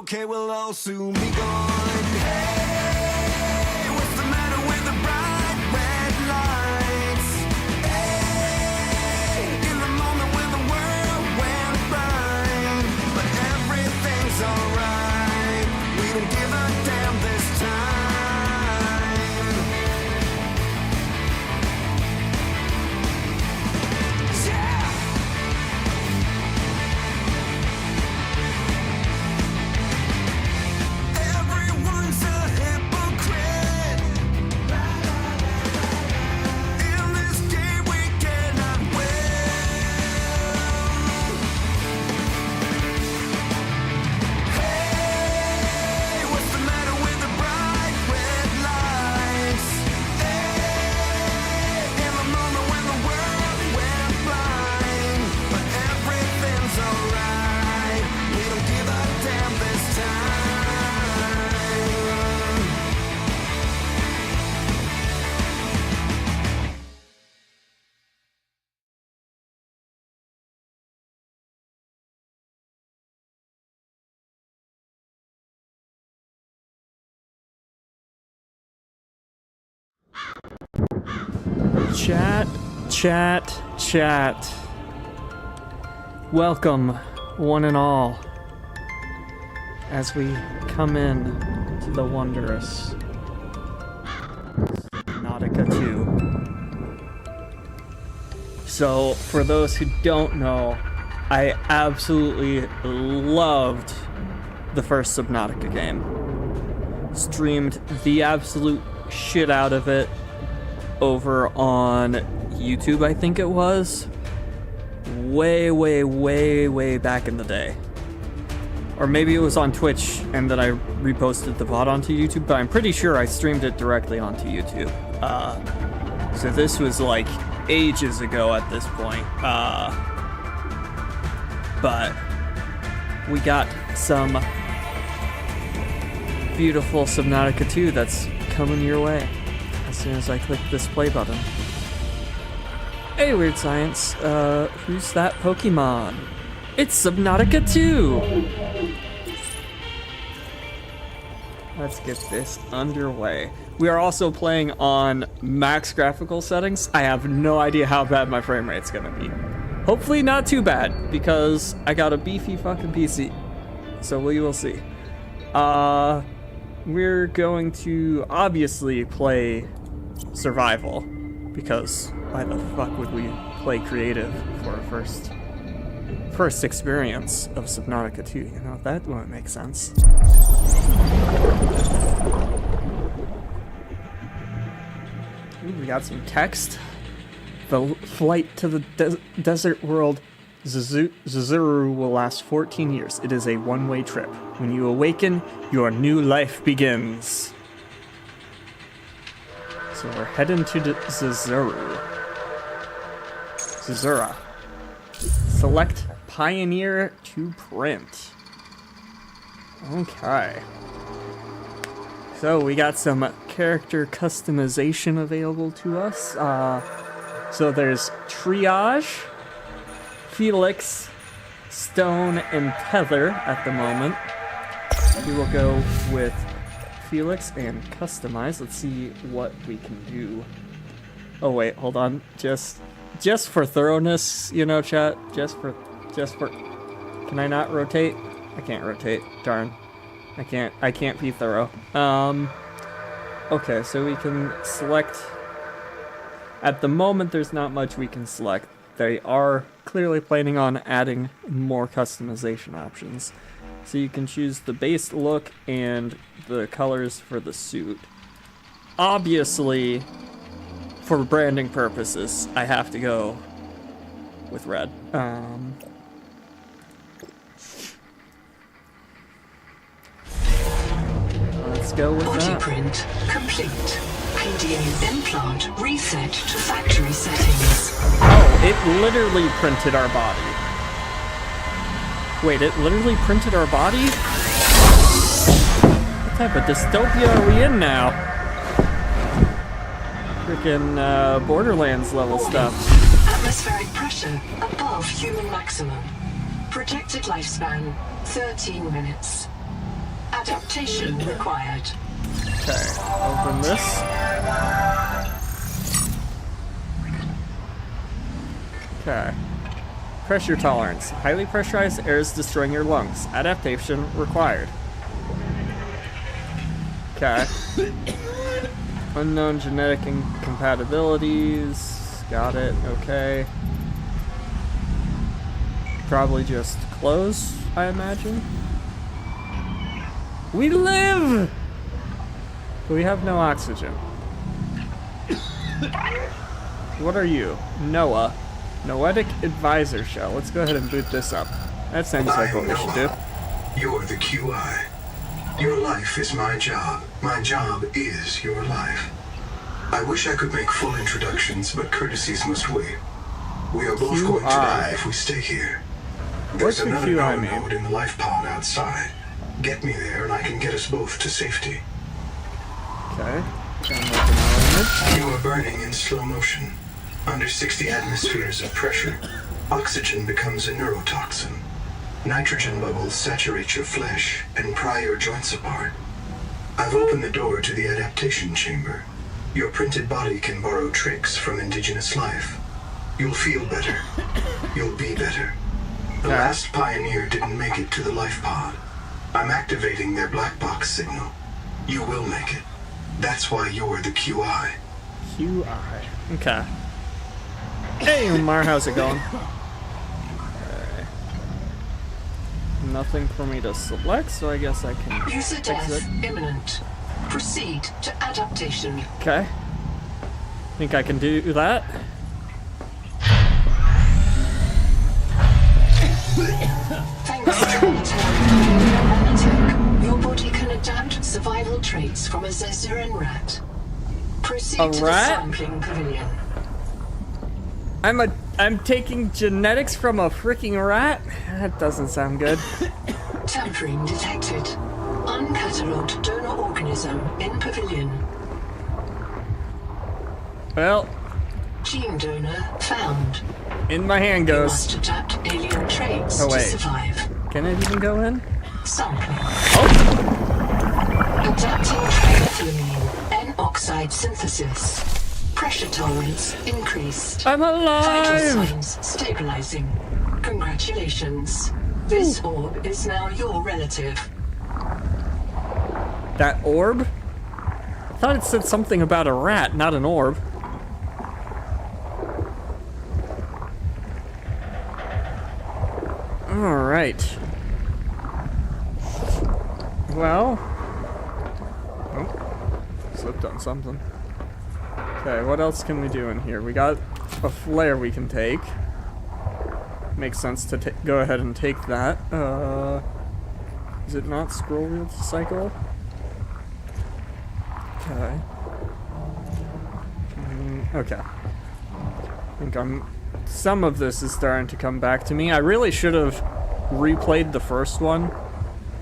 okay, we'll all soon be gone. Hey, what's the matter with the bright red lights? Hey, in the moment when the world went blind. But everything's alright, we don't give a damn this time. Everyone's a hypocrite. In this game we cannot win. Hey, what's the matter with the bright red lights? Hey, in the moment when the world went blind. But everything's alright, we don't give a damn this time. Chat. Welcome, one and all, as we come in to the wondrous Subnautica 2. So, for those who don't know, I absolutely loved the first Subnautica game. Streamed the absolute shit out of it over on YouTube, I think it was. Way back in the day. Or maybe it was on Twitch and then I reposted the VOD onto YouTube, but I'm pretty sure I streamed it directly onto YouTube. So this was like ages ago at this point. But we got some beautiful Subnautica 2 that's coming your way as soon as I click this play button. Hey, Weird Science, who's that Pokemon? It's Subnautica 2! Let's get this underway. We are also playing on max graphical settings. I have no idea how bad my frame rate's gonna be. Hopefully not too bad, because I got a beefy fucking PC. So we will see. We're going to obviously play survival, because why the fuck would we play creative for our first experience of Subnautica 2? You know, that wouldn't make sense. Ooh, we got some text. The flight to the desert world Zuzuru will last 14 years. It is a one-way trip. When you awaken, your new life begins. So we're heading to Zuzura. Select Pioneer to print. Okay. So we got some character customization available to us. So there's Triage, Felix, Stone, and Tether at the moment. We will go with Felix and customize. Let's see what we can do. Oh wait, hold on. Just for thoroughness, you know, chat. Just for. Can I not rotate? I can't rotate. Darn. I can't be thorough. Okay, so we can select. At the moment, there's not much we can select. They are clearly planning on adding more customization options. So you can choose the base look and the colors for the suit. Obviously, for branding purposes, I have to go with red. Let's go with that. Print complete. PDA implant reset to factory settings. Oh, it literally printed our body. Wait, it literally printed our body? What type of dystopia are we in now? Freaking Borderlands level stuff. Atmospheric pressure above human maximum. Projected lifespan 13 minutes. Adaptation required. Okay, open this. Okay. Pressure tolerance. Highly pressurized air is destroying your lungs. Adaptation required. Okay. Unknown genetic incompatibilities. Got it. Okay. Probably just close, I imagine. We live! But we have no oxygen. What are you? Noah. Noetic Advisor Shell. Let's go ahead and boot this up. That seems like what we should do. You're the QI. Your life is my job. My job is your life. I wish I could make full introductions, but courtesies must wait. We are both going to die if we stay here. What's There's the another QI power mean? node in the life pod outside. Get me there and I can get us both to safety. Okay. Try and open our image. You are burning in slow motion. Under 60 atmospheres of pressure, oxygen becomes a neurotoxin. Nitrogen bubbles saturate your flesh and pry your joints apart. I've opened the door to the adaptation chamber. Your printed body can borrow tricks from indigenous life. You'll feel better. You'll be better. The last pioneer didn't make it to the life pod. I'm activating their black box signal. You will make it. That's why you're the QI. QI. Okay. Hey, Umar, how's it going? Okay. Nothing for me to select, so I guess I can User fix death it. imminent. Proceed to adaptation. Okay. Think I can do that? Thanks to nanotech, your body can adapt survival traits from a Zazuran rat. Proceed A to the rat? sampling pavilion. I'm taking genetics from a freaking rat? That doesn't sound good. Tampering detected. Uncatalogued donor organism in pavilion. Well, Gene donor found. in my hand You goes. must adapt alien traits Oh, to wait. survive. Can it even go in? Sampling. Oh! Adapting triethylamine. N-oxide synthesis. Pressure tolerance increased. I'm Vital alive! signs stabilizing. Congratulations. This orb is now your relative. That orb? I thought it said something about a rat, not an orb. Alright. Well. Oh. Slipped on something. Okay, what else can we do in here? We got a flare we can take. Makes sense to go ahead and take that. Is it not scroll wheel to cycle? Okay. Okay. I think some of this is starting to come back to me. I really should have replayed the first one.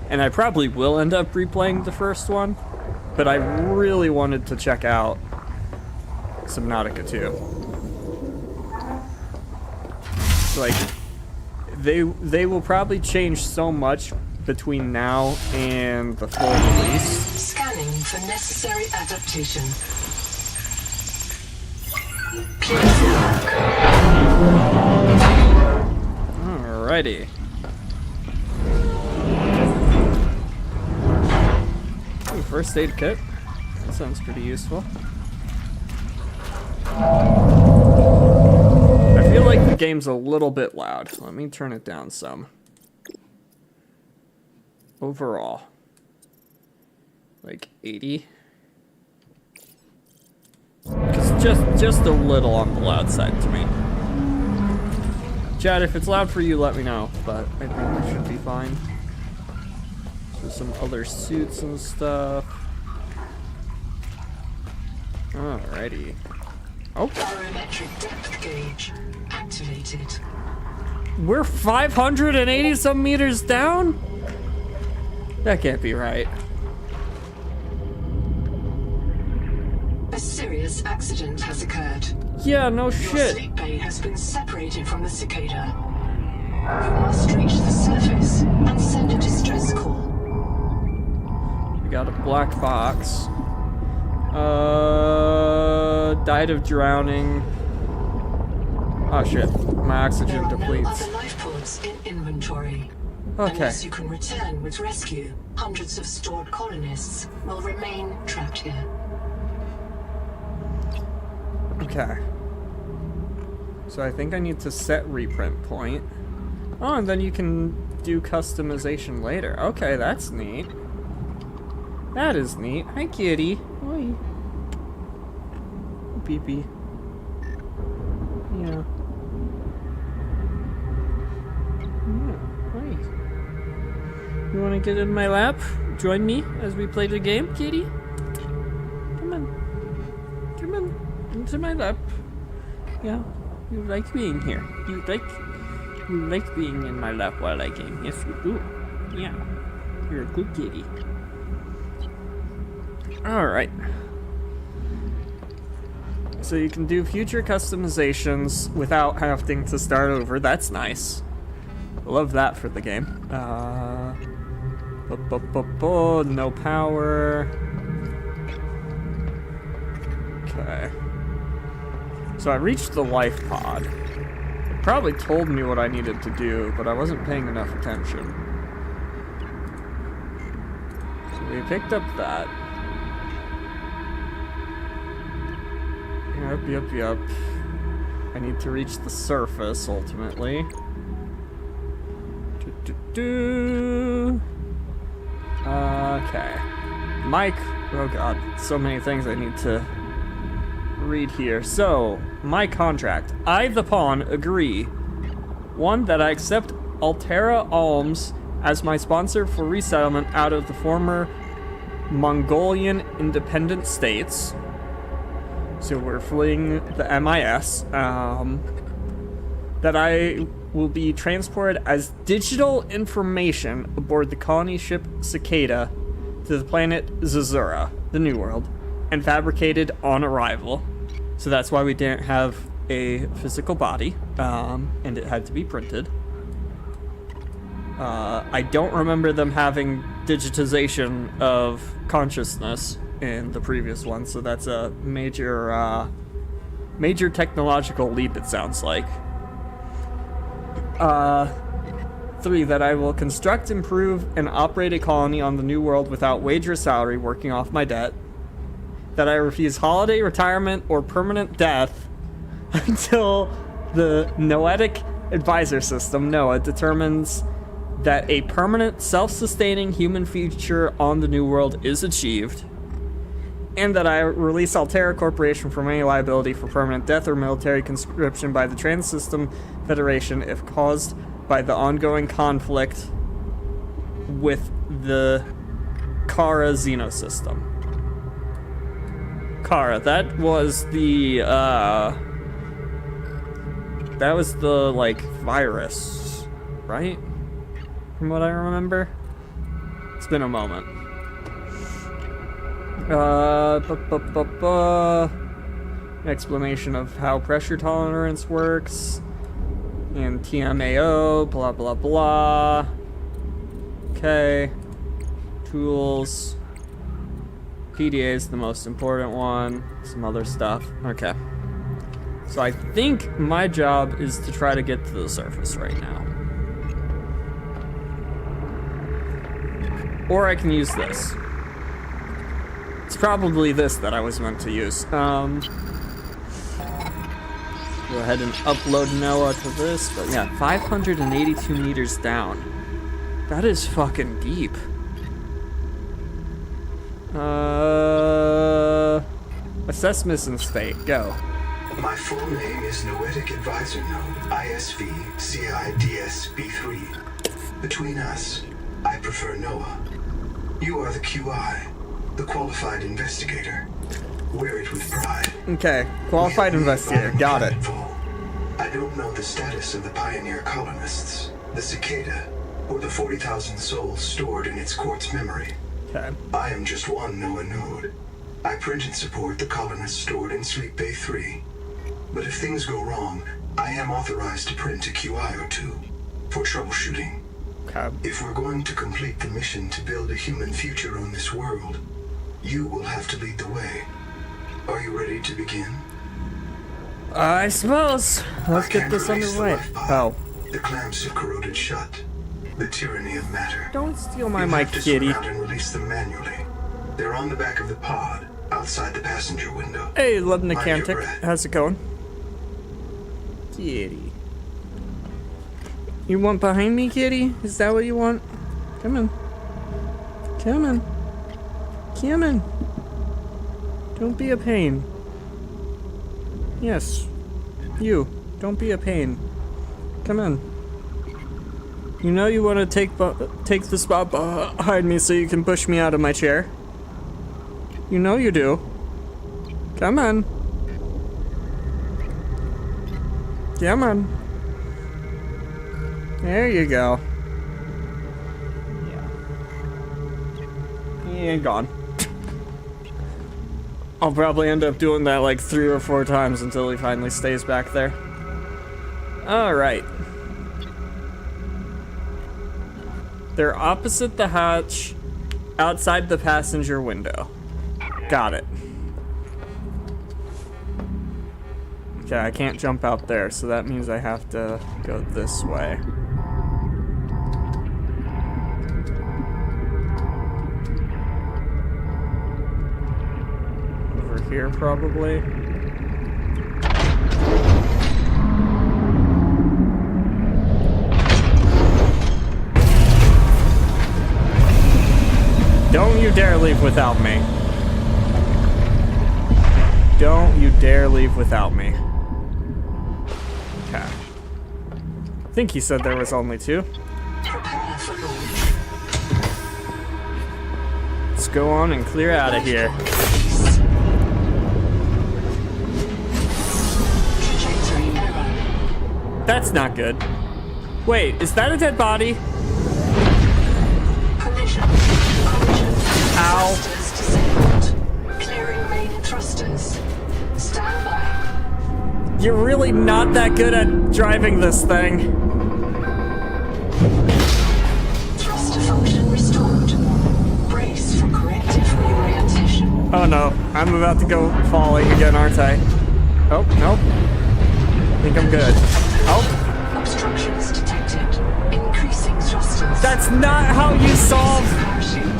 And I probably will end up replaying the first one. But I really wanted to check out Subnautica 2. Like, they will probably change so much between now and the full release. Scanning for necessary adaptation. Clear for work. Alrighty. Ooh, first aid kit. That sounds pretty useful. I feel like the game's a little bit loud. Let me turn it down some. Overall. Like 80. Just a little on the loud side to me. Chad, if it's loud for you, let me know. But I think we should be fine. There's some other suits and stuff. Alrighty. Oh, Barometric depth gauge activated. we're 580 some meters down? That can't be right. A serious accident has occurred. Yeah, no Your shit. sleep bay has been separated from the cicada. You must reach the surface and send a distress call. got a black box. Died of drowning. Oh shit, my oxygen There are no depletes. other life pods in inventory. Okay. Unless you can return with rescue, hundreds of stored colonists will remain trapped here. Okay. So I think I need to set reprint point. Oh, and then you can do customization later. Okay, that's neat. That is neat. Hi, kitty. Oi. Pee-pee. Yeah. Yeah, nice. You want to get in my lap? Join me as we play the game, kitty? Come on. Come on. Into my lap. Yeah. You like being here. You like being in my lap while I game. Yes, you do. Yeah. You're a good kitty. Alright. So you can do future customizations without having to start over. That's nice. Love that for the game. No power. Okay. So I reached the life pod. It probably told me what I needed to do, but I wasn't paying enough attention. So we picked up that. Yep. I need to reach the surface, ultimately. Okay. Mike. Oh god, so many things I need to read here. So, my contract. I, the pawn, agree. 1. That I accept Altera Alms as my sponsor for resettlement out of the former Mongolian independent states. So we're fleeing the MIS. That I will be transported as digital information aboard the colony ship Cicada to the planet Zazura, the New World, and fabricated on arrival. So that's why we didn't have a physical body, and it had to be printed. I don't remember them having digitization of consciousness in the previous one, so that's a major technological leap, it sounds like. 3. That I will construct, improve, and operate a colony on the New World without wage or salary, working off my debt. That I refuse holiday, retirement, or permanent death until the Noetic Advisor System, NOAA, determines that a permanent, self-sustaining human future on the New World is achieved. And that I release Altera Corporation from any liability for permanent death or military conscription by the Trans-System Federation if caused by the ongoing conflict with the Kara Xenosystem. Kara, that was the, like, virus, right? From what I remember? It's been a moment. Explanation of how pressure tolerance works. And TMAO, blah blah blah. Okay. Tools. PDA is the most important one. Some other stuff. Okay. So I think my job is to try to get to the surface right now. Or I can use this. It's probably this that I was meant to use. Go ahead and upload Noah to this, but yeah, 582 meters down. That is fucking deep. Assess mission state, go. My full name is Noetic Advisor Node, ISV CIDSB3. Between us, I prefer Noah. You are the QI, the Qualified Investigator. Wear it with pride. Okay, Qualified Investigator, got it. I don't know the status of the pioneer colonists, the Cicada, or the 40,000 souls stored in its quartz memory. Okay. I am just one Noah node. I print and support the colonists stored in Sleep Bay 3. But if things go wrong, I am authorized to print a QI or two for troubleshooting. Okay. If we're going to complete the mission to build a human future on this world, you will have to lead the way. Are you ready to begin? I suppose. Let's I get can't this release the underway. life pod. Oh. The clamps have corroded shut. The tyranny of matter. Don't steal my You'll mic, have to swim kitty. out and release them manually. They're on the back of the pod, outside the passenger window. Hey, Love Mind your Nicantic. breath. How's it going? Kitty. You want behind me, kitty? Is that what you want? Come on. Come on. Come on. Don't be a pain. Yes. You. Don't be a pain. Come on. You know you want to take the spot behind me so you can push me out of my chair. You know you do. Come on. Come on. There you go. Yeah. He ain't gone. I'll probably end up doing that like 3 or 4 times until he finally stays back there. Alright. They're opposite the hatch, outside the passenger window. Got it. Okay, I can't jump out there, so that means I have to go this way. Over here, probably. Don't you dare leave without me. Don't you dare leave without me. Okay. I think he said there was only 2. Prepare for launch. Let's go on and clear out of here. Trajectory error. That's not good. Wait, is that a dead body? Collision. Ow. Thrusters disabled. Clearing main thrusters. Stand by. You're really not that good at driving this thing. Thruster function restored. Brace for corrective reorientation. Oh no, I'm about to go falling again, aren't I? Oh, nope. I think I'm good. Oh, Obstructions detected. Increasing thrusters. that's not how you solve Parachute.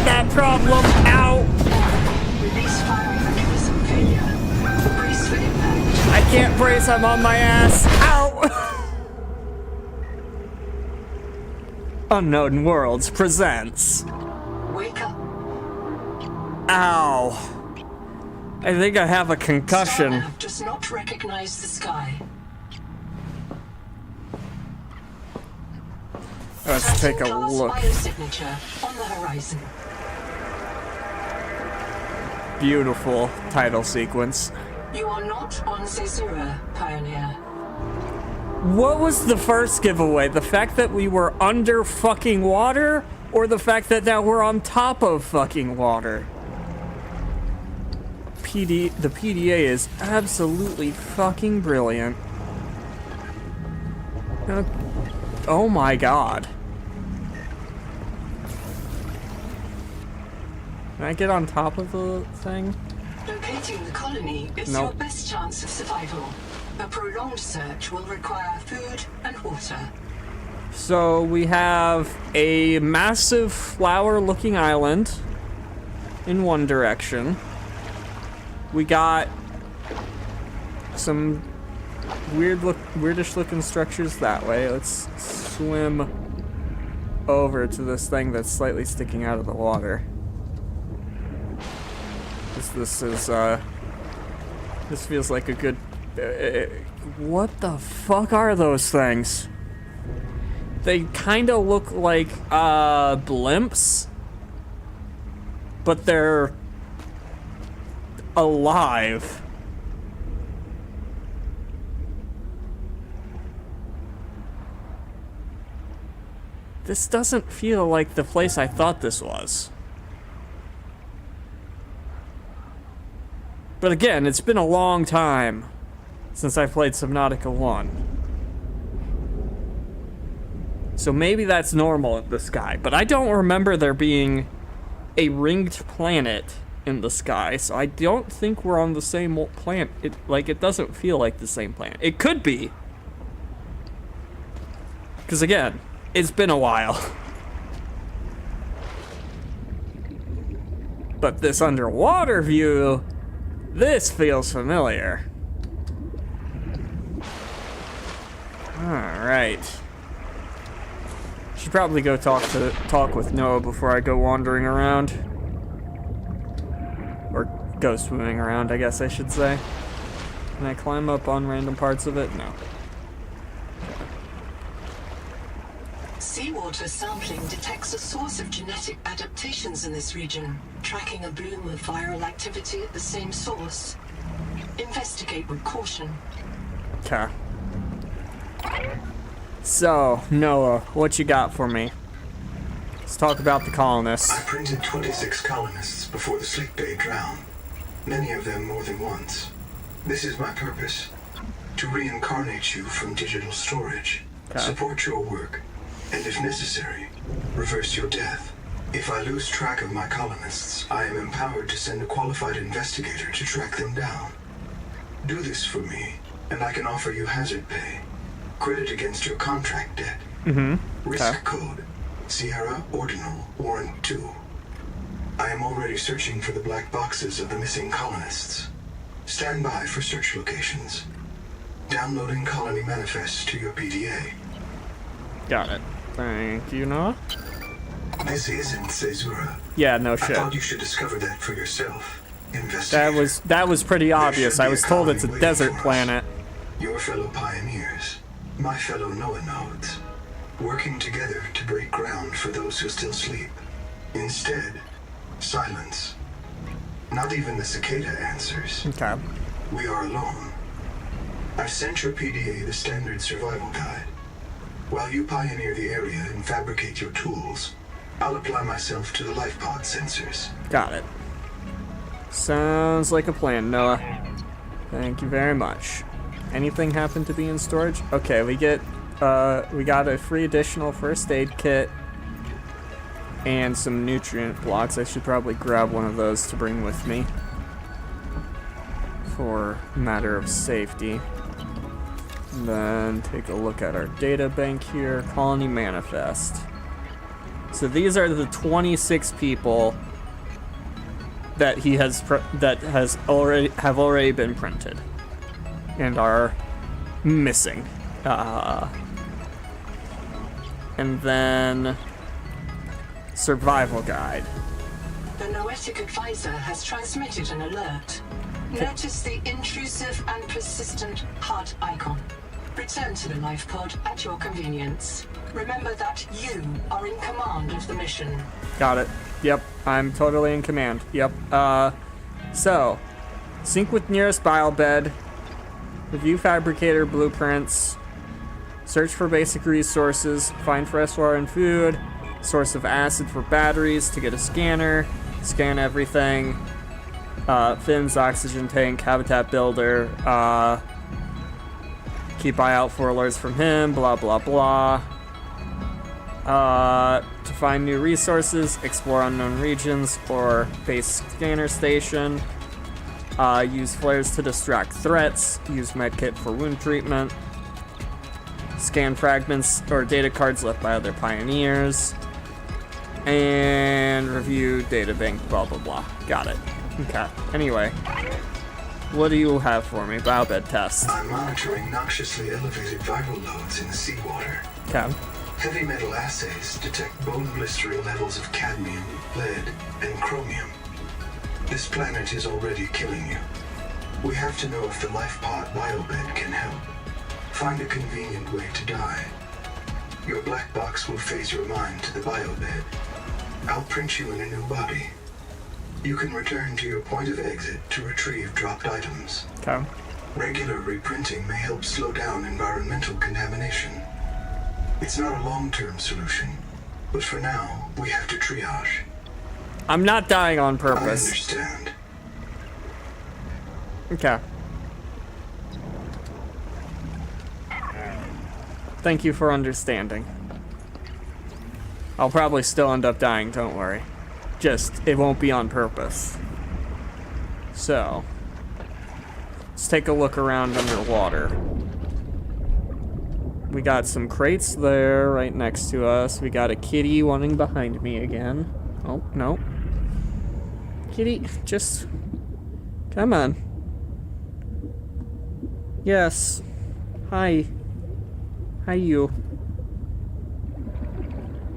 that problem. Ow! Release firing mechanism failure. Brace for impact. I can't brace, I'm on my ass. Ow! Unknown Worlds presents. Wake up. Ow. I think I have a concussion. Starmap does not recognize the sky. Let's take a Class look. Biosignature on the horizon. Beautiful title sequence. You are not on Caesura, Pioneer. What was the first giveaway? The fact that we were under fucking water, or the fact that now we're on top of fucking water? The PDA is absolutely fucking brilliant. Oh my god. Can I get on top of the thing? Locating the colony is Nope. your best chance of survival. A prolonged search will require food and water. So we have a massive flower-looking island in one direction. We got some weirdish looking structures that way. Let's swim over to this thing that's slightly sticking out of the water. This feels like a good. What the fuck are those things? They kind of look like blimps, but they're alive. This doesn't feel like the place I thought this was. But again, it's been a long time since I played Subnautica 1. So maybe that's normal in the sky, but I don't remember there being a ringed planet in the sky, so I don't think we're on the same planet. It doesn't feel like the same planet. It could be. Because again, it's been a while. But this underwater view, this feels familiar. Alright. Should probably go talk with Noah before I go wandering around. Or go swimming around, I guess I should say. Can I climb up on random parts of it? No. Seawater sampling detects a source of genetic adaptations in this region, tracking a bloom of viral activity at the same source. Investigate with caution. Okay. So, Noah, what you got for me? Let's talk about the colonists. I printed 26 colonists before the Sleep Bay drowned, many of them more than once. This is my purpose: to reincarnate you from digital storage, support your work, and if necessary, reverse your death. If I lose track of my colonists, I am empowered to send a qualified investigator to track them down. Do this for me, and I can offer you hazard pay. Credit against your contract debt. Risk code: Sierra Ordinal Warrant 2. I am already searching for the black boxes of the missing colonists. Stand by for search locations. Downloading colony manifests to your PDA. Got it. Thank you, Noah. This isn't Caesura. Yeah, no I shit. thought you should discover that for yourself. Investigator. That was pretty obvious. I was told it's a desert planet. Your fellow pioneers, my fellow Noah nodes, working together to break ground for those who still sleep. Instead, silence. Not even the cicada answers. Okay. We are alone. I've sent your PDA the standard survival guide. While you pioneer the area and fabricate your tools, I'll apply myself to the life pod sensors. Got it. Sounds like a plan, Noah. Thank you very much. Anything happen to be in storage? Okay, we got a free additional first aid kit and some nutrient blocks. I should probably grab one of those to bring with me for a matter of safety. And then take a look at our data bank here. Colony manifest. So these are the 26 people that he has already been printed and are missing. And then survival guide. The Noetic advisor has transmitted an alert. Notice the intrusive and persistent heart icon. Return to the life pod at your convenience. Remember that you are in command of the mission. Got it. Yep, I'm totally in command. Yep. So, sync with nearest biobed, review fabricator blueprints, search for basic resources, find fresh water and food, source of acid for batteries to get a scanner, scan everything, fins, oxygen tank, habitat builder, keep eye out for alerts from him, blah blah blah. To find new resources, explore unknown regions or base scanner station. Use flares to distract threats. Use medkit for wound treatment. Scan fragments or data cards left by other pioneers. And review databank, blah blah blah. Got it. Okay. Anyway, what do you have for me? Biobed test. I'm monitoring noxiously elevated viral loads in the seawater. Okay. Heavy metal assays detect bone blistering levels of cadmium, lead, and chromium. This planet is already killing you. We have to know if the life pod biobed can help. Find a convenient way to die. Your black box will phase your mind to the biobed. I'll print you in a new body. You can return to your point of exit to retrieve dropped items. Okay. Regular reprinting may help slow down environmental contamination. It's not a long-term solution, but for now, we have to triage. I'm not dying on I purpose. understand. Okay. Thank you for understanding. I'll probably still end up dying, don't worry. Just, it won't be on purpose. So, let's take a look around underwater. We got some crates there right next to us. We got a kitty wanting behind me again. Oh, no. Kitty, just... come on. Yes. Hi. Hi, you.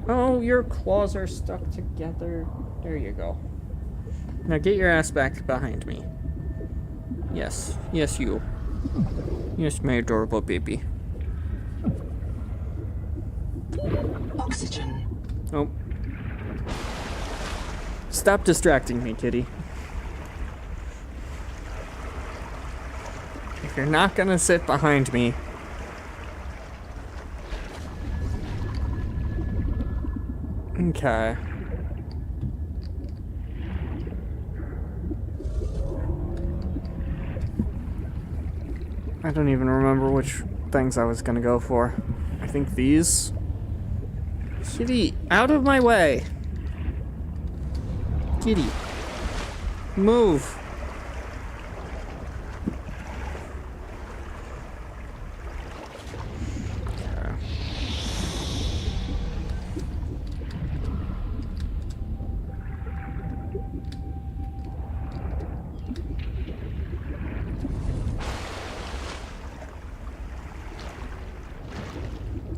Oh, your claws are stuck together. There you go. Now get your ass back behind me. Yes. Yes, you. Yes, my adorable baby. Oxygen. Oh. Stop distracting me, kitty. If you're not gonna sit behind me... Okay. I don't even remember which things I was gonna go for. I think these... Kitty, out of my way! Kitty. Move. Okay.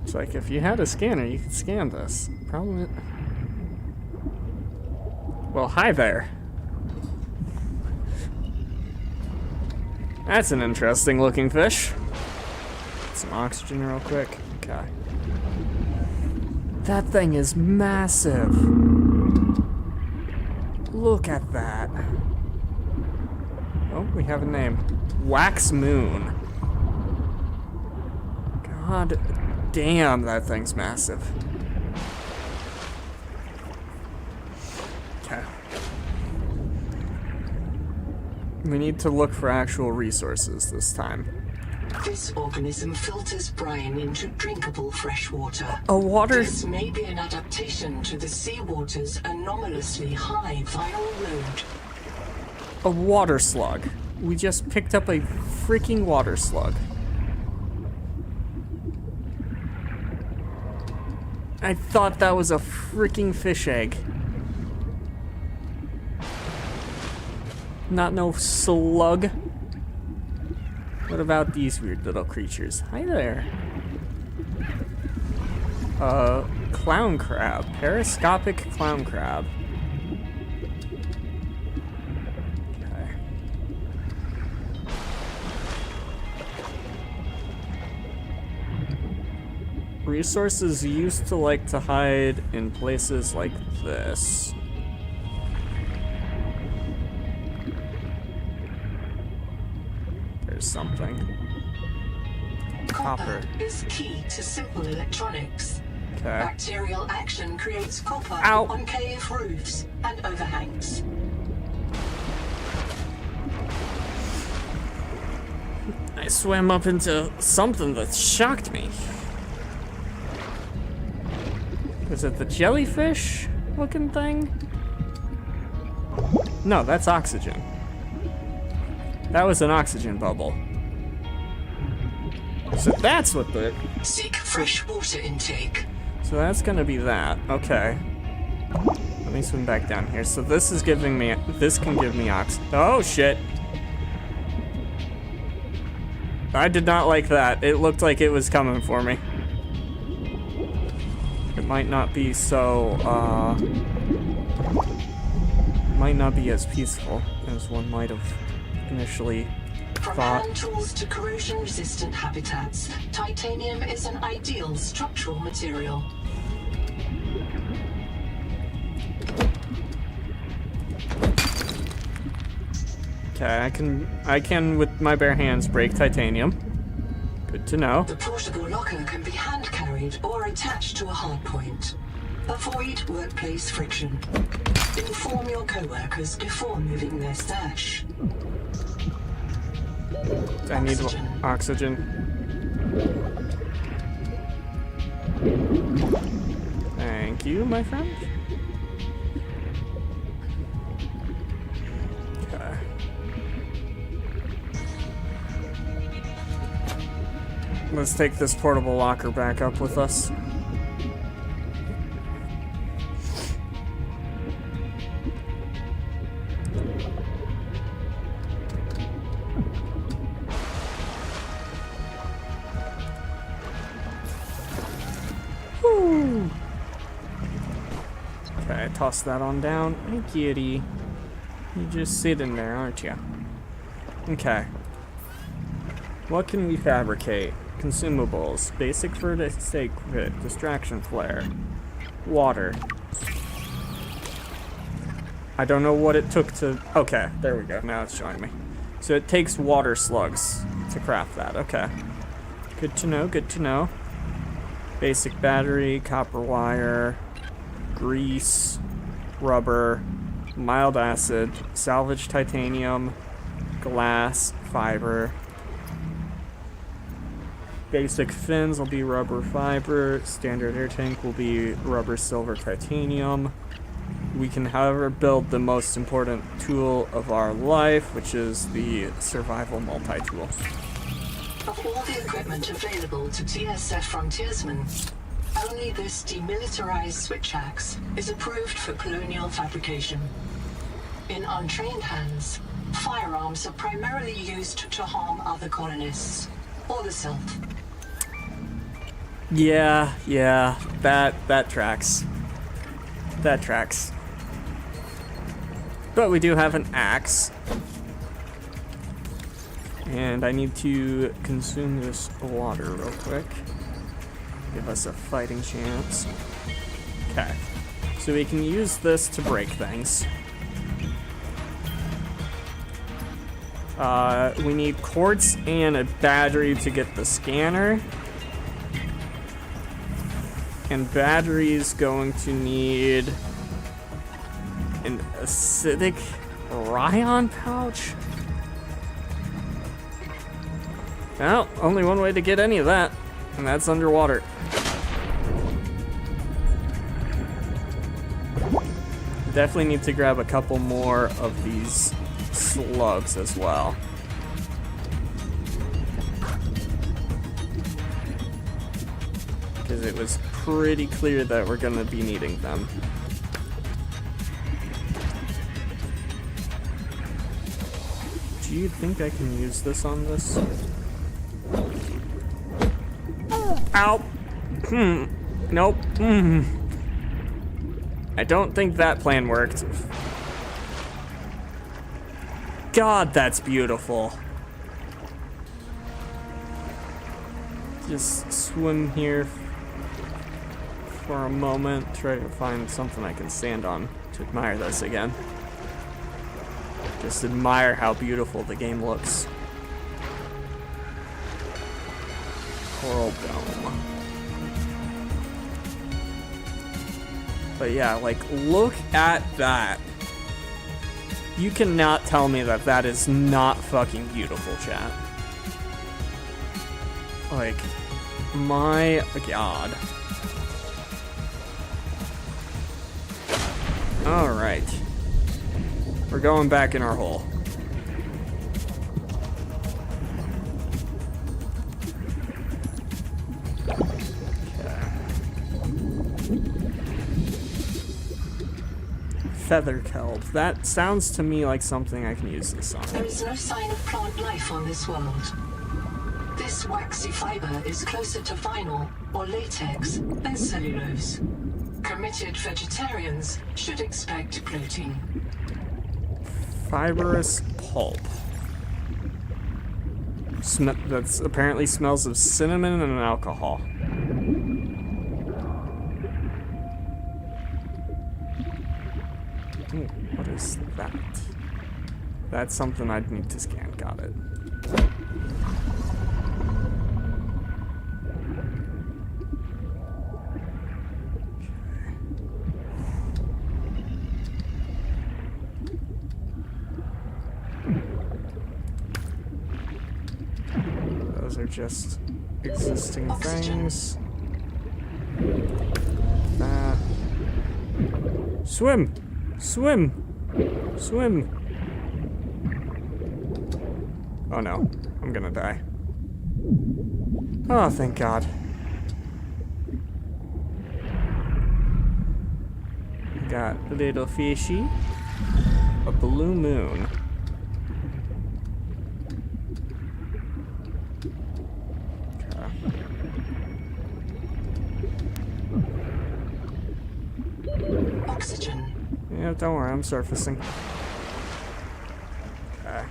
It's like if you had a scanner, you could scan this. Problem is... Well, hi there. That's an interesting looking fish. Get some oxygen real quick. Okay. That thing is massive. Look at that. Oh, we have a name. Wax Moon. God damn, that thing's massive. Okay. We need to look for actual resources this time. This organism filters brine into drinkable fresh water. A water... This may be an adaptation to the seawater's anomalously high viral load. A water slug. We just picked up a freaking water slug. I thought that was a freaking fish egg. Not no slug. What about these weird little creatures? Hi there. Clown crab. Periscopic clown crab. Okay. Resources used to like to hide in places like this. There's something. Copper. Is key to simple electronics. Okay. Bacterial action creates copper Ow. on cave roofs and overhangs. I swam up into something that shocked me. Is it the jellyfish looking thing? No, that's oxygen. That was an oxygen bubble. So that's what the... Seek fresh water intake. So that's gonna be that. Okay. Let me swim back down here. So this is giving me... This can give me Oh, shit. I did not like that. It looked like it was coming for me. It might not be so, might not be as peaceful as one might have initially From thought. hand tools to corrosion-resistant habitats, titanium is an ideal structural material. Okay, I can with my bare hands break titanium. Good to know. The portable locker can be hand-carried or attached to a hardpoint. Avoid workplace friction. Inform your co-workers before moving their stash. I need Oxygen. oxygen. Thank you, my friend? Okay. Let's take this portable locker back up with us. Woo. Okay, toss that on down. Hey, kitty. You're just sitting there, aren't you? Okay. What can we fabricate? Consumables. Basic first aid kit. Distraction flare. Water. I don't know what it took to... Okay, there we go. Now it's showing me. So it takes water slugs to craft that. Okay. Good to know, good to know. Basic battery, copper wire, grease, rubber, mild acid, salvage titanium, glass, fiber. Basic fins will be rubber fiber. Standard air tank will be rubber silver titanium. We can, however, build the most important tool of our life, which is the survival multi-tool. Of all the equipment available to TSF frontiersmen, only this demilitarized switch axe is approved for colonial fabrication. In untrained hands, firearms are primarily used to harm other colonists, or the self. Yeah, that tracks. That tracks. But we do have an axe. And I need to consume this water real quick. Give us a fighting chance. Okay. So we can use this to break things. We need quartz and a battery to get the scanner. And battery's going to need an acidic Ryon pouch. Well, only one way to get any of that, and that's underwater. Definitely need to grab a couple more of these slugs as well. Because it was pretty clear that we're gonna be needing them. Do you think I can use this on this? Ow! Nope. I don't think that plan worked. God, that's beautiful. Just swim here for a moment, try to find something I can stand on to admire this again. Just admire how beautiful the game looks. Coral Dome. But yeah, like, look at that. You cannot tell me that that is not fucking beautiful, chat. Like, my God. Alright. We're going back in our hole. Feather kelp. That sounds to me like something I can use this on. There is no sign of plant life on this world. This waxy fiber is closer to vinyl or latex than cellulose. Committed vegetarians should expect protein. Fibrous pulp. That apparently smells of cinnamon and alcohol. Ooh, what is that? That's something I'd need to scan. Got it. Those are just existing Oxygen. things. That. Swim! Swim! Swim! Oh no, I'm gonna die. Oh, thank God. Got a little fishy. A blue moon. Okay. Oxygen. Yeah, don't worry, I'm surfacing. Okay.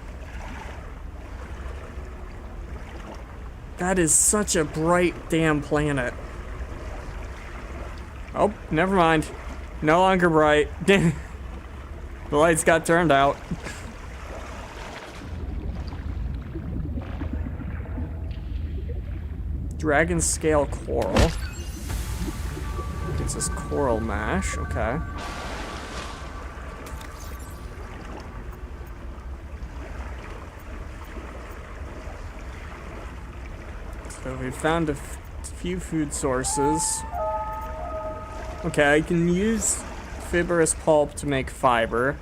That is such a bright damn planet. Oh, never mind. No longer bright. The lights got turned out. Dragon scale coral. It's this coral mash, okay. So we found a few food sources. Okay, I can use fibrous pulp to make fiber.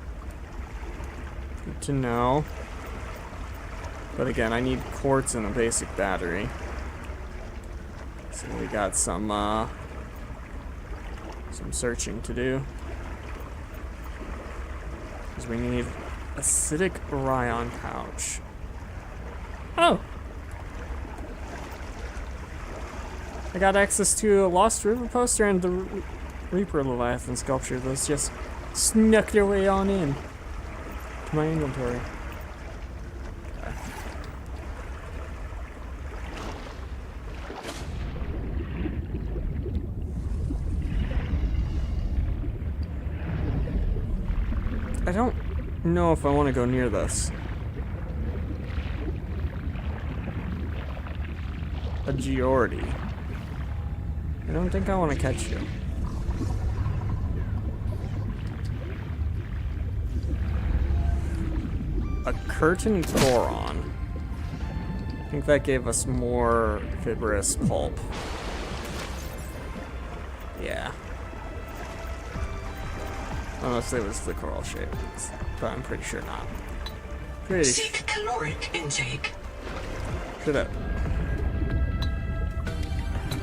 Good to know. But again, I need quartz and a basic battery. So we got some searching to do. Because we need acidic Orion pouch. Oh! I got access to a Lost River poster and the Reaper Leviathan sculpture. Those just snuck their way on in to my inventory. Okay. I don't know if I want to go near this. A Geordi. I don't think I want to catch you. A curtain Goron. I think that gave us more fibrous pulp. Yeah. Unless it was the coral shape, but I'm pretty sure not. Pretty Seek caloric intake. Shut up.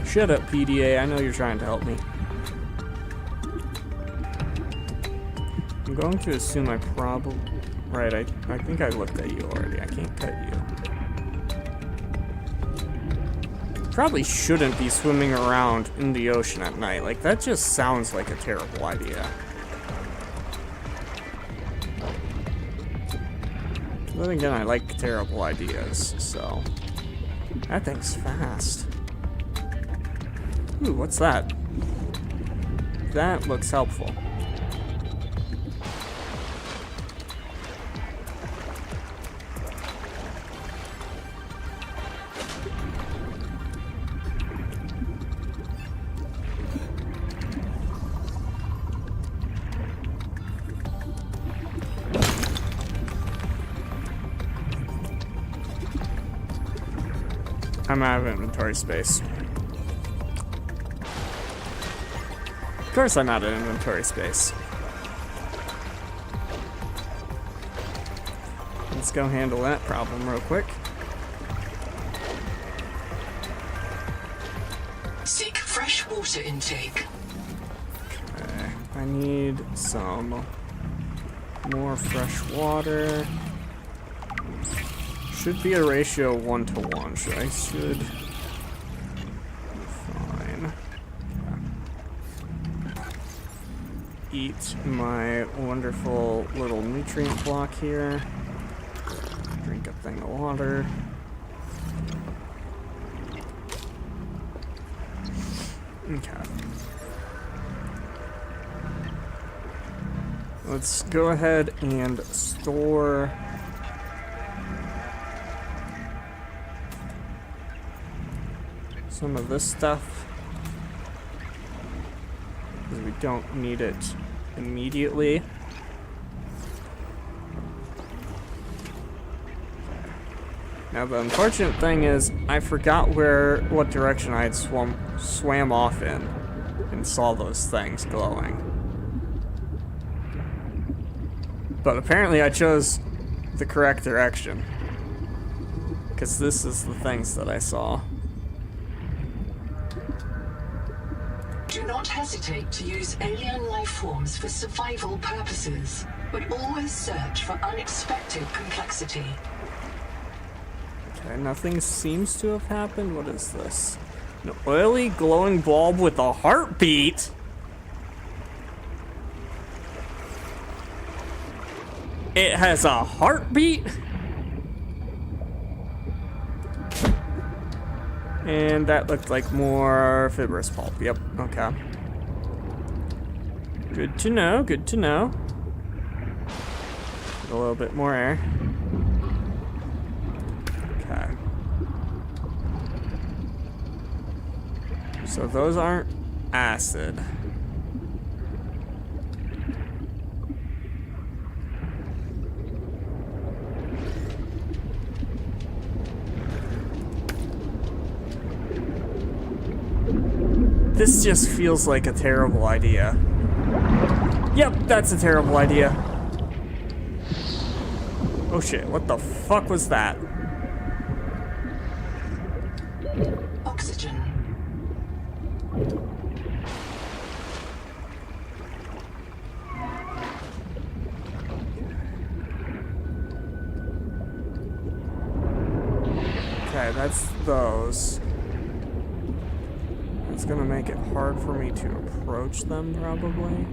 Shut up, PDA. I know you're trying to help me. I'm going to assume I probably... Right, I think I looked at you already. I can't cut you. Probably shouldn't be swimming around in the ocean at night. Like, that just sounds like a terrible idea. But again, I like terrible ideas, so... That thing's fast. Ooh, what's that? That looks helpful. I'm out of inventory space. Of course I'm out of inventory space. Let's go handle that problem real quick. Seek fresh water intake. Okay, I need some more fresh water. Should be a ratio 1-to-1, so I should be fine. Eat my wonderful little nutrient block here. Drink a thing of water. Okay. Let's go ahead and store some of this stuff, because we don't need it immediately. Now the unfortunate thing is I forgot what direction I had swam off in and saw those things glowing. But apparently I chose the correct direction. Because this is the things that I saw. Do not hesitate to use alien life forms for survival purposes, but always search for unexpected complexity. Okay, nothing seems to have happened. What is this? An oily glowing bulb with a heartbeat? It has a heartbeat? And that looked like more fibrous pulp. Yep, okay. Good to know, good to know. Get a little bit more air. Okay. So those aren't acid. This just feels like a terrible idea. Yep, that's a terrible idea. Oh shit, what the fuck was that? Oxygen. Okay, that's those. It's gonna make it hard for me to approach them, probably.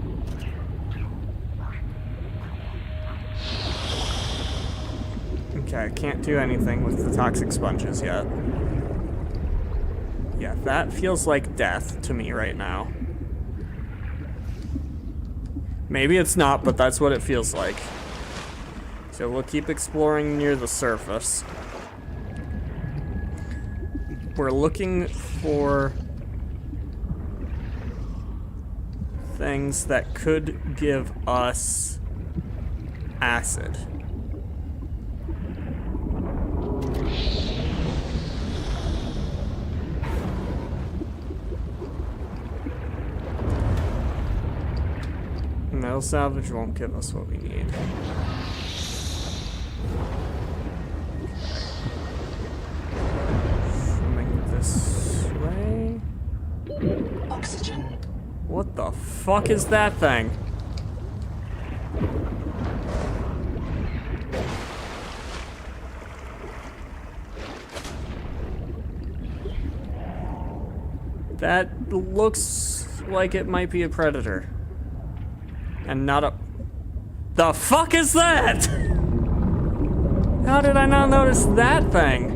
Okay, I can't do anything with the toxic sponges yet. Yeah, that feels like death to me right now. Maybe it's not, but that's what it feels like. So we'll keep exploring near the surface. We're looking for things that could give us acid. Metal salvage won't give us what we need. Swimming this way. Oxygen. What the fuck is that thing? That looks like it might be a predator. And not a... The fuck is that? How did I not notice that thing?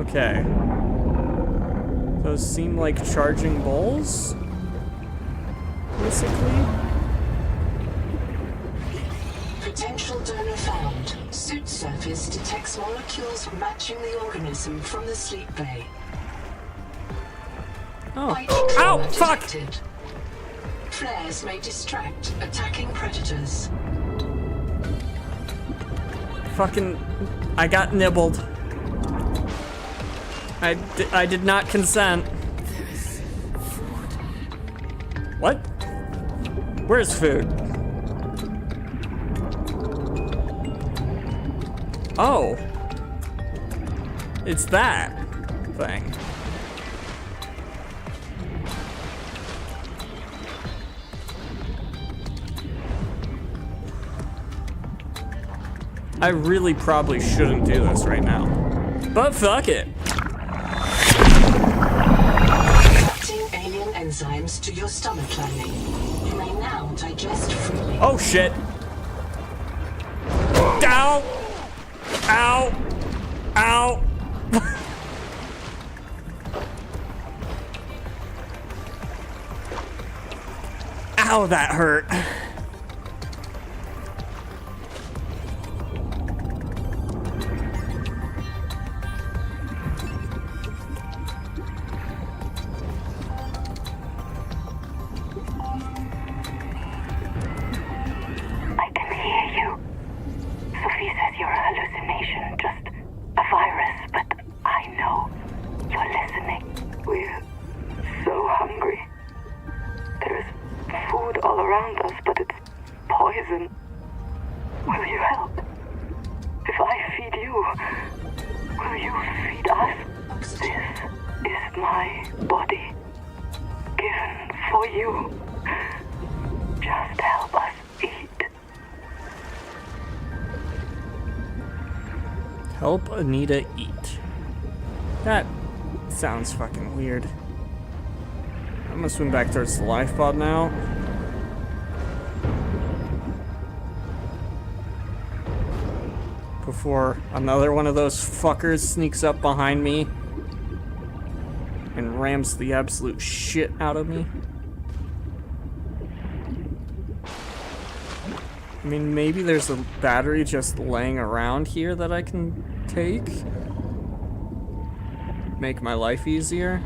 Okay. Those seem like charging bowls? Basically? Potential donor found. Suit surface detects molecules matching the organism from the sleep bay. Oh. Vital Ow! trauma Fuck! detected. Flares may distract attacking predators. Fucking... I got nibbled. I did not consent. What? Where's food? Oh. It's that thing. I really probably shouldn't do this right now. But fuck it. Attracting alien enzymes to your stomach lining. You may now digest freely. Oh shit. Ow! Ow! Ow! Ow, that hurt. I can hear you. Sophie says you're a hallucination, just a virus, but I know you're listening. around us, but it's poison. Will you help? If I feed you, will you feed us? This is my body, given for you. Just help us eat. Help Anita eat. That sounds fucking weird. I'm gonna swim back towards the life pod now. Before another one of those fuckers sneaks up behind me and rams the absolute shit out of me. I mean, maybe there's a battery just laying around here that I can take. Make my life easier.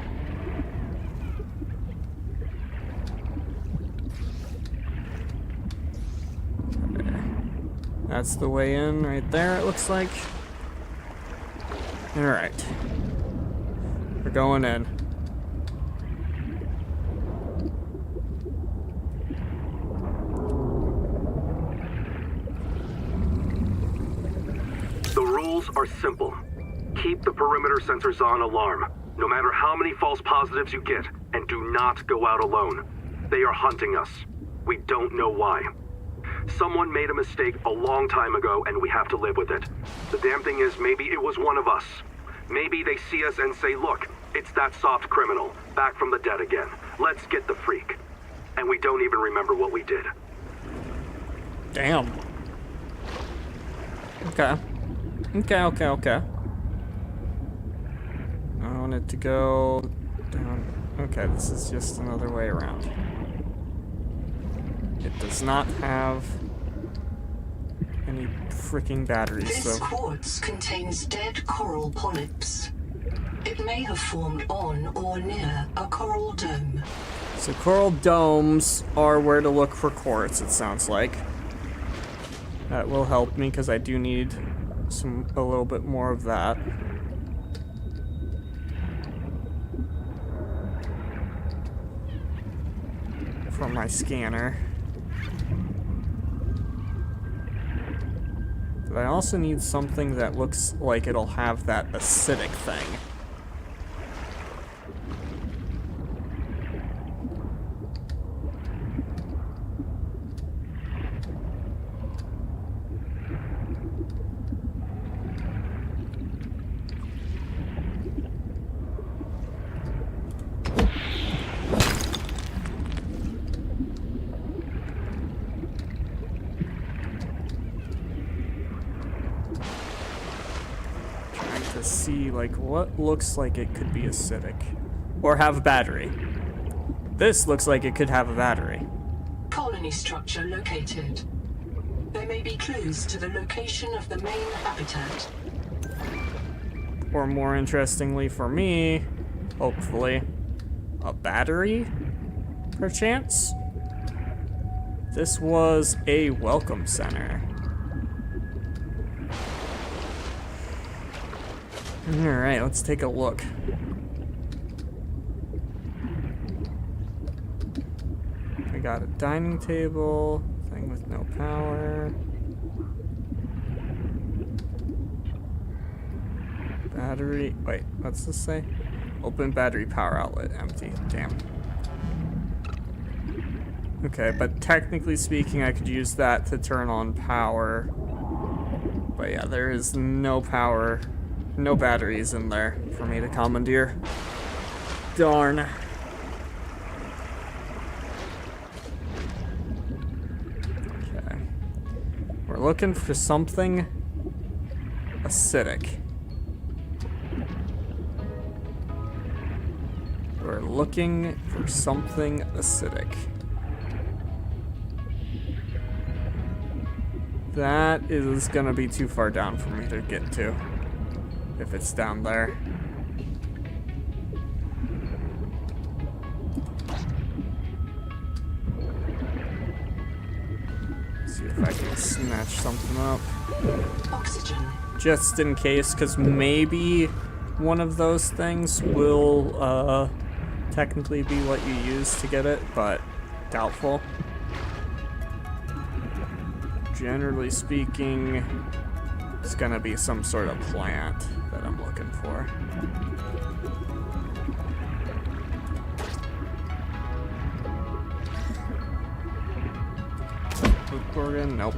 That's the way in right there, it looks like. Alright. We're going in. The rules are simple. Keep the perimeter sensors on alarm, no matter how many false positives you get, and do not go out alone. They are hunting us. We don't know why. Someone made a mistake a long time ago, and we have to live with it. The damn thing is, maybe it was one of us. Maybe they see us and say, look, it's that soft criminal, back from the dead again. Let's get the freak. And we don't even remember what we did. Damn. Okay. Okay. I want it to go down. Okay, this is just another way around. It does not have any freaking batteries, This so... quartz contains dead coral polyps. It may have formed on or near a coral dome. So coral domes are where to look for quartz, it sounds like. That will help me, because I do need a little bit more of that. For my scanner. But I also need something that looks like it'll have that acidic thing. To see like what looks like it could be acidic or have a battery. This looks like it could have a battery. Colony structure located. There may be clues to the location of the main habitat. Or more interestingly for me, hopefully, a battery, perchance. This was a welcome center. Alright, let's take a look. We got a dining table, thing with no power. Battery, wait, what's this say? Open battery power outlet, empty, damn. Okay, but technically speaking, I could use that to turn on power. But yeah, there is no power. No batteries in there for me to commandeer. Darn. Okay. We're looking for something acidic. We're looking for something acidic. That is gonna be too far down for me to get to. If it's down there. See if I can snatch something up. Oxygen. Just in case, because maybe one of those things will technically be what you use to get it, but doubtful. generally speaking, it's gonna be some sort of plant that I'm looking for. Food organ? Nope.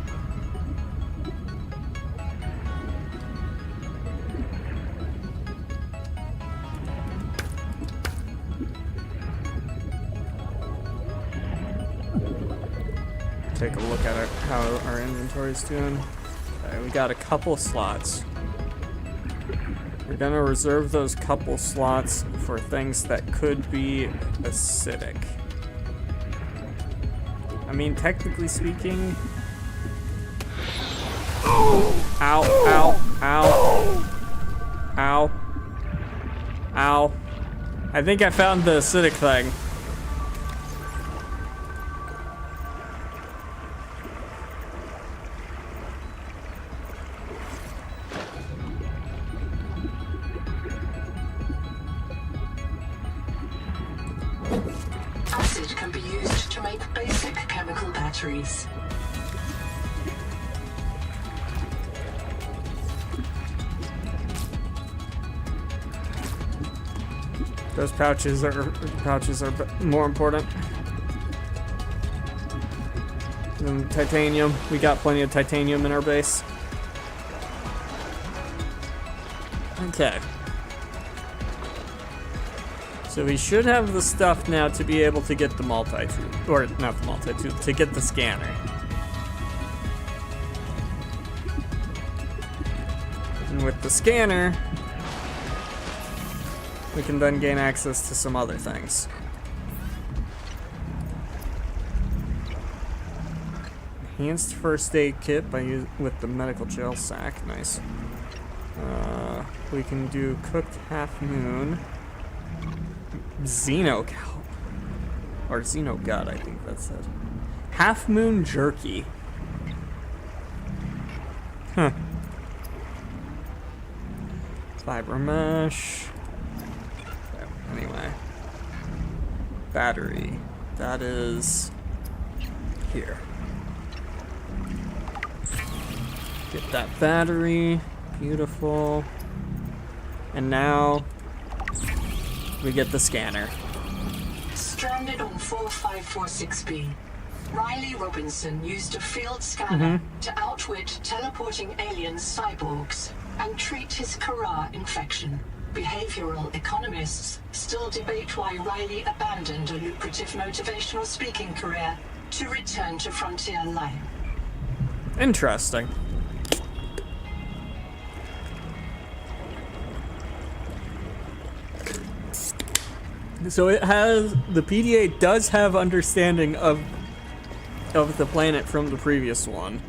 Take a look at how our inventory's doing. Okay, we got a couple slots. We're gonna reserve those couple slots for things that could be acidic. I mean, technically speaking... Ow, ow, ow. Ow. Ow. I think I found the acidic thing. Acid can be used to make basic chemical batteries. Those pouches are more important than titanium. We got plenty of titanium in our base. Okay. So we should have the stuff now to be able to get the multi-tool, or not the multi-tool, to get the scanner. And with the scanner, we can then gain access to some other things. Enhanced first aid kit with the medical gel sack. Nice. We can do cooked half moon. Xenocal. Or Xenogut, I think that's it. Half moon jerky. Huh. Fiber mesh. Anyway. Battery. That is here. Get that battery. Beautiful. And now we get the scanner. Stranded on 4546B, Riley Robinson used a field scanner to outwit teleporting alien cyborgs and treat his Kara infection. Behavioral economists still debate why Riley abandoned a lucrative motivational speaking career to return to frontier life. Interesting. So it has, the PDA does have understanding of the planet from the previous one,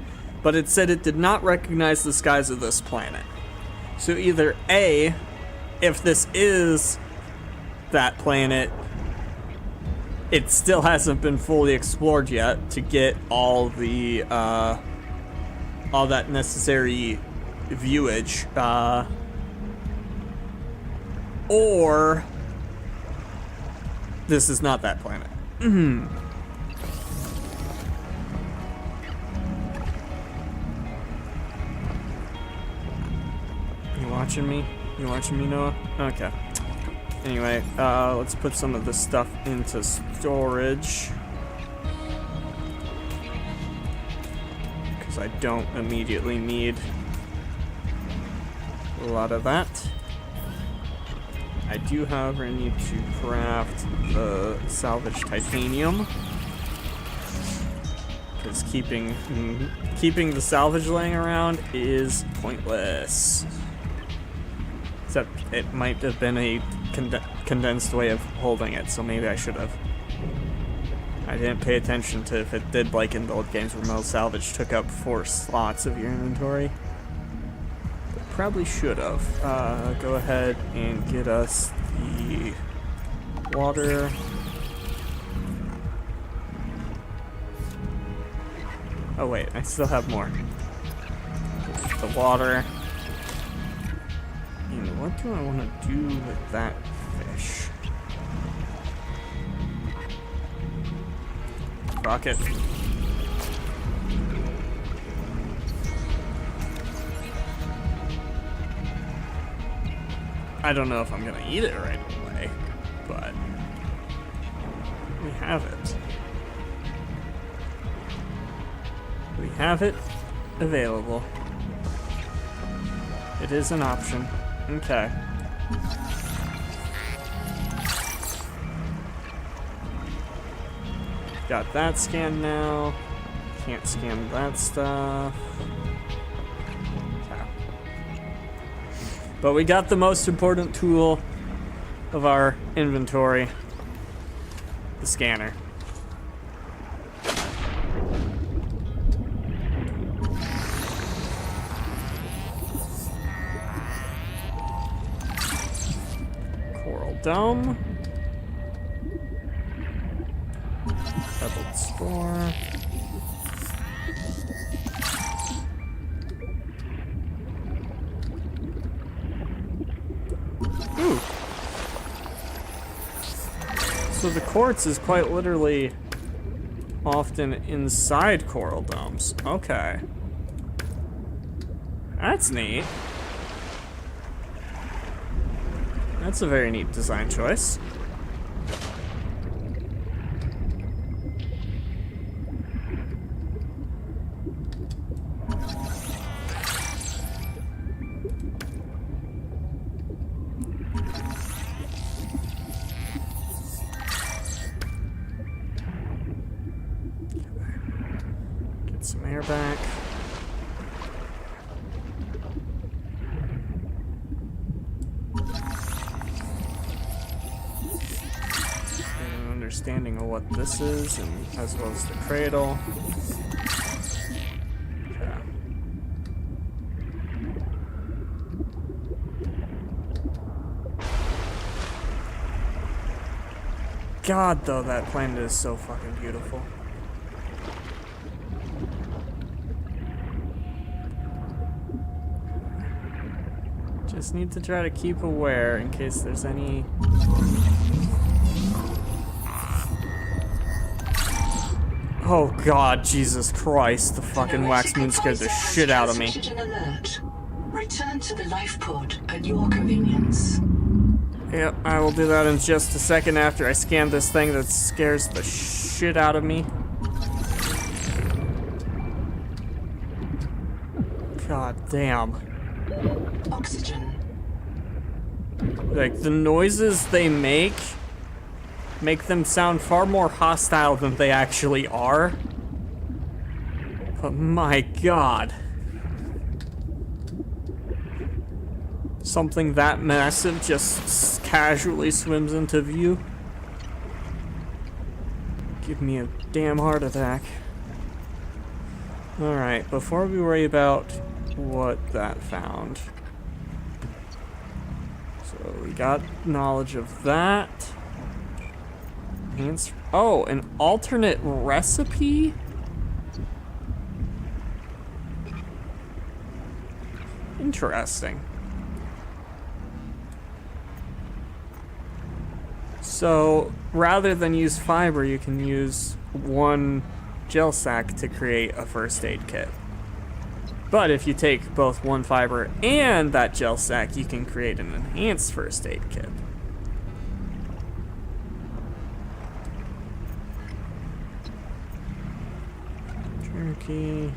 but it said it did not recognize the skies of this planet. So either A, if this is that planet, it still hasn't been fully explored yet to get all the all that necessary viewage, or this is not that planet. You watching me? You watching me, Noah? Okay. Anyway, let's put some of this stuff into storage. Because I don't immediately need a lot of that. I do, however, need to craft the salvage titanium. Because keeping the salvage laying around is pointless. Except it might have been a condensed way of holding it, so maybe I should have. I didn't pay attention to if it did like in the old games where metal salvage took up 4 slots of your inventory. But probably should have. Go ahead and get us the water. Oh wait, I still have more. The water. And what do I want to do with that fish? Rocket. I don't know if I'm gonna eat it right away, but we have it. We have it available. It is an option. Okay. Got that scanned now. Can't scan that stuff. Okay. But we got the most important tool of our inventory, the scanner. Coral Dome. Pebbled Spore. Ooh. So the quartz is quite literally often inside coral domes. Okay. That's neat. That's a very neat design choice. Get some air back. Understanding of what this is, and as well as the cradle. Okay. God, though, that planet is so fucking beautiful. Just need to try to keep aware in case there's any. Oh God, Jesus Christ, the fucking wax moon scared the shit out of me. An alert. Return to the life pod at your convenience. Yep, I will do that in just a second after I scan this thing that scares the shit out of me. God damn. Oxygen. Like, the noises they make them sound far more hostile than they actually are. But my God. Something that massive just casually swims into view. Give me a damn heart attack. Alright, before we worry about what that found. So we got knowledge of that. Oh, an alternate recipe? Interesting. So, rather than use fiber, you can use one gel sack to create a first aid kit. But if you take both one fiber and that gel sack, you can create an enhanced first aid kit. Turkey.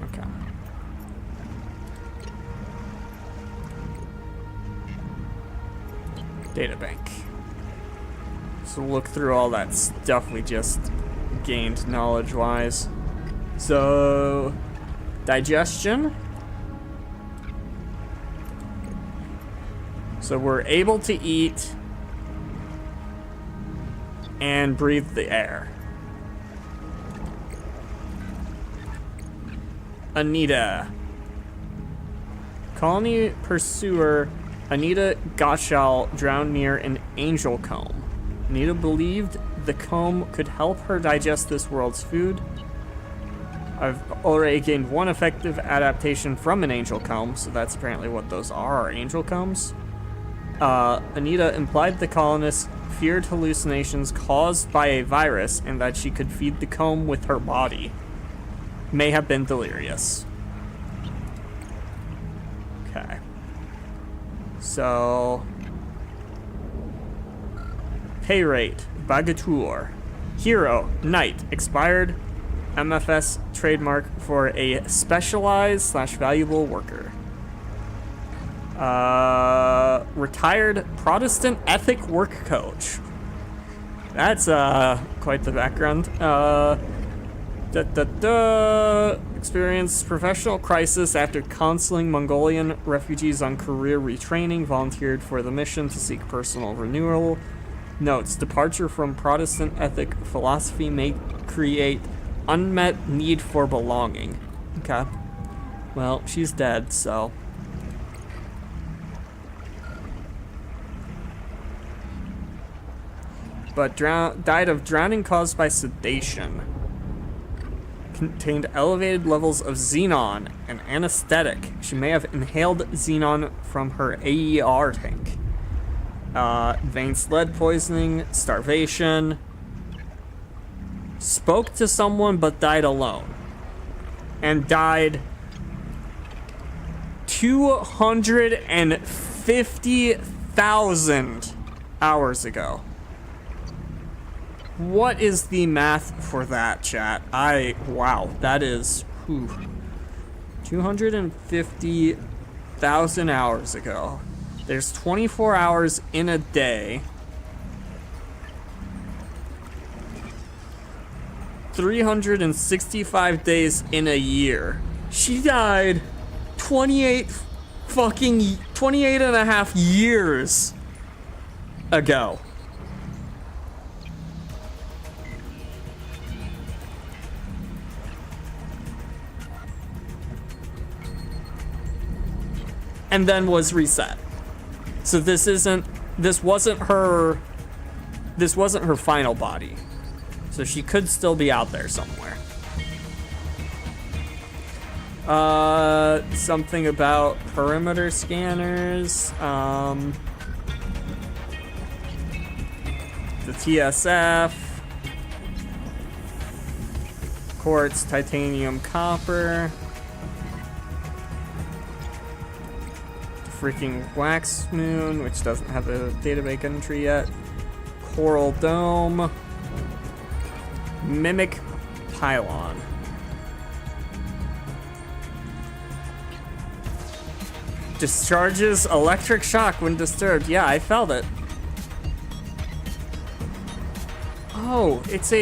Okay. Data bank. So look through all that stuff we just gained knowledge-wise. So, digestion. So we're able to eat and breathe the air. Anita. Colony pursuer Anita Gottschall drowned near an angel comb. Anita believed the comb could help her digest this world's food. I've already gained one effective adaptation from an angel comb, so that's apparently what those are angel combs. Anita implied the colonists feared hallucinations caused by a virus and that she could feed the comb with her body. May have been delirious. Okay. So, pay rate, Bagatur. Hero, Knight, expired MFS trademark for a specialized / valuable worker. Retired Protestant ethic work coach. That's quite the background. Experienced professional crisis after counseling Mongolian refugees on career retraining. Volunteered for the mission to seek personal renewal. Notes: departure from Protestant ethic philosophy may create unmet need for belonging. Okay. Well, she's dead, so. But died of drowning caused by sedation. Contained elevated levels of xenon, an anesthetic. She may have inhaled xenon from her AER tank. Advanced lead poisoning, starvation. Spoke to someone but died alone. And died 250,000 hours ago. What is the math for that, chat? Wow, that is 250,000 hours ago. There's 24 hours in a day. 365 days in a year. She died 28 and a half years ago. And then was reset. So this wasn't her final body. So she could still be out there somewhere. Something about perimeter scanners. The TSF. Quartz, titanium, copper. Freaking wax moon, which doesn't have a database entry yet. Coral dome. Mimic pylon. Discharges electric shock when disturbed. Yeah, I felt it. Oh, it's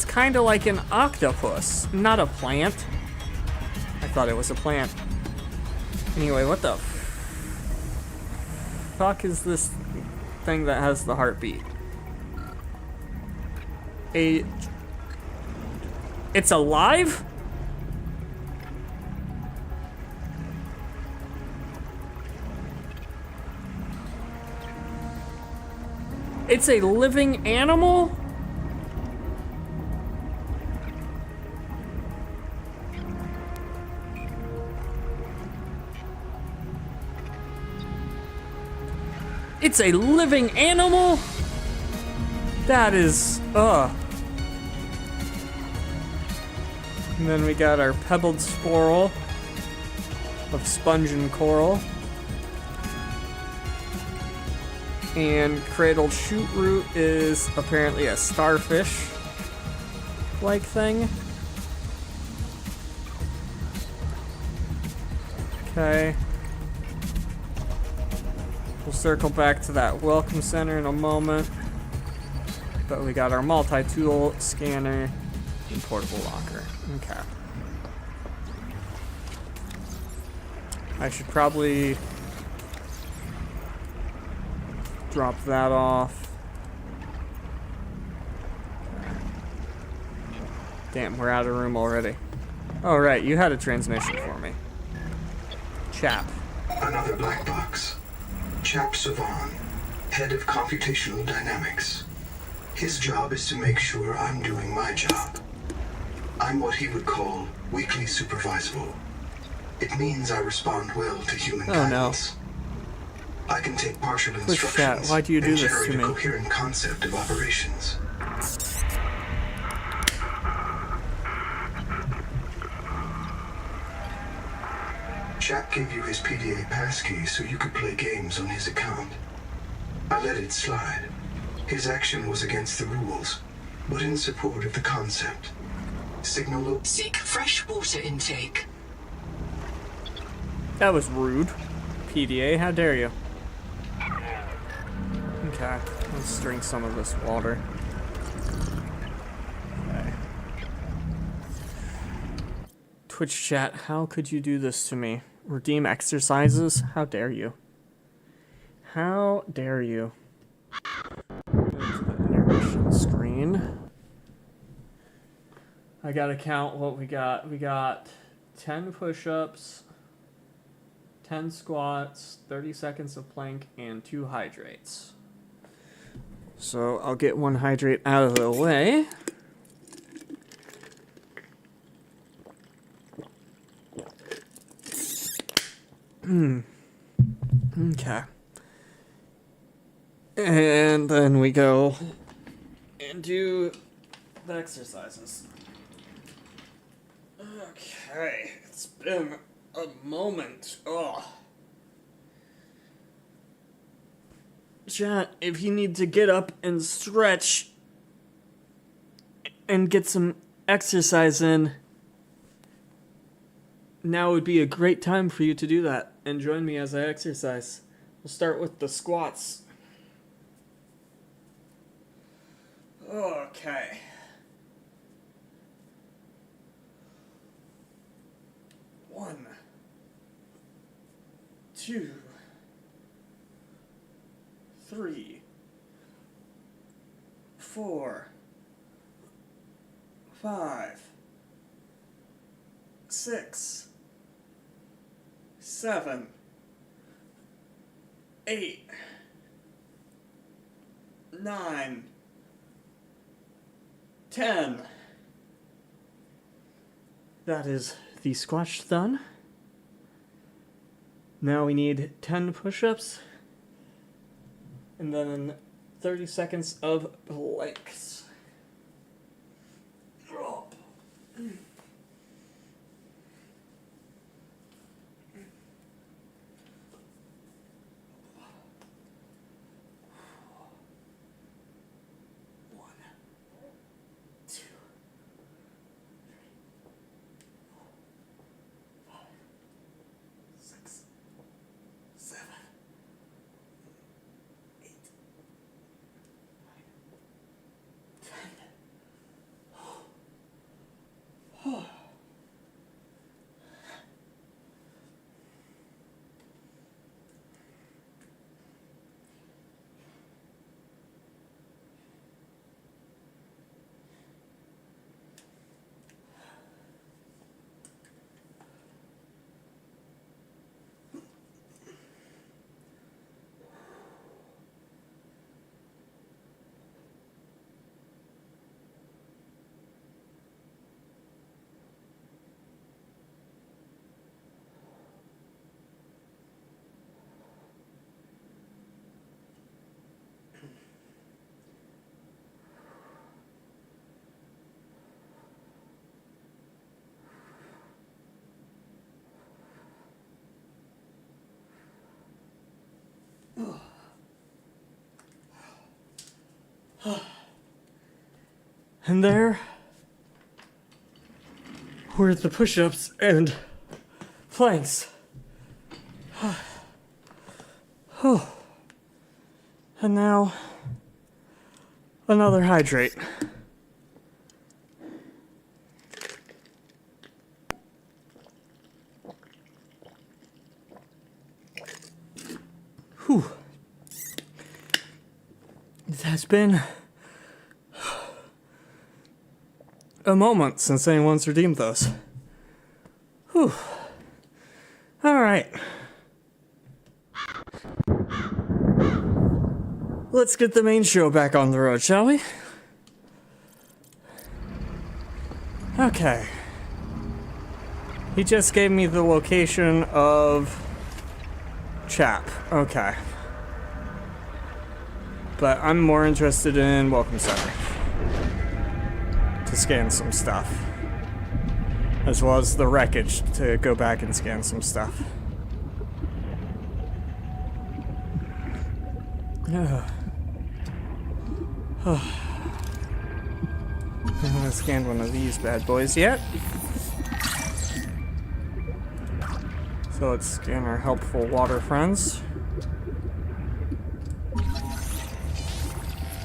kind of like an octopus, not a plant. I thought it was a plant. Anyway, what the fuck is this thing that has the heartbeat? It's alive? It's a living animal? It's a living animal? That is, And then we got our pebbled sporal of sponge and coral. And cradled shoot root is apparently a starfish-like thing. Okay. We'll circle back to that welcome center in a moment. But we got our multi-tool scanner and portable locker. Okay. I should probably drop that off. Damn, we're out of room already. Oh, right, you had a transmission for me. Chap. Another black box. Chap Savan, head of computational dynamics. His job is to make sure I'm doing my job. I'm what he would call weakly supervisable. It means I respond well to human guidance. I can take partial instructions why do you do and this generate to me? a coherent concept of operations. Chap gave you his PDA passkey so you could play games on his account. I let it slide. His action was against the rules, but in support of the concept. Signal Seek fresh water intake. That was rude. PDA, how dare you? Okay, let's drink some of this water. Okay. Twitch chat, how could you do this to me? Redeem exercises? How dare you? How dare you? Go to the narration screen. I gotta count what we got. We got 10 push-ups, 10 squats, 30 seconds of plank, and 2 hydrates. So I'll get 1 hydrate out of the way. Okay. And then we go and do the exercises. Okay, it's been a moment. Oh. Chat, if you need to get up and stretch and get some exercise in, now would be a great time for you to do that and join me as I exercise. We'll start with the squats. Okay. One, 2, 3, 4, 5, 6, 7, 8, 9, 10. That is the squash done. Now we need 10 push-ups and then 30 seconds of planks. Oh. And there were the push-ups and planks. And now another hydrate. Whew. It has been a moment since anyone's redeemed those. Whew. Alright. Let's get the main show back on the road, shall we? Okay. He just gave me the location of Chap. Okay. But I'm more interested in Welcome Center to scan some stuff. as well as the wreckage to go back and scan some stuff. I haven't scanned one of these bad boys yet. So let's scan our helpful water friends.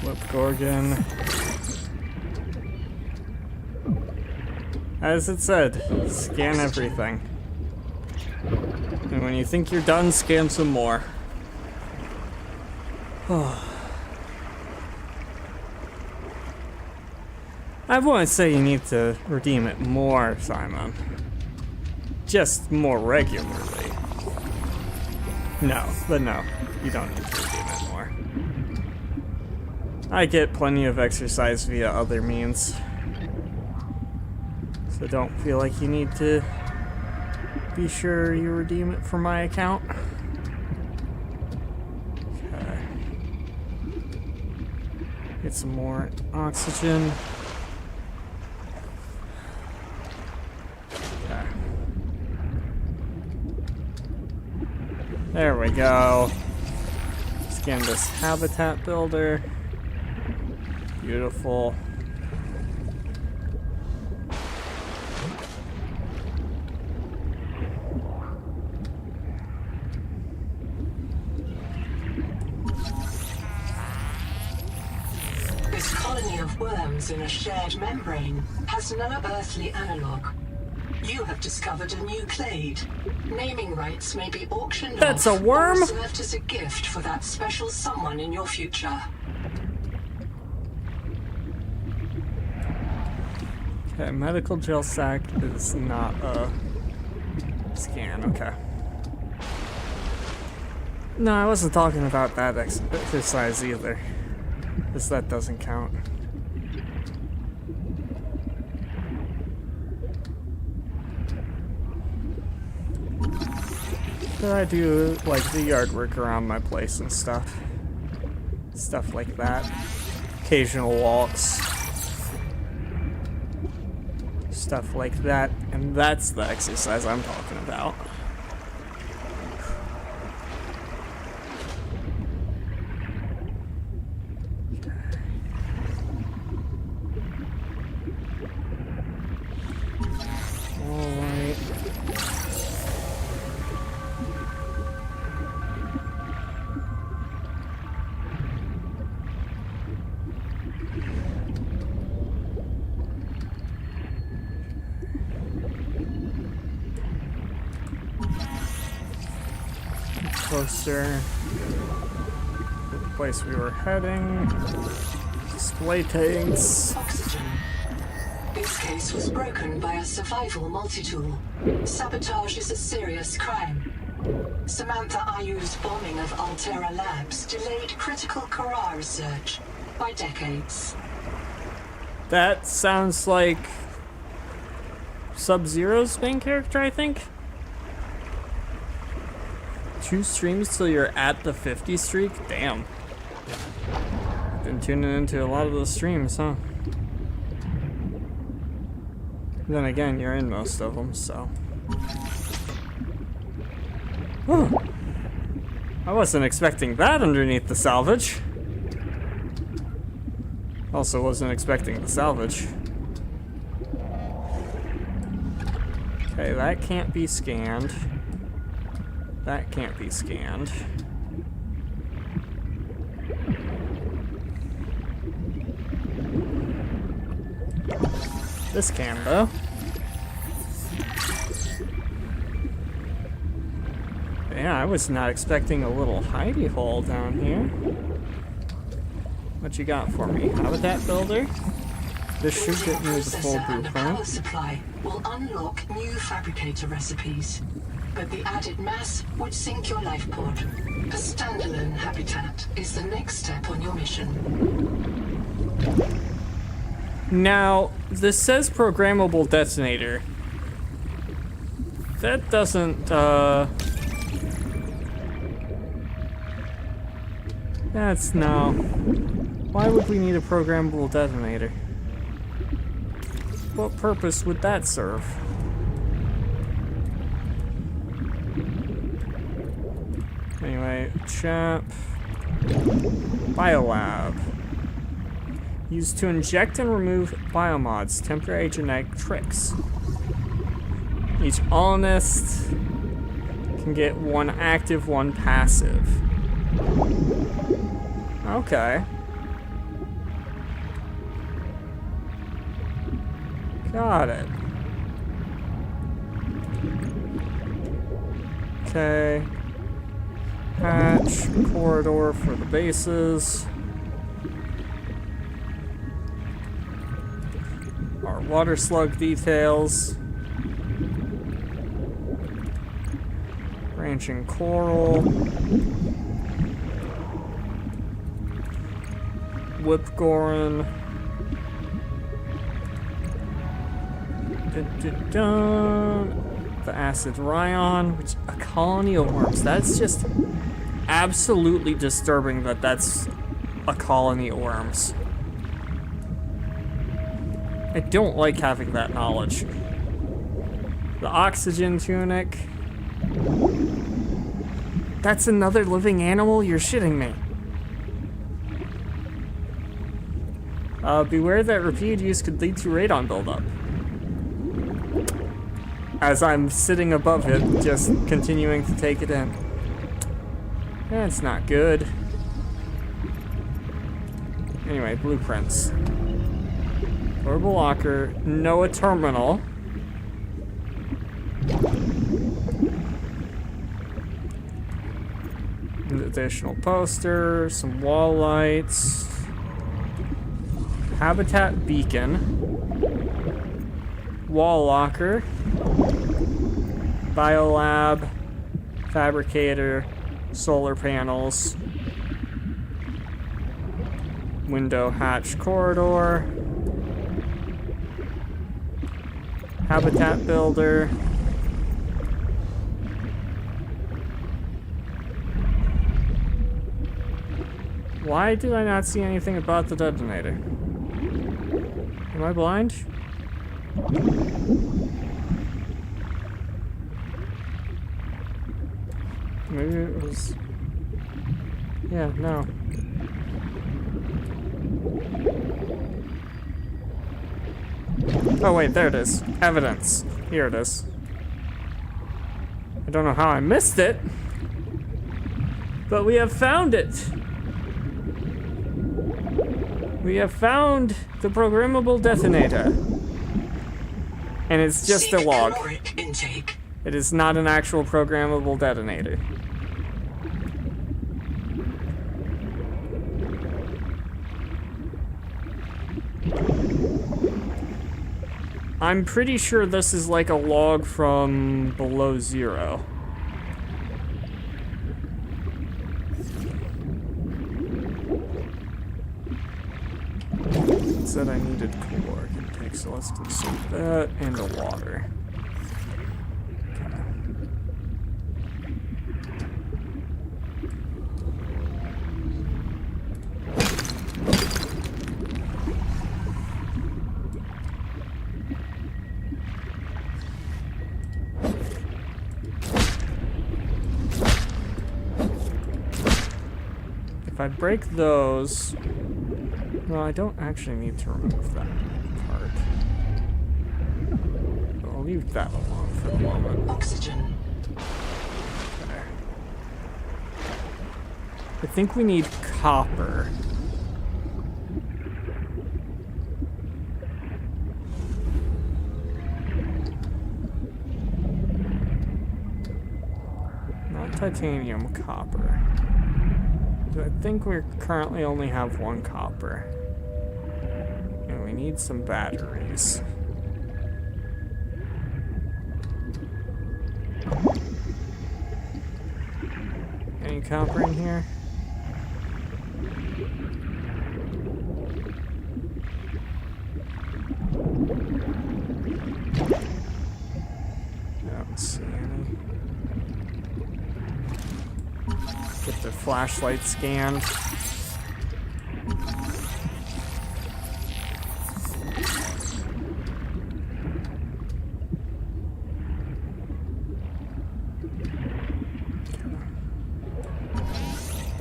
Flip Gorgon. As it said, scan everything. And when you think you're done, scan some more. I wouldn't say you need to redeem it more, Simon. Just more regularly. No, you don't need to redeem it more. I get plenty of exercise via other means. So don't feel like you need to be sure you redeem it from my account. Okay. Get some more oxygen. Okay. There we go. Scan this habitat builder. Beautiful. This colony of worms in a shared membrane has no earthly analog. You have discovered a new clade. Naming rights may be auctioned That's off a worm? or reserved as a gift for that special someone in your future. Okay, medical gel sac is not a scan, okay. No, I wasn't talking about that exercise either. Because that doesn't count. But I do like the yard work around my place and stuff. Stuff like that. Occasional walks. Stuff like that. And that's the exercise I'm talking about. Alright. Closer to the place we were heading. Display tanks. Oxygen. This case was broken by a survival multi-tool. Sabotage is a serious crime. Samantha Ayu's bombing of Altera Labs delayed critical Kara research by decades. That sounds like Sub-Zero's main character, I think. 2 streams till you're at the 50 streak? Damn. Been tuning into a lot of those streams, huh? Then again, you're in most of them, so. Whew. I wasn't expecting that underneath the salvage. Also wasn't expecting the salvage. Okay, that can't be scanned. That can't be scanned. This can, though. Yeah, I was not expecting a little hidey hole down here. What you got for me? Habitat builder? This should get me the full Processor and a power blueprint. supply will unlock new fabricator recipes. But the added mass would sink your life pod. A standalone habitat is the next step on your mission. Now, this says programmable detonator. That doesn't, That's no. Why would we need a programmable detonator? What purpose would that serve? Anyway, chap. Biolab. Used to inject and remove biomods, temporary genetic tricks. Each honest can get one active, one passive. Okay. Got it. Okay. Hatch, corridor for the bases. Our water slug details. Branching coral. Whipgoran. The acid ryon, which a colony of worms. That's just absolutely disturbing that that's a colony of worms. I don't like having that knowledge. The oxygen tunic. That's another living animal? You're shitting me. Beware that repeated use could lead to radon buildup. As I'm sitting above it, just continuing to take it in. That's not good. Anyway, blueprints. Portable locker, NOAA terminal. An additional poster, some wall lights. Habitat beacon. Wall locker. Biolab. Fabricator. Solar panels. Window hatch corridor. Habitat builder. Why do I not see anything about the detonator? Am I blind? Maybe it was... Yeah, no. Oh wait, there it is. Evidence. Here it is. I don't know how I missed it, but we have found it. We have found the programmable detonator. And it's just a Seek log. caloric intake. It is not an actual programmable detonator. I'm pretty sure this is like a log from below zero. It said I needed caloric intake, so let's consume that and the water. If I break those, well, I don't actually need to remove that part. I'll leave that alone for the moment. Oxygen. There. I think we need copper. Not titanium, copper. I think we currently only have one copper. And we need some batteries. Any copper in here? I don't see any. Get the flashlight scanned.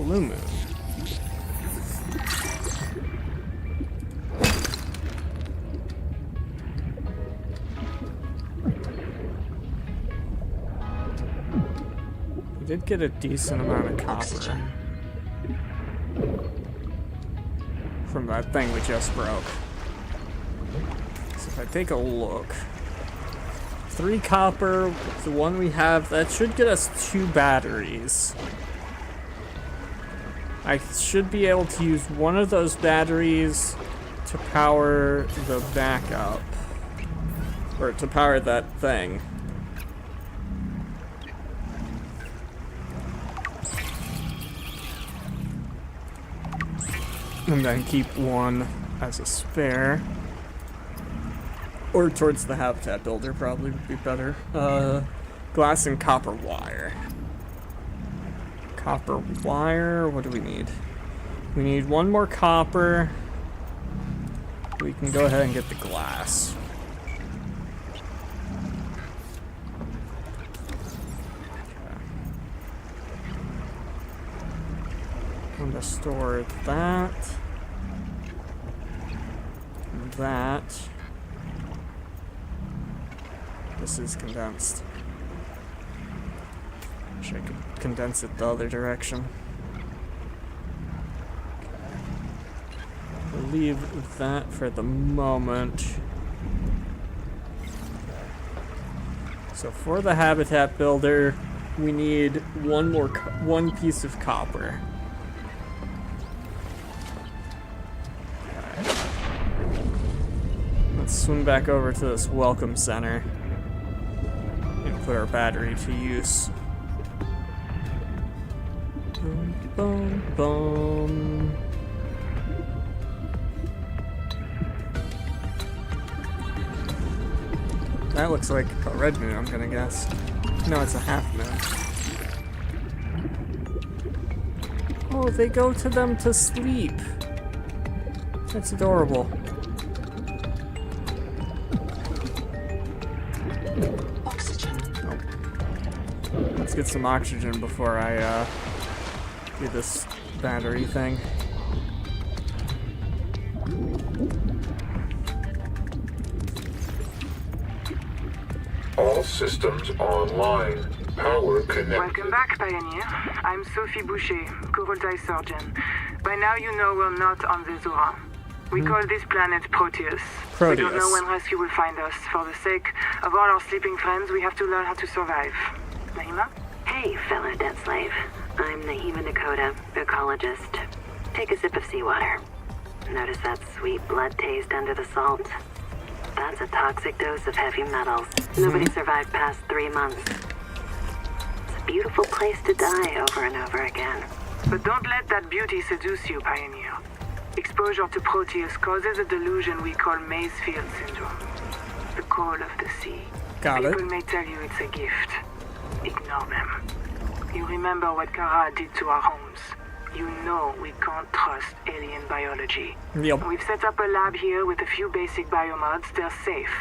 Blue Moon. We did get a decent amount of copper Oxygen. from that thing we just broke. So if I take a look, 3 copper, the one we have, that should get us 2 batteries. I should be able to use one of those batteries to power the backup. Or to power that thing. And then keep one as a spare. Or towards the habitat builder probably would be better. Glass and copper wire. Copper wire, what do we need? We need 1 more copper. We can go ahead and get the glass. I'm gonna store that. That. This is condensed. Wish I could condense it the other direction. We'll leave that for the moment. So for the habitat builder, we need one piece of copper. Okay. Let's swim back over to this welcome center and put our battery to use. Boom, boom, boom. That looks like a red moon, I'm gonna guess. No, it's a half moon. Oh, they go to them to sleep. That's adorable. Oxygen. Let's get some oxygen before I do this battery thing. All systems online. Power connected. Welcome back, Pioneer. I'm Sophie Boucher, Coroltai surgeon. By now you know we're not on the Zora. We call this planet Proteus. We don't know when rescue will find us. For the sake of all our sleeping friends, we have to learn how to survive. Nahima? Hey, fellow dead slave. I'm Nahima Nakota, ecologist. Take a sip of seawater. Notice that sweet blood taste under the salt? That's a toxic dose of heavy metals. Nobody survived past 3 months. It's a beautiful place to die over and over again. But don't let that beauty seduce you, Pioneer. Exposure to Proteus causes a delusion we call Maysfield syndrome. The call of the sea. Got it. People may tell you it's a gift. Ignore them. You remember what Kara did to our homes. You know we can't trust alien biology. Yep. We've set up a lab here with a few basic biomods. They're safe.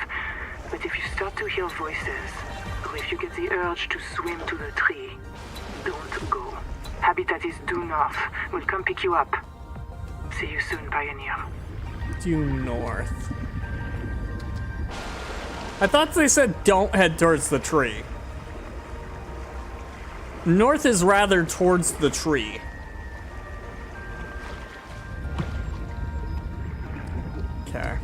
But if you start to hear voices, or if you get the urge to swim to the tree, don't go. Habitat is due north. We'll come pick you up. See you soon, Pioneer. Due north. I thought they said don't head towards the tree. North is rather towards the tree. Okay.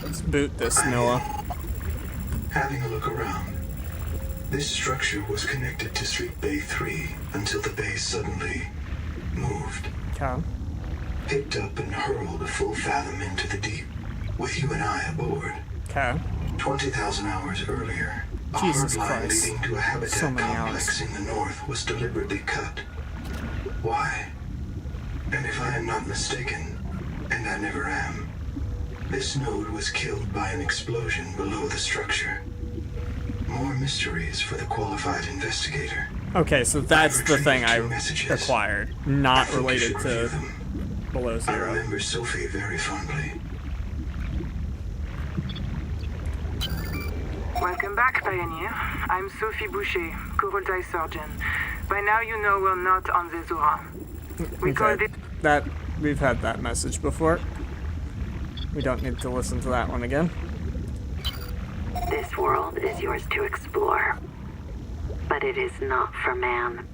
Let's boot this, Noah. Having a look around. This structure was connected to Street Bay 3 until the bay suddenly moved. Okay. Picked up and hurled a full fathom into the deep, with you and I aboard. Okay. 20,000 hours earlier, a Jesus hard line Christ. leading to a habitat So many complex hours. in the north was deliberately cut. Why? And if I am not mistaken, and I never am, this node was killed by an explosion below the structure. More mysteries for the qualified investigator. Okay, so that's the thing I Retrieved 2 messages. acquired, I not think you related should review to them. below I zero. remember Sophie very fondly. Welcome back, Pioneer. I'm Sophie Boucher, Kurultai surgeon. By now you know we're not on the Zora. We called it... We've had that message before. We don't need to listen to that one again. This world is yours to explore, but it is not for man.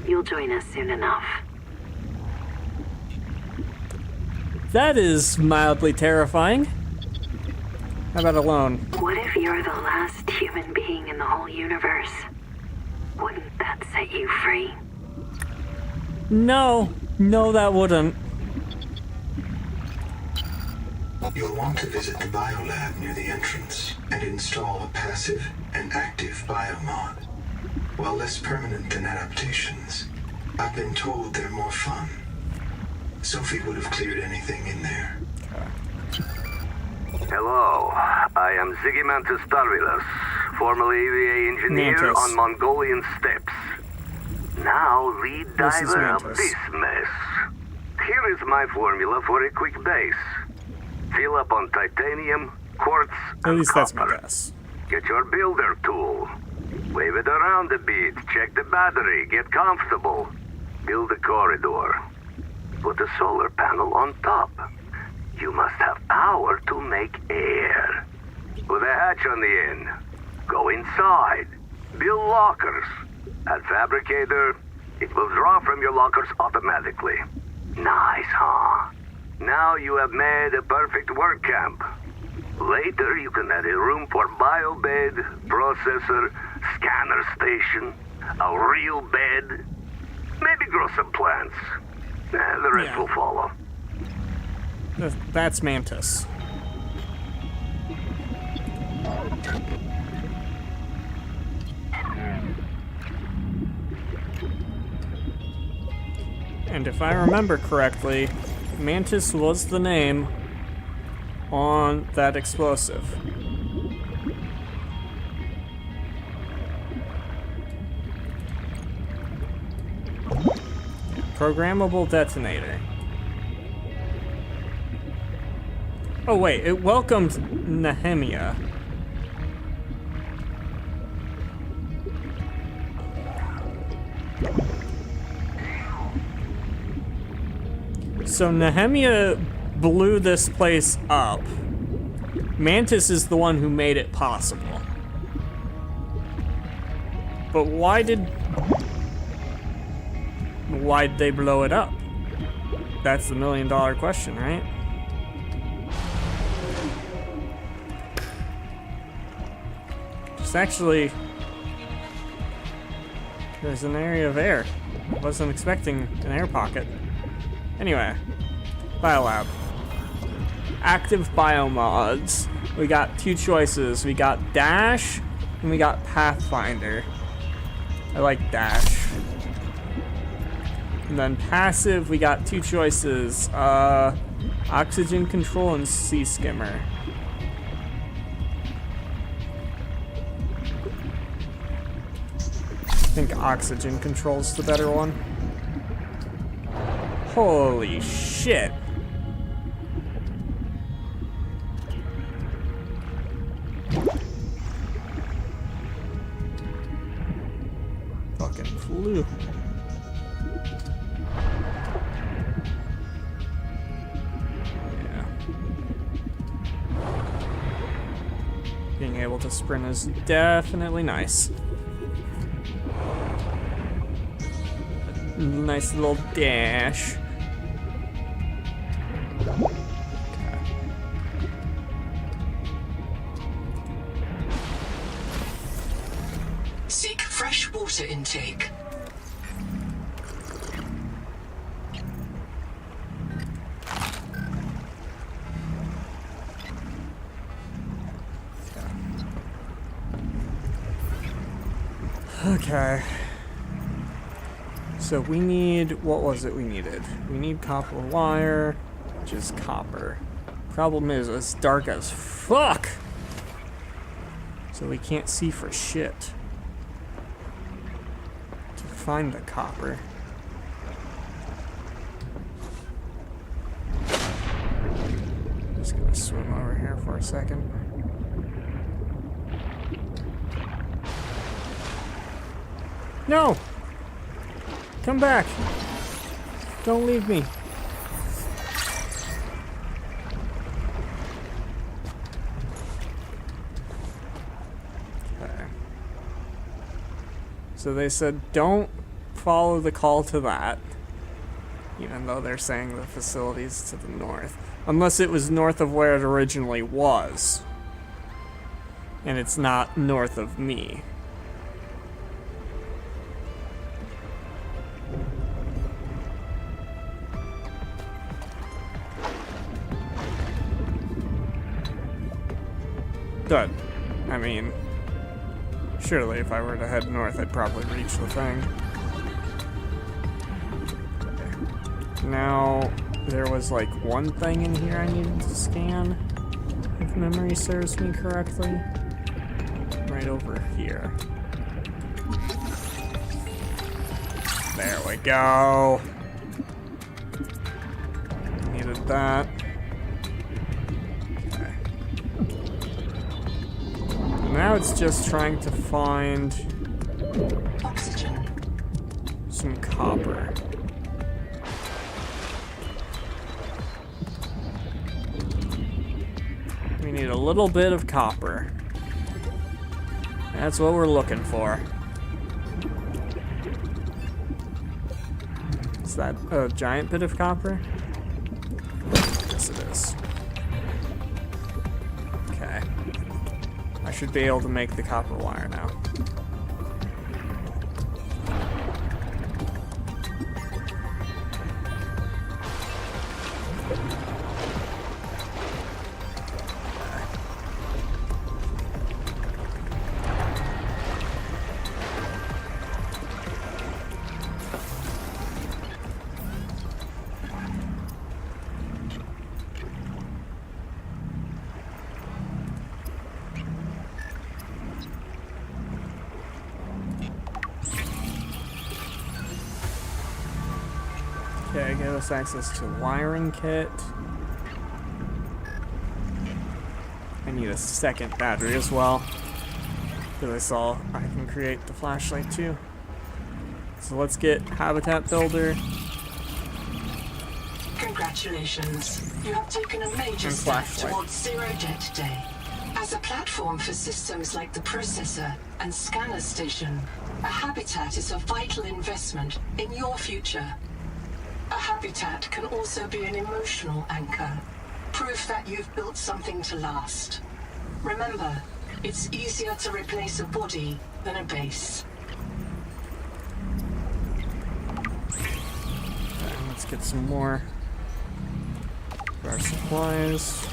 You'll join us soon enough. That is mildly terrifying. How about alone? What if you're the last human being in the whole universe? Wouldn't that set you free? No, that wouldn't. You'll want to visit the biolab near the entrance and install a passive and active biomod. While less permanent than adaptations, I've been told they're more fun. Sophie would have cleared anything in there. Hello, I am Zigimantus Tarvilus, formerly EVA engineer Mantis. on Mongolian steppes. Now lead This is diver of Mantis. this mess. Here is my formula for a quick base. Fill up on titanium, quartz, At and least that's my copper. guess. Get your builder tool. Wave it around a bit, check the battery, get comfortable. Build a corridor. Put a solar panel on top. You must have power to make air. Put a hatch on the end. Go inside. Build lockers. At Fabricator, it will draw from your lockers automatically. Nice, huh? Now you have made a perfect work camp. Later, you can add a room for biobed, processor, scanner station, a real bed. Maybe grow some plants. The rest Yeah. will follow. That's Mantis. And if I remember correctly, Mantis was the name on that explosive. Programmable detonator. Oh wait, it welcomed Nehemia. So Nehemia blew this place up. Mantis is the one who made it possible. But why'd they blow it up? That's the $1 million question, right? Just actually, there's an area of air. I wasn't expecting an air pocket. Anyway, Biolab. Active biomods. We got two choices. We got Dash and we got Pathfinder. I like Dash. And then passive, we got two choices. Oxygen control and Sea Skimmer. I think oxygen control's the better one. Holy shit. Fucking flew. Yeah. Being able to sprint is definitely nice. Nice little dash. Seek fresh water intake. Okay. So we need, what was it we needed? We need copper wire, which is copper. Problem is, it's dark as fuck! So we can't see for shit. To find the copper. Just gonna swim over here for a second. No! Come back! Don't leave me. Okay. So they said don't follow the call to that. Even though they're saying the facility's to the north. Unless it was north of where it originally was. And it's not north of me. Good. I mean, surely if I were to head north, I'd probably reach the thing. Okay. Now, there was like one thing in here I needed to scan, if memory serves me correctly. Right over here. There we go. Needed that. Okay. Now it's just trying to find Oxygen. some copper. We need a little bit of copper. That's what we're looking for. Is that a giant bit of copper? Yes, it is. Okay. I should be able to make the copper wire now. Okay, give us access to wiring kit. I need a second battery as well. Because I saw I can create the flashlight too. So let's get Habitat Builder. Congratulations. You have taken a major And step flashlight. towards Zero Debt Day. As a platform for systems like the processor and scanner station, a habitat is a vital investment in your future. A habitat can also be an emotional anchor, proof that you've built something to last. Remember, it's easier to replace a body than a base. Okay, let's get some more for our supplies.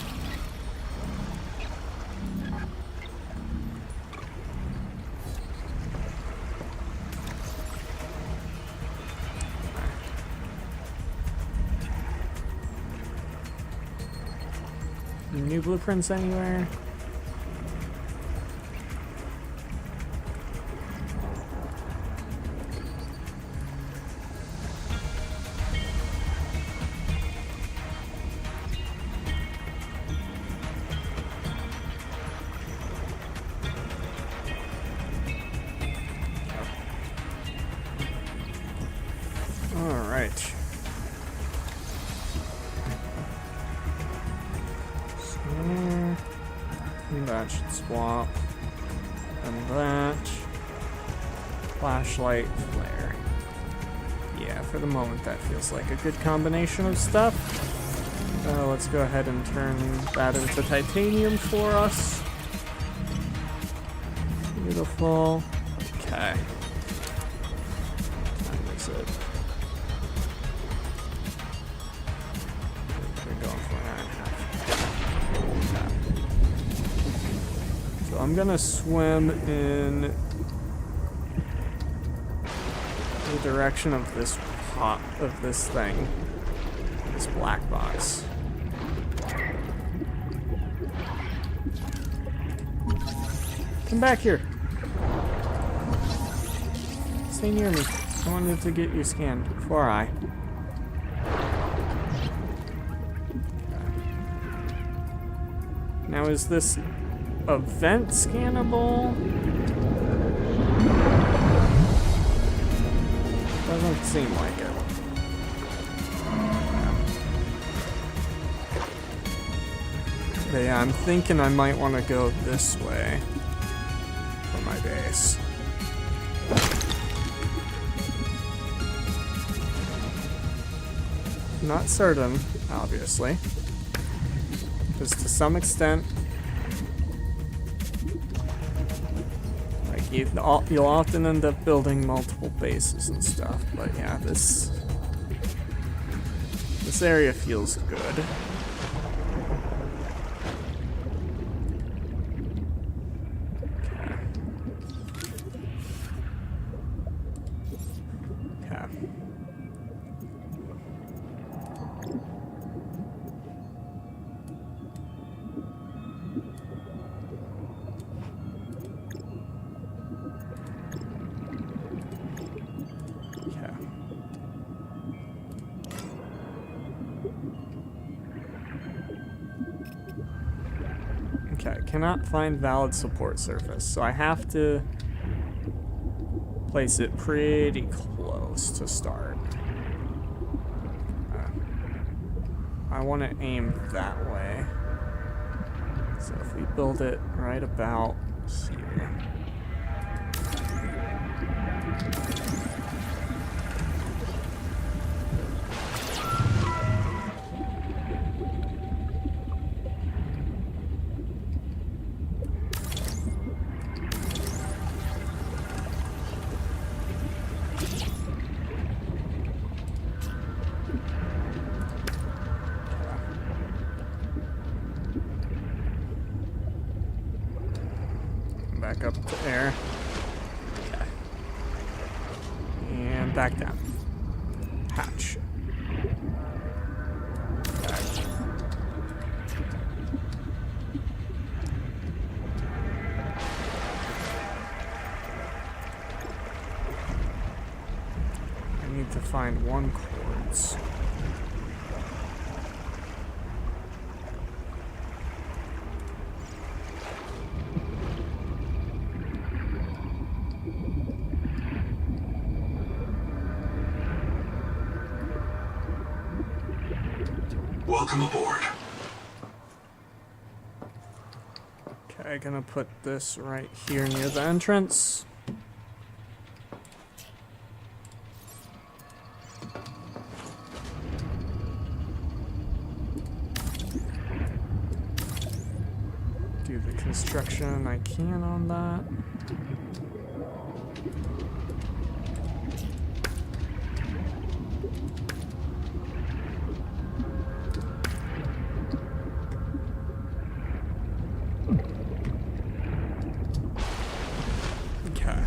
New blueprints anywhere? All right. That should swap. And that. Flashlight, flare. Yeah, for the moment that feels like a good combination of stuff. Let's go ahead and turn that into titanium for us. Beautiful. Okay. What is it? We're going for 9.5. So I'm gonna swim in the direction of this pot of this thing. This black box. Come back here. Stay near me. I wanted to get you scanned before I. Now is this event scannable? Doesn't seem like it. But yeah, I'm thinking I might want to go this way for my base. Not certain, obviously. Because to some extent, like you'll often end up building multiple bases and stuff. But yeah, this area feels good. Okay, cannot find valid support surface, so I have to place it pretty close to start. I want to aim that way. So if we build it right about here. Back up to air. Okay. And back down. Hatch. Okay. I need to find one quartz. Welcome aboard. Okay, gonna put this right here near the entrance. Do the construction I can on that. Okay.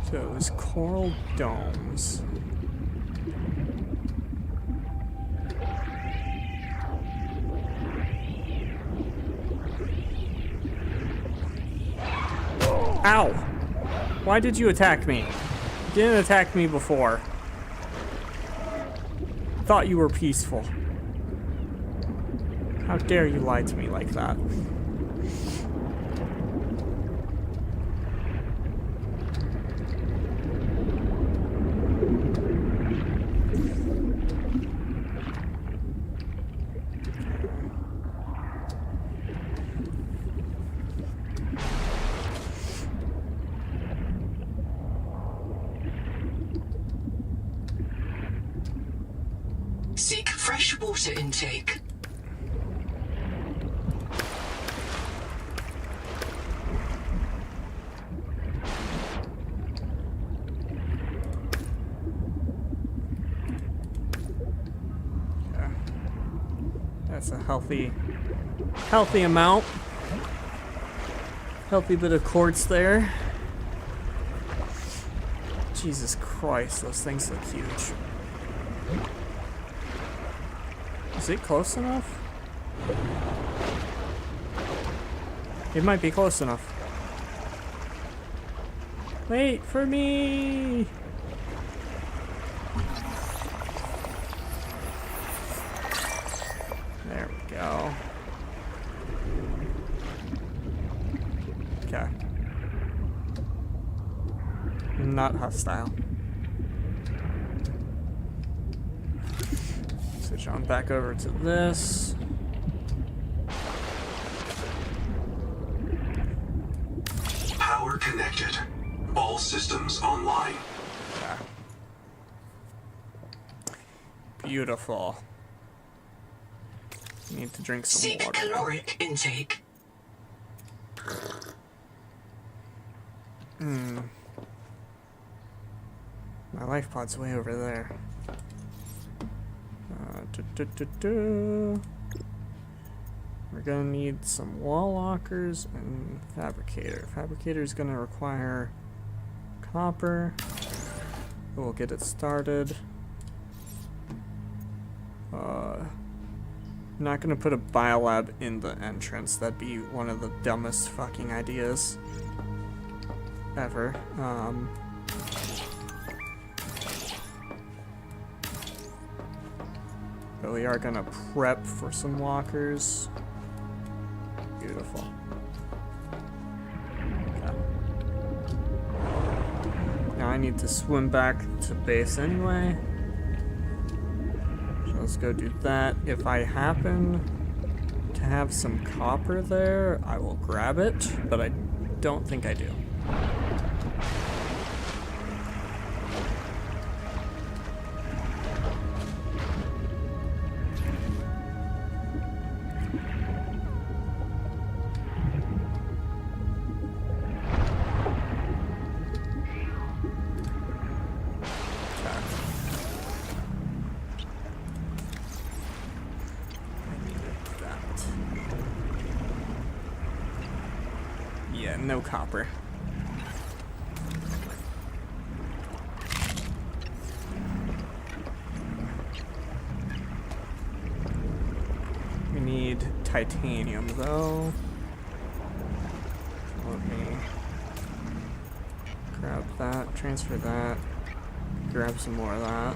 So it was coral domes. Ow! Why did you attack me? You didn't attack me before. Thought you were peaceful. How dare you lie to me like that? Seek fresh water intake. Yeah. That's a healthy amount. Healthy bit of quartz there. Jesus Christ, those things look huge. Is it close enough? It might be close enough. Wait for me! There we not hostile. Switch on back over to this. Power connected. All systems online. Beautiful. Need to drink some Seek water. caloric intake. My life pod's way over there. We're gonna need some wall lockers and fabricator. Fabricator's gonna require copper. We'll get it started. I'm not gonna put a biolab in the entrance. That'd be one of the dumbest fucking ideas ever. But we are gonna prep for some walkers. Beautiful. Okay. Now I need to swim back to base anyway. So let's go do that. If I happen to have some copper there, I will grab it, but I don't think I do. Yeah, no copper. We need titanium though. Let me grab that, transfer that, grab some more of that.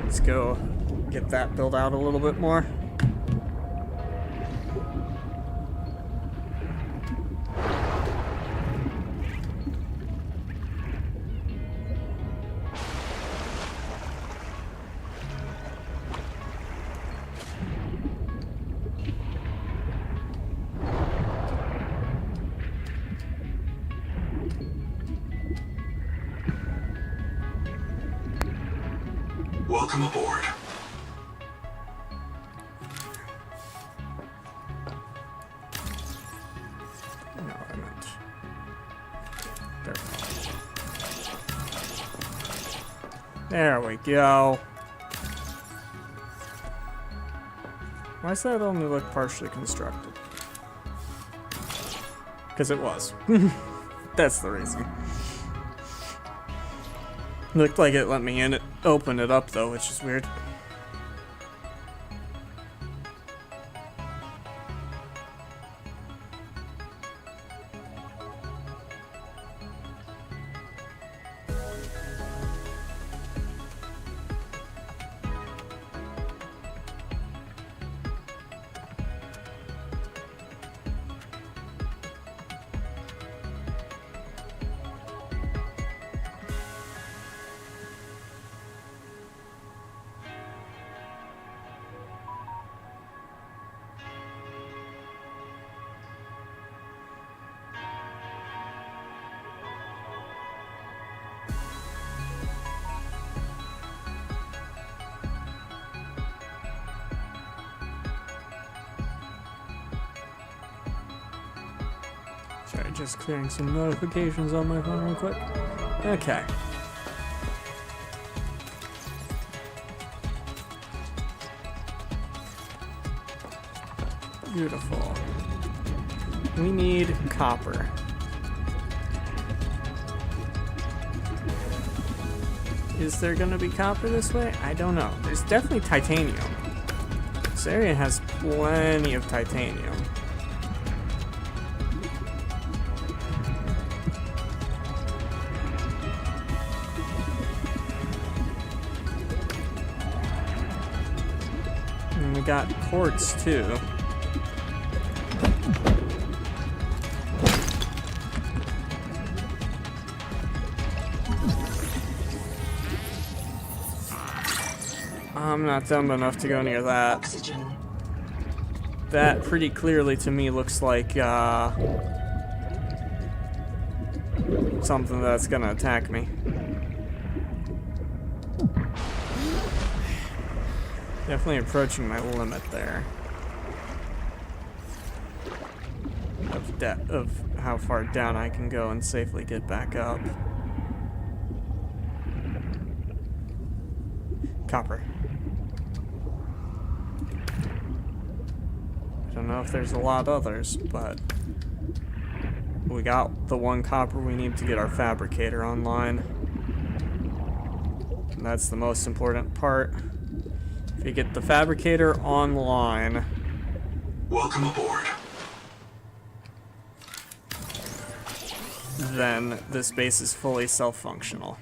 Let's go get that built out a little bit more. Welcome aboard. No, I meant there. There we go. Why does that only look partially constructed? Because it was. That's the reason. Looked like it let me in it, open it up though, which is weird. Sorry, just clearing some notifications on my phone real quick. Okay. Beautiful. We need copper. Is there gonna be copper this way? I don't know. There's definitely titanium. This area has plenty of titanium. And we got quartz too. I'm not dumb enough to go near that. Oxygen. That pretty clearly to me looks like something that's gonna attack me. Definitely approaching my limit there. Of how far down I can go and safely get back up. Copper. I don't know if there's a lot others, but we got the one copper we need to get our fabricator online. And that's the most important part. If you get the fabricator online, Welcome aboard. then this base is fully self-functional.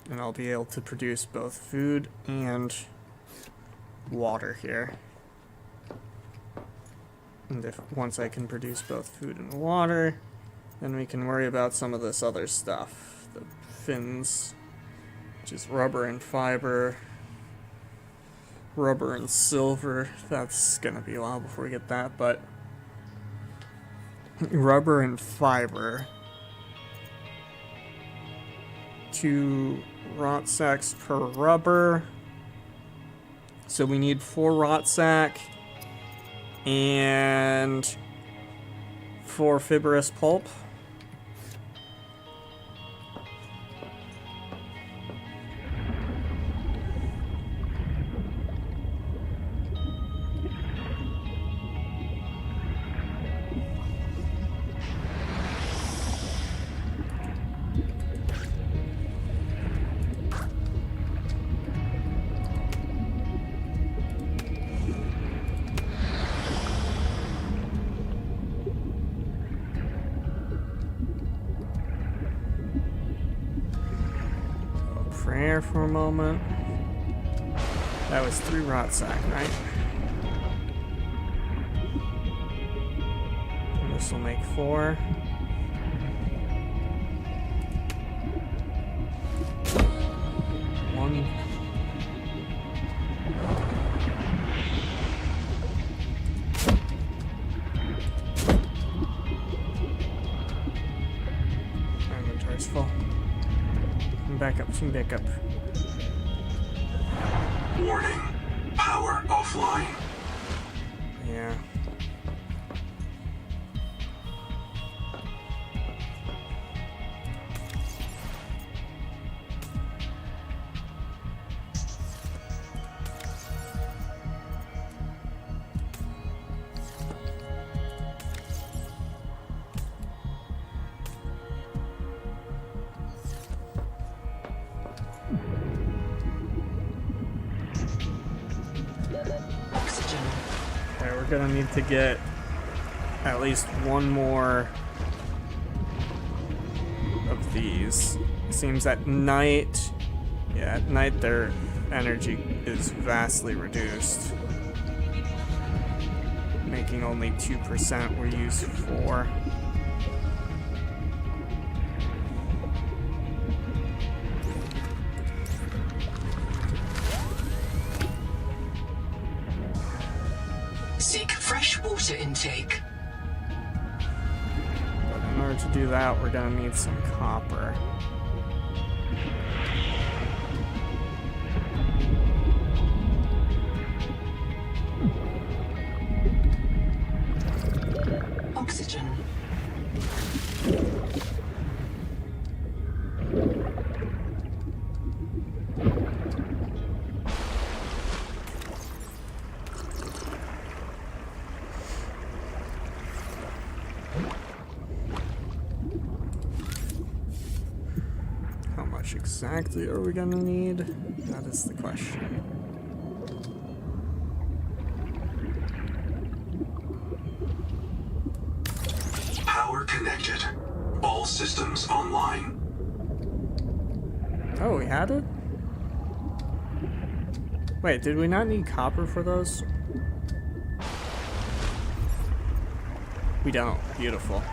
And I'll be able to produce both food and water here. And once I can produce both food and water, then we can worry about some of this other stuff. The fins, which is rubber and fiber. Rubber and silver. That's gonna be a while before we get that, but rubber and fiber. 2 rot sacks per rubber. So we need 4 rot sack and 4 fibrous pulp. Prayer for a moment. That was 3 rot sack, right? And this will make 4. One. My inventory's full. Back up, some back up. Warning. Power offline. Yeah. Oxygen. Okay, we're gonna need to get at least one more of these. It seems at night, yeah, at night their energy is vastly reduced. Making only 2%, we use 4. Seek fresh water intake. But in order to do that, we're gonna need some copper. Oxygen. How much exactly are we gonna need? That is the question. Power connected. All systems online. Oh, we had it? Wait, did we not need copper for those? We don't. Beautiful.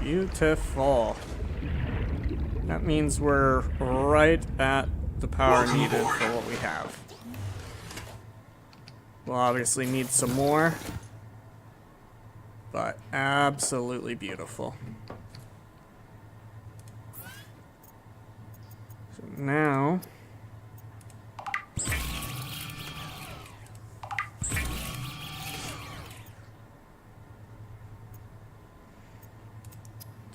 Beautiful. That means we're right at the power Welcome needed aboard. for what we have. We'll obviously need some more, but absolutely beautiful. So now,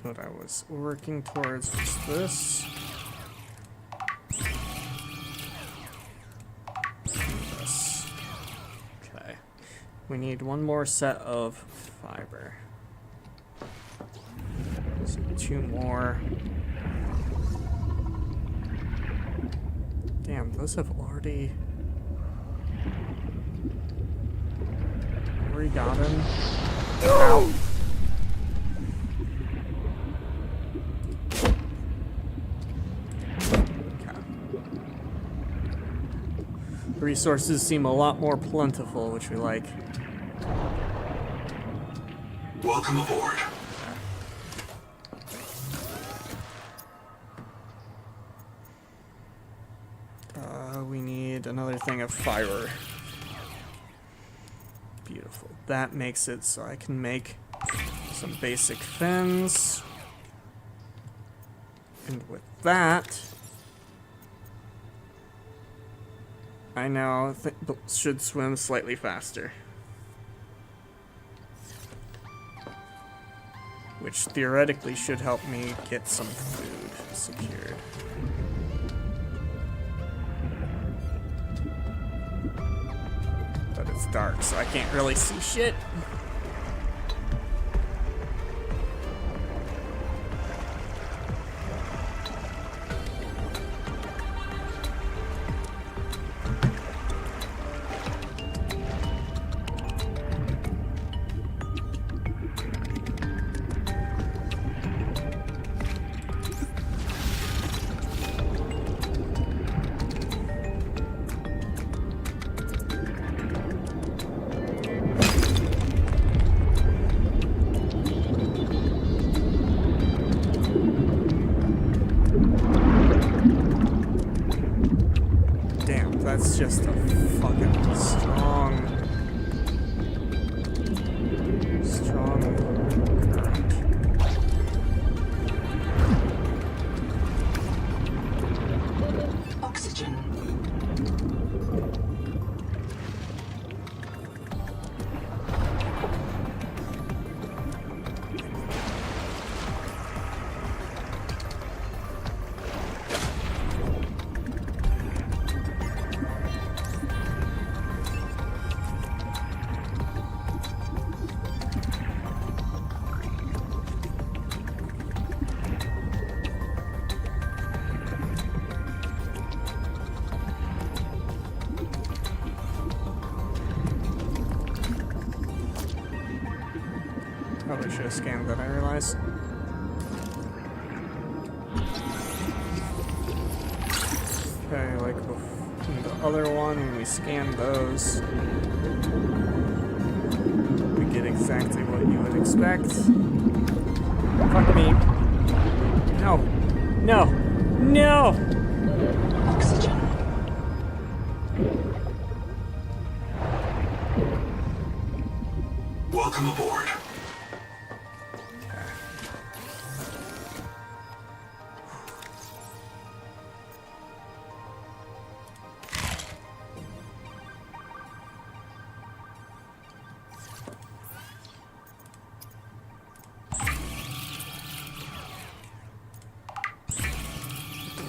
what I was working towards was this. This. Okay. We need one more set of fiber. So 2 more. Damn, those have already gotten. Ow. Resources seem a lot more plentiful, which we like. Welcome aboard. We need another thing of fiber. Beautiful. That makes it so I can make some basic fins. And with that, I now should swim slightly faster. Which theoretically should help me get some food secured. But it's dark, so I can't really see shit. That's just a fucking strong current. Oxygen. Probably should have scanned that, I realize. Okay, like in the other one, when we scan those, we get exactly what you would expect. Fuck me. No. No. No! Oxygen. Welcome aboard.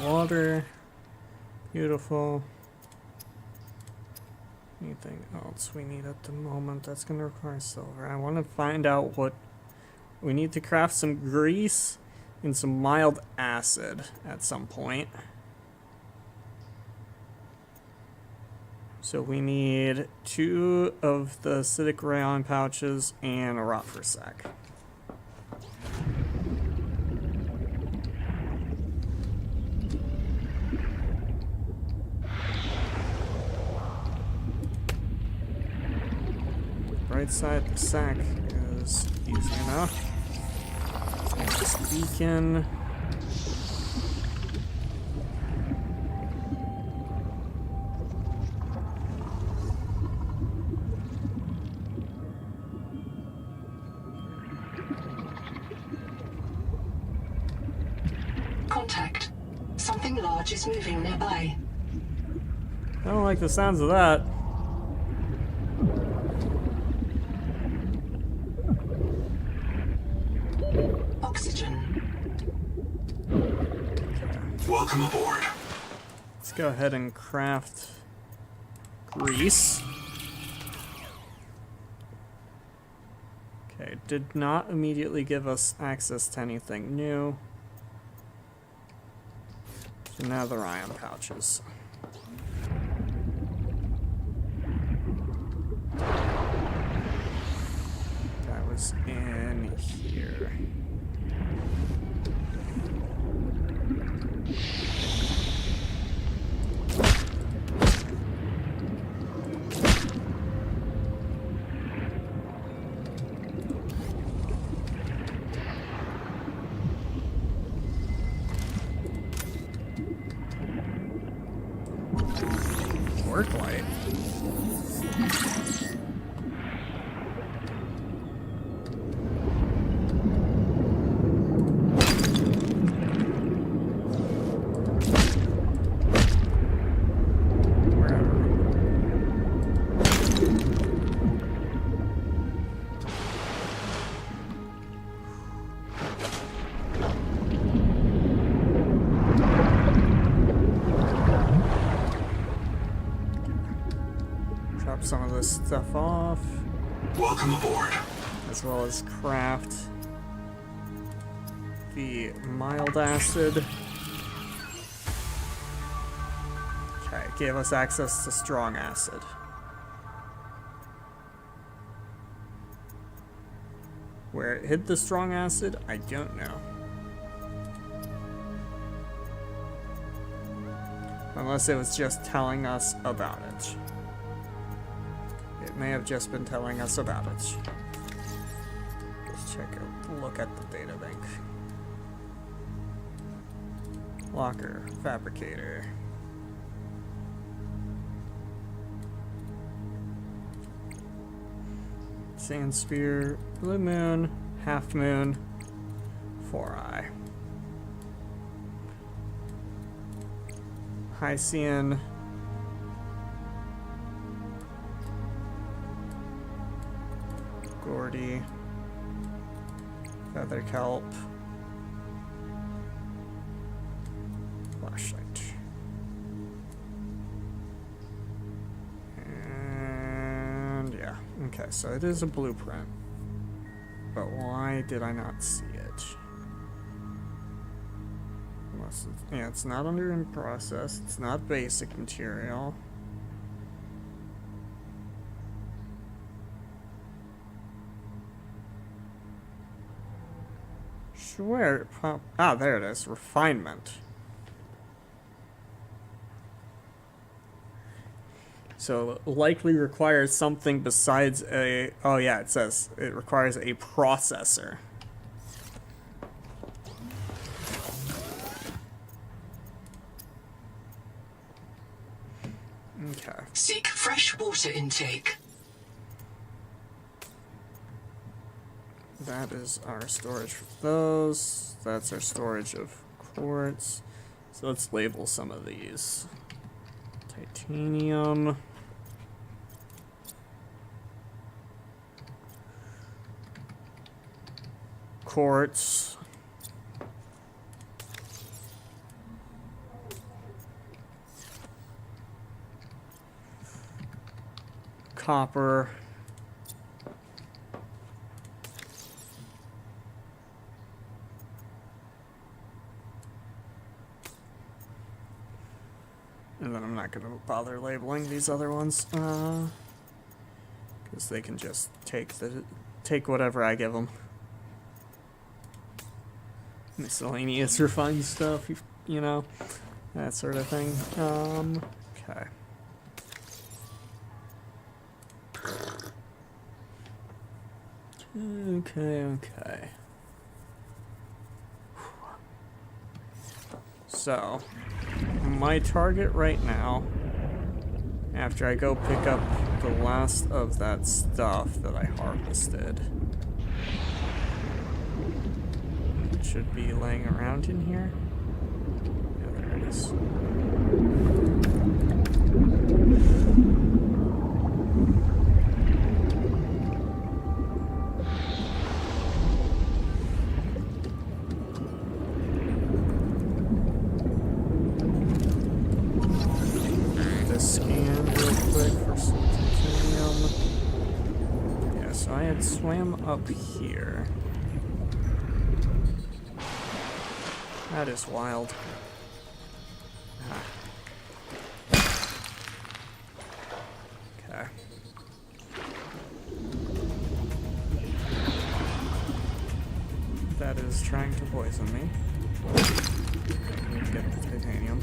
Water. Beautiful. Anything else we need at the moment? That's going to require silver. I want to find out what we need to craft. Some grease and some mild acid at some point. So we need 2 of the acidic rayon pouches and a Rotfer sack. Right side, the sack is easy enough. this beacon. Contact. Something large is moving nearby. I don't like the sounds of that. Oxygen. Welcome aboard. Let's go ahead and craft grease. Okay, did not immediately give us access to anything new. So now they're ion pouches. That was in here. Work light. Drop some of this stuff off, Welcome aboard. as well as craft the mild acid. Okay, it gave us access to strong acid. Where it hid the strong acid, I don't know. Unless it was just telling us about it. It may have just been telling us about it. Let's check a look at the data bank. Locker, fabricator. Sand spear, blue moon, half moon, 4-eye. Hycian. Gordy. Feather kelp. Flashlight. And yeah, okay, so it is a blueprint. But why did I not see it? Unless it's, yeah, it's not under in process, it's not basic material. Swear it popped. Ah, there it is. Refinement. So likely requires something besides a. Oh yeah, it says it requires a processor. Okay. Seek fresh water intake. That is our storage for those. That's our storage of quartz. So let's label some of these. Titanium. Quartz. Copper. And then I'm not going to bother labeling these other ones, because they can just take whatever I give them. Miscellaneous refined stuff, you know, that sort of thing. Okay. Okay. So, my target right now, after I go pick up the last of that stuff that I harvested, it should be laying around in here. Yeah, there it is. Scan real quick for some titanium. Yeah, so I had swam up here. That is wild. Okay. That is trying to poison me. I need to get the titanium.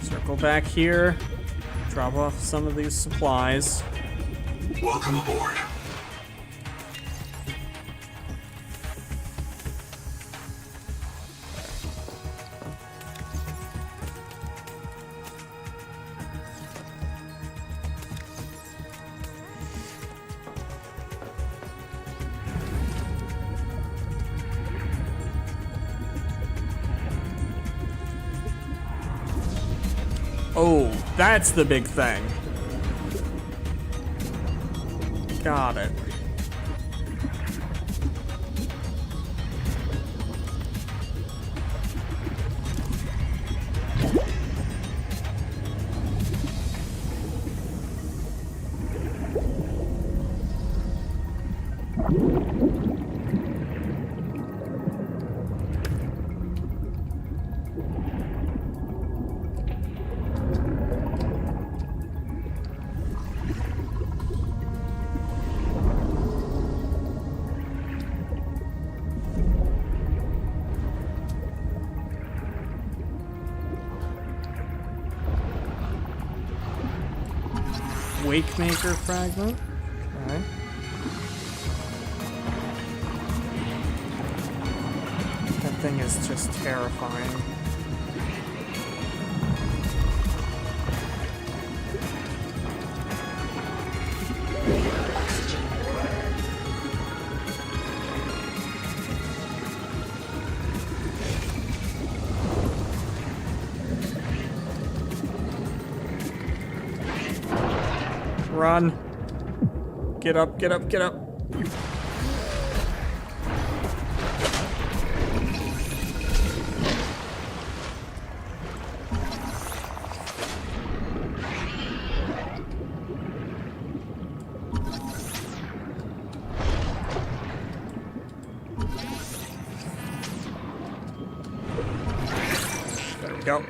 Circle back here, drop off some of these supplies. Welcome aboard. Oh, that's the big thing. Got it. Wakemaker fragment. Okay. That thing is just terrifying. Run. Get up, get up, get up. There we go.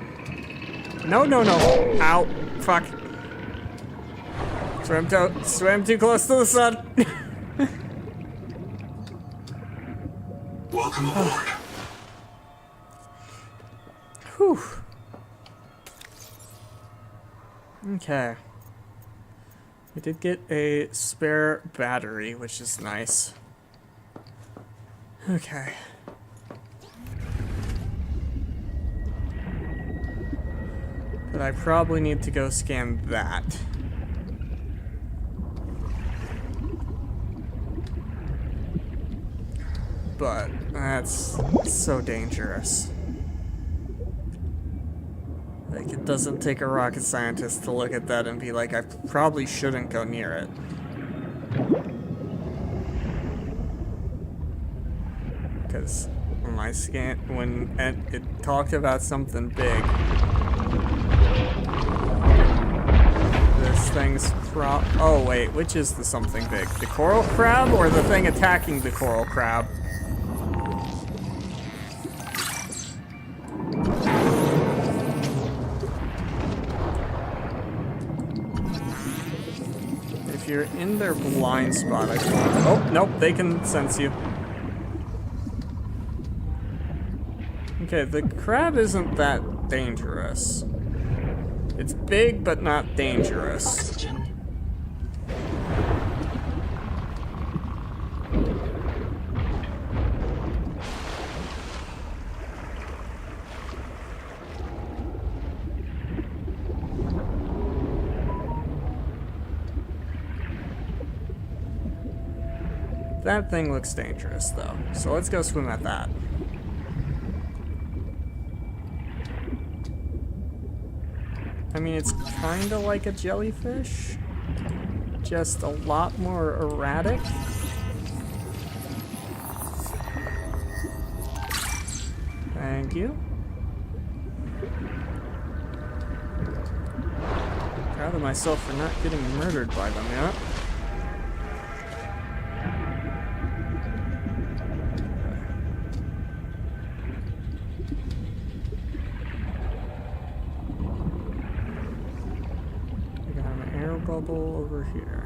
No, no, no. Ow. Fuck. Swam too close to the sun. Welcome aboard. Whew. Okay. We did get a spare battery, which is nice. Okay. But I probably need to go scan that. But that's so dangerous. Like, it doesn't take a rocket scientist to look at that and be like, I probably shouldn't go near it. Because when I when it talked about something big, this thing's oh wait, which is the something big? The coral crab or the thing attacking the coral crab? If you're in their blind spot, I think. Oh, nope, they can sense you. Okay, the crab isn't that dangerous. It's big, but not dangerous. Oxygen. That thing looks dangerous, though. So let's go swim at that. I mean, it's kinda like a jellyfish, just a lot more erratic. Thank you. Proud of myself for not getting murdered by them yet. Bubble over here.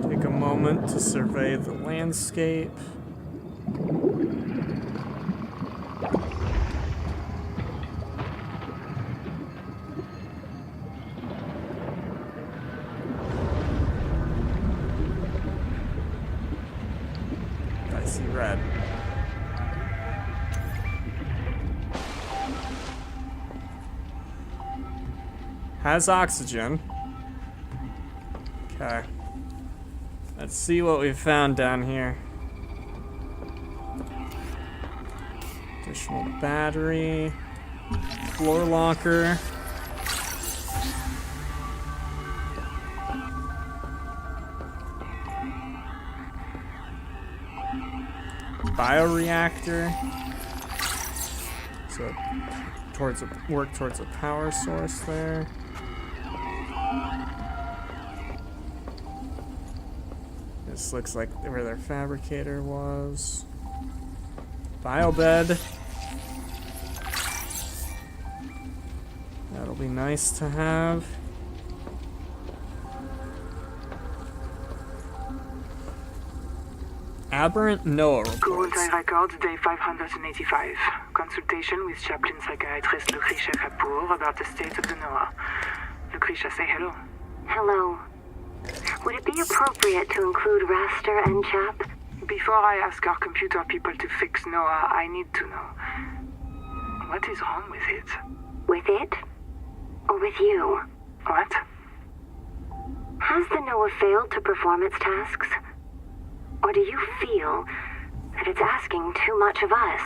Take a moment to survey the landscape. I see red. Has oxygen. Okay. Let's see what we found down here. Additional battery. Floor locker. Bioreactor. So work towards a power source there. This looks like where their fabricator was. Biobed. That'll be nice to have. Aberrant Noah reports. Kurultai Records, day 585. Consultation with chaplain psychiatrist Lucretia Kapoor about the state of the Noah. Lucretia, say hello. Hello. Would it be appropriate to include Raster and Chap? Before I ask our computer people to fix Noah, I need to know. What is wrong with it? With it? Or with you? What? Has the Noah failed to perform its tasks? Or do you feel that it's asking too much of us?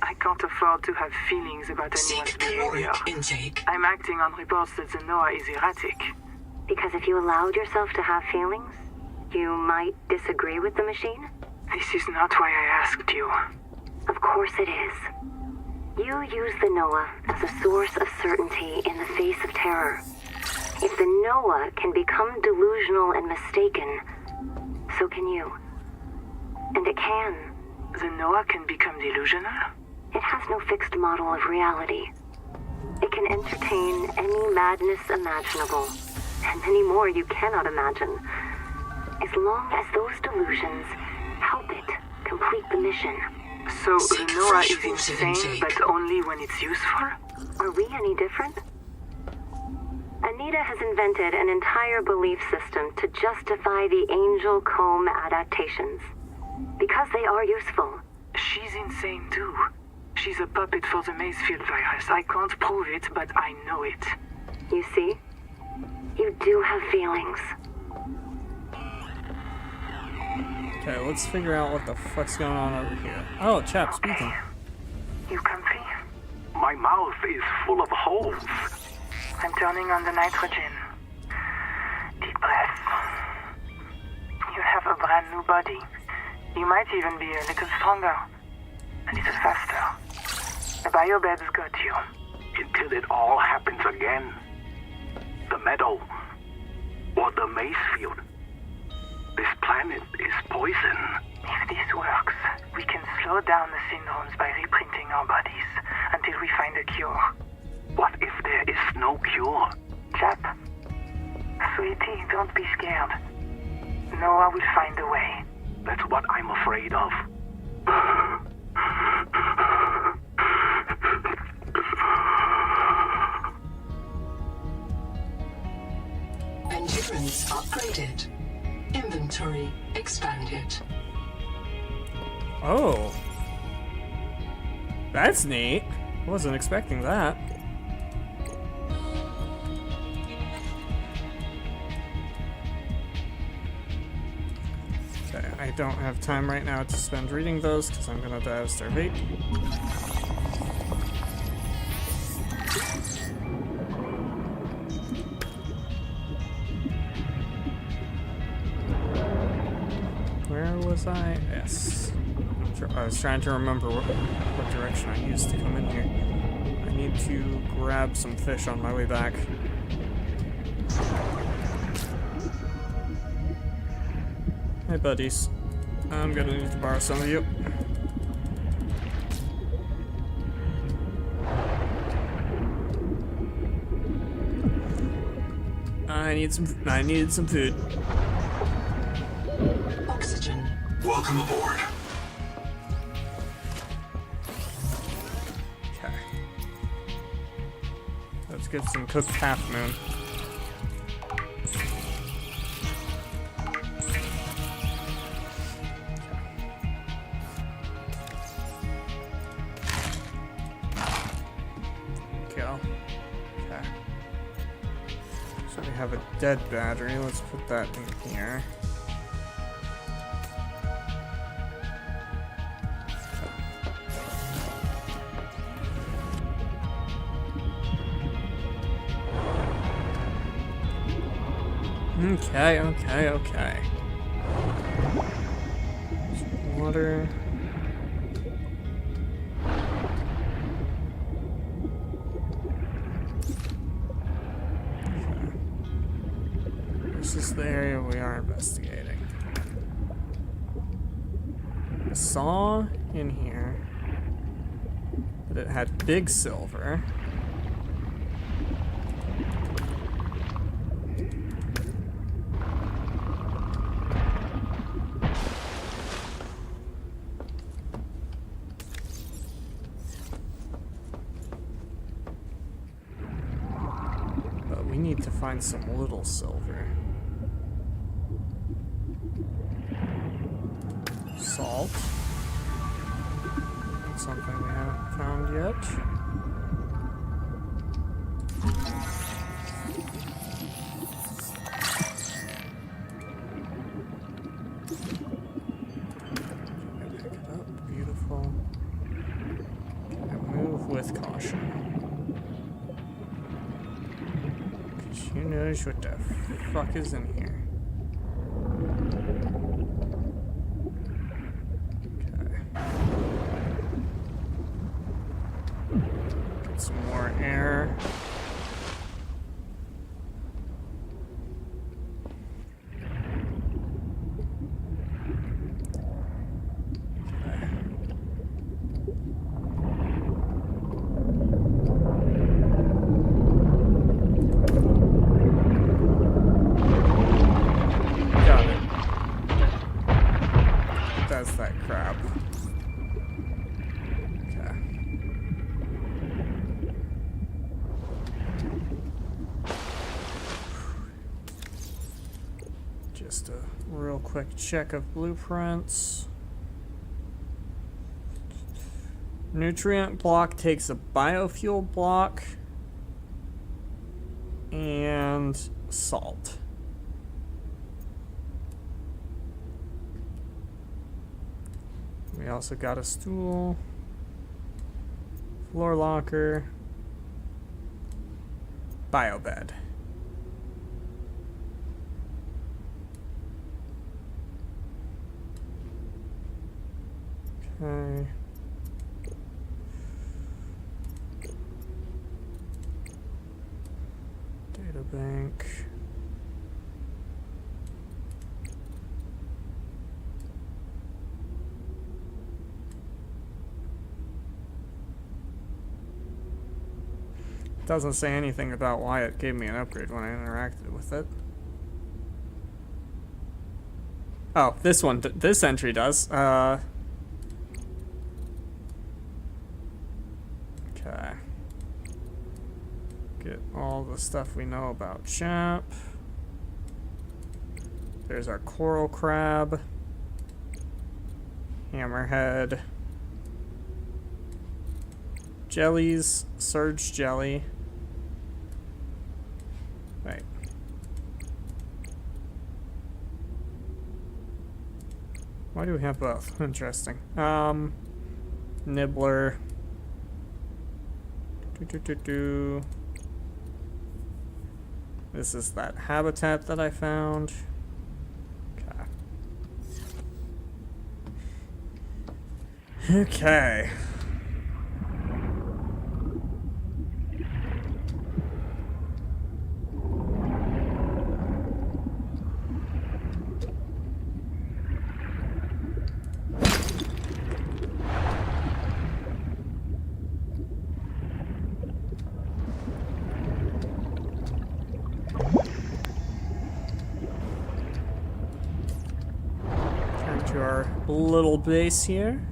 I can't afford to have feelings about anyone's Seek behavior. caloric intake. I'm acting on reports that the Noah is erratic. Because if you allowed yourself to have feelings, you might disagree with the machine? This is not why I asked you. Of course it is. You use the Noah as a source of certainty in the face of terror. If the Noah can become delusional and mistaken, so can you. And it can. The Noah can become delusional? It has no fixed model of reality. It can entertain any madness imaginable, and many more you cannot imagine, as long as those delusions help it complete the mission. So Seek the Noah fresh is water insane, intake. but only when it's useful? Are we any different? Anita has invented an entire belief system to justify the Angel Comb adaptations. Because they are useful. She's insane too. She's a puppet for the Macefield virus. I can't prove it, but I know it. You see? You do have feelings. Okay, let's figure out what the fuck's going on over here. Oh, Chap, speaking. You comfy? My mouth is full of holes. I'm turning on the nitrogen. Deep breath. You have a brand new body. You might even be a little stronger. A little faster. The biobed's got you. Until it all happens again. The meadow. Or the Macefield. This planet is poison. If this works, we can slow down the syndromes by reprinting our bodies until we find a cure. What if there is no cure? Chap. Sweetie, don't be scared. know I will find a way. That's what I'm afraid of. Endurance upgraded. Inventory expanded. Oh. That's neat. Wasn't expecting that. Okay, I don't have time right now to spend reading those because I'm gonna die of starvation. Where was I? Yes. I was trying to remember what direction I used to come in here. I need to grab some fish on my way back. Hey buddies. I'm gonna need to borrow some of you. I needed some food. Oxygen. Welcome aboard. Okay. Let's get some cooked half moon. Go. Okay. So we have a dead battery. Let's put that in here. Okay. Some water. This is the area we are investigating. I saw in here that it had big silver. Need to find some little silver. Salt. That's something we haven't found yet. Pick it up. Beautiful. Okay, move with caution. Who knows what the fuck is in here? Okay. Get some more air. That crap. Okay. Just a real quick check of blueprints. Nutrient block takes a biofuel block and salt. We also got a stool, floor locker, biobed. Okay. Data bank. Doesn't say anything about why it gave me an upgrade when I interacted with it. Oh, this one, this entry does. Okay. Get all the stuff we know about Chap. There's our coral crab. Hammerhead. Jellies. Surge jelly. Wait. Why do we have both? Interesting. Nibbler. This is that habitat that I found. Okay. Okay. Turn to our little base here.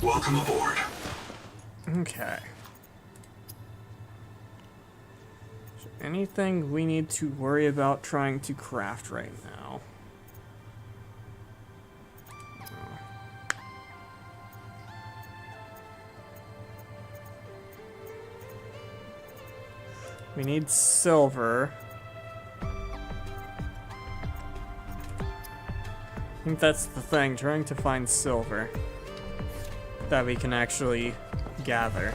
Welcome aboard. Okay. Is there anything we need to worry about trying to craft right now? We need silver. I think that's the thing, trying to find silver that we can actually gather.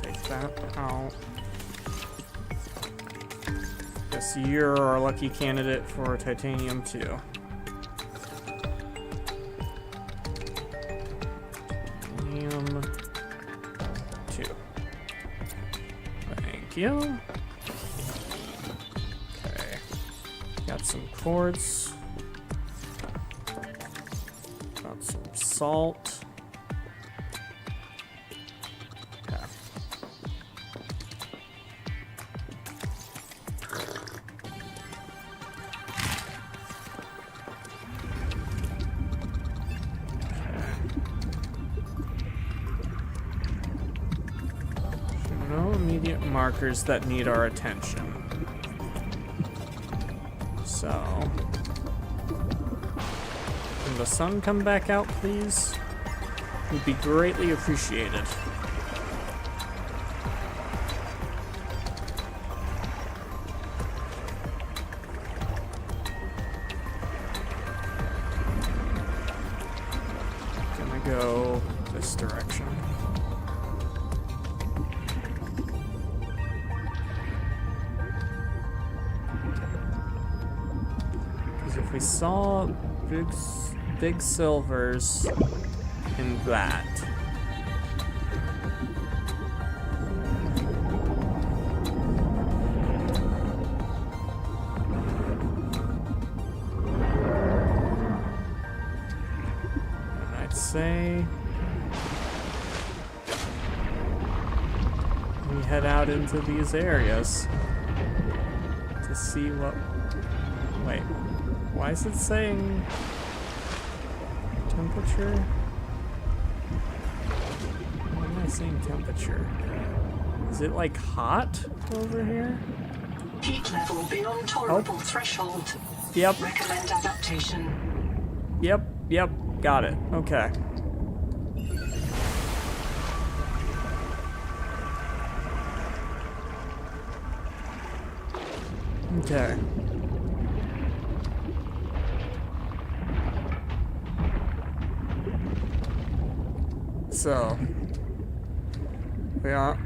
Take that out. Guess you're our lucky candidate for titanium too. Titanium 2. Thank you. Got some quartz. Got some salt. Okay. No immediate markers that need our attention. So, can the sun come back out, please? Would be greatly appreciated. Gonna go this direction. If we saw big silvers in that. And I'd say we head out into these areas to see what. Wait. Why is it saying temperature? Why am I saying temperature? Is it like hot over here? Heat level beyond tolerable threshold. Yep. Recommend adaptation. Yep. Got it. Okay. Okay. So,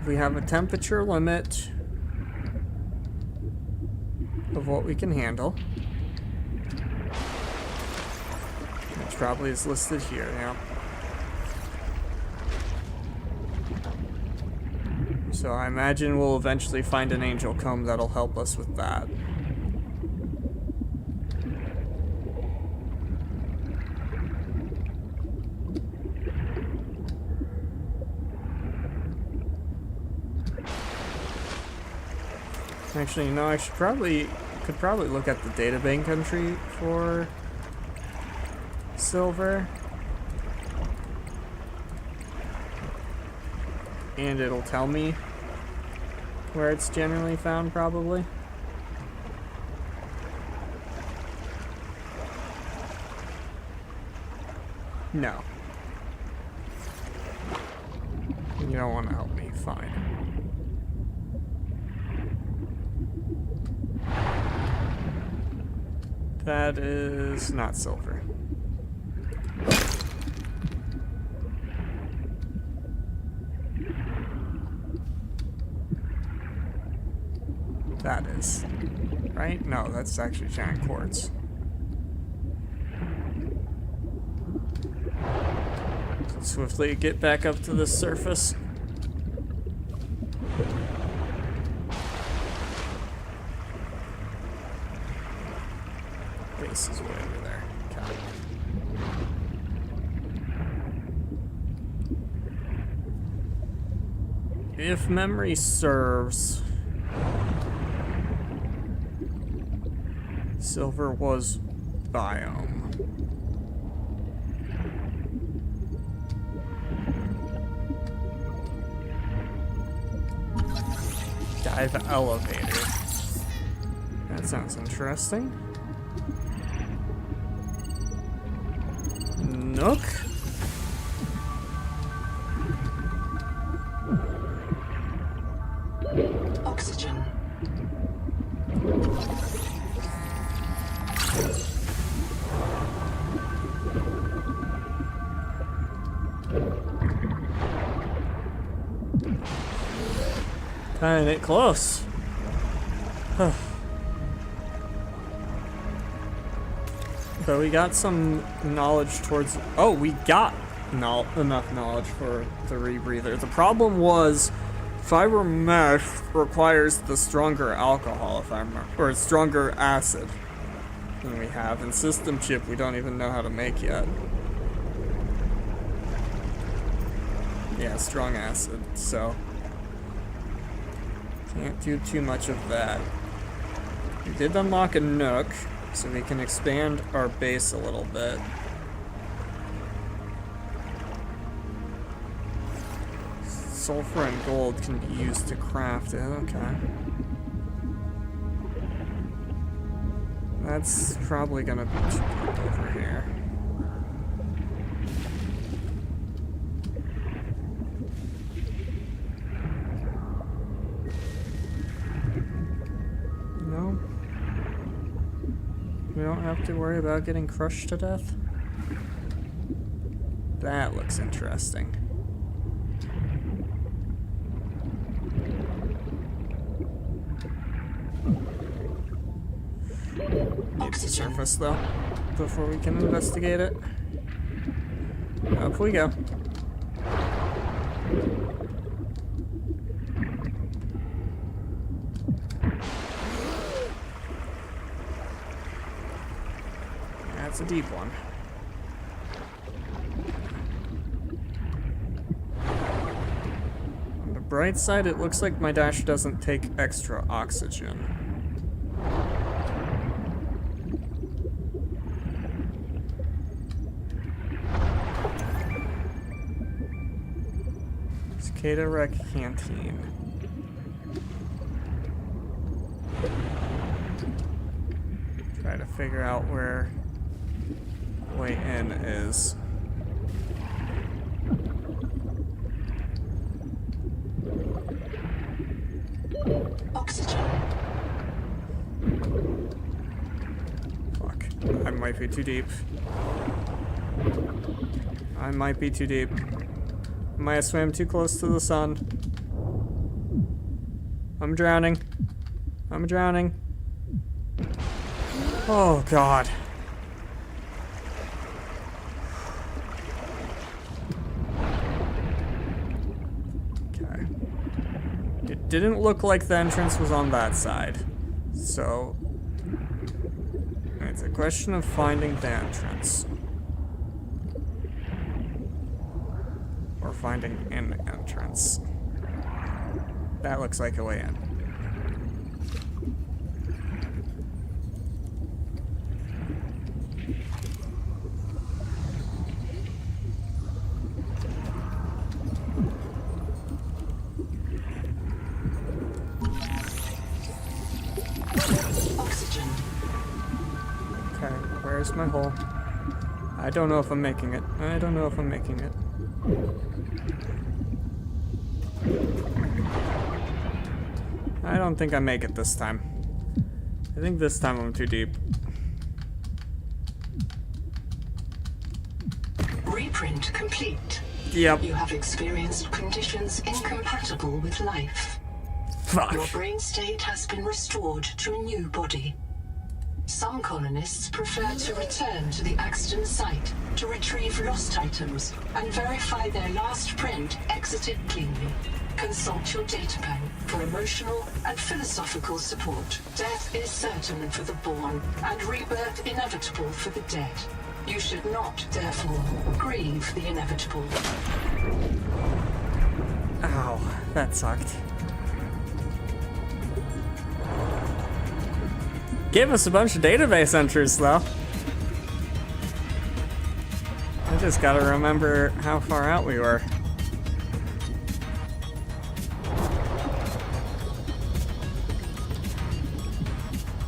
we have a temperature limit of what we can handle, which probably is listed here now. So I imagine we'll eventually find an angel comb that'll help us with that. Actually, no, I could probably look at the databank entry for silver. And it'll tell me where it's generally found, probably. No. You don't want to help me, fine. That is not silver. That is. Right? No, that's actually giant quartz. Swiftly get back up to the surface. Base is way over there. Okay. If memory serves, silver was biome. Dive elevator. That sounds interesting. Nook. Oxygen. Kinda close. So we got some knowledge towards... Oh, we got enough knowledge for the rebreather. The problem was fiber mesh requires the stronger alcohol, if I remember, or stronger acid than we have. And system chip we don't even know how to make yet. Yeah, strong acid, so can't do too much of that. We did unlock a nook, so we can expand our base a little bit. Sulfur and gold can be used to craft it, okay. That's probably gonna be too deep over here. No. We don't have to worry about getting crushed to death. That looks interesting. Need to surface though, before we can investigate it. Up we go. That's a deep one. On the bright side, it looks like my dash doesn't take extra oxygen. Cicada Wreck Canteen. Try to figure out where way in is. Oxygen. Fuck. I might be too deep. I might be too deep. I might have swam too close to the sun. I'm drowning. I'm drowning. Oh god. Okay. It didn't look like the entrance was on that side. So it's a question of finding the entrance. Or finding an entrance. That looks like a way in. oxygen. Okay, where's my hole? I don't know if I'm making it. I don't know if I'm making it. I don't think I make it this time. I think this time I'm too deep. Reprint complete. Yep. You have experienced conditions incompatible with life. Fuck. Your brain state has been restored to a new body. Some colonists prefer to return to the accident site to retrieve lost items and verify their last print exited cleanly. Consult your databank for emotional and philosophical support. Death is certain for the born and rebirth inevitable for the dead. You should not, therefore, grieve the inevitable. Ow, that sucked. Gave us a bunch of database entries, though. I just gotta remember how far out we were.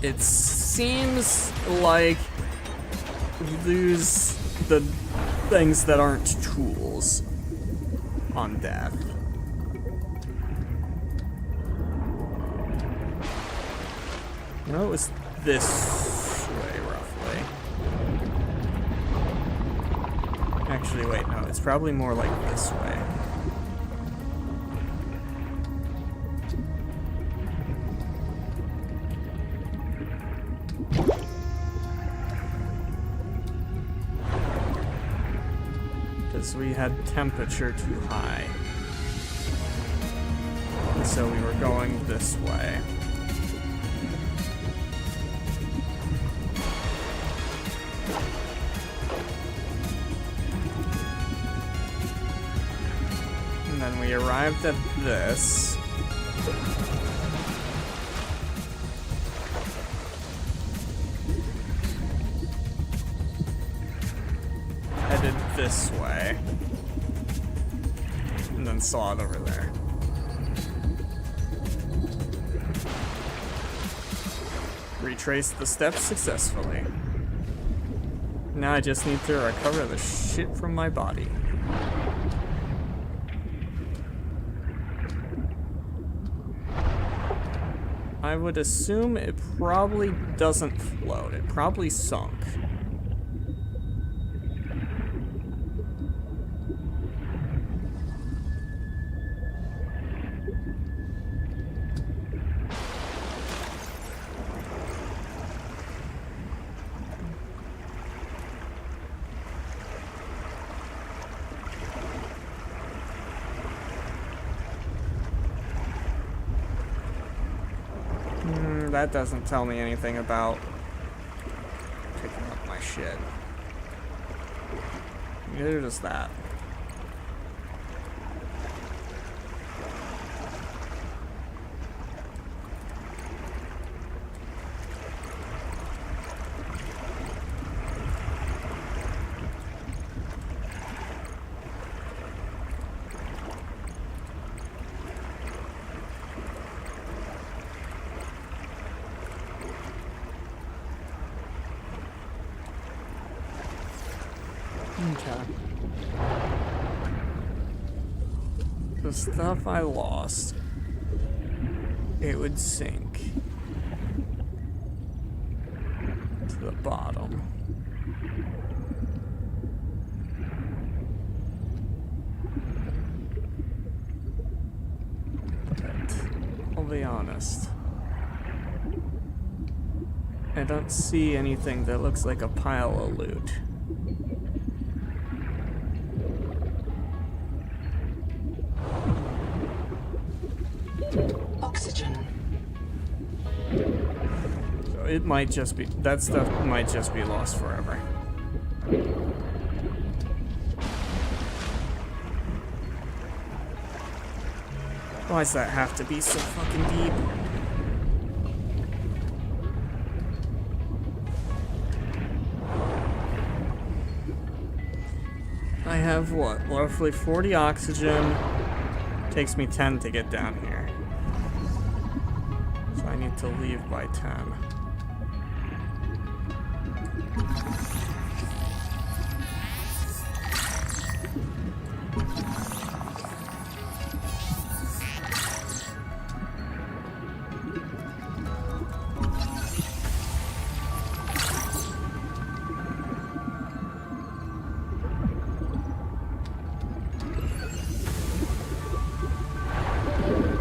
It seems like we lose the things that aren't tools on death. No, it was this way, roughly. Actually, wait, no, it's probably more like this way. Because we had temperature too high. And so we were going this way. And then we arrived at this. Headed this way. And then saw it over there. Retraced the steps successfully. Now I just need to recover the shit from my body. I would assume it probably doesn't float. It probably sunk. That doesn't tell me anything about picking up my shit. Neither does that. Okay. The stuff I lost, it would sink to the bottom. But I'll be honest. I don't see anything that looks like a pile of loot. Oxygen. So it might just be, that stuff might just be lost forever. Why does that have to be so fucking deep? I have what? Roughly 40 oxygen. Takes me 10 to get down here. So I need to leave by 10.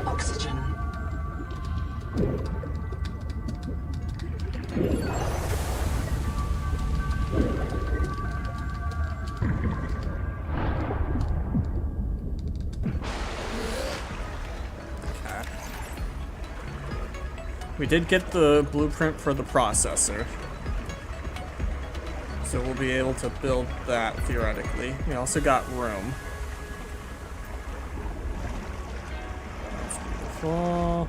Oxygen. We did get the blueprint for the processor, so we'll be able to build that theoretically. We also got room. That's beautiful.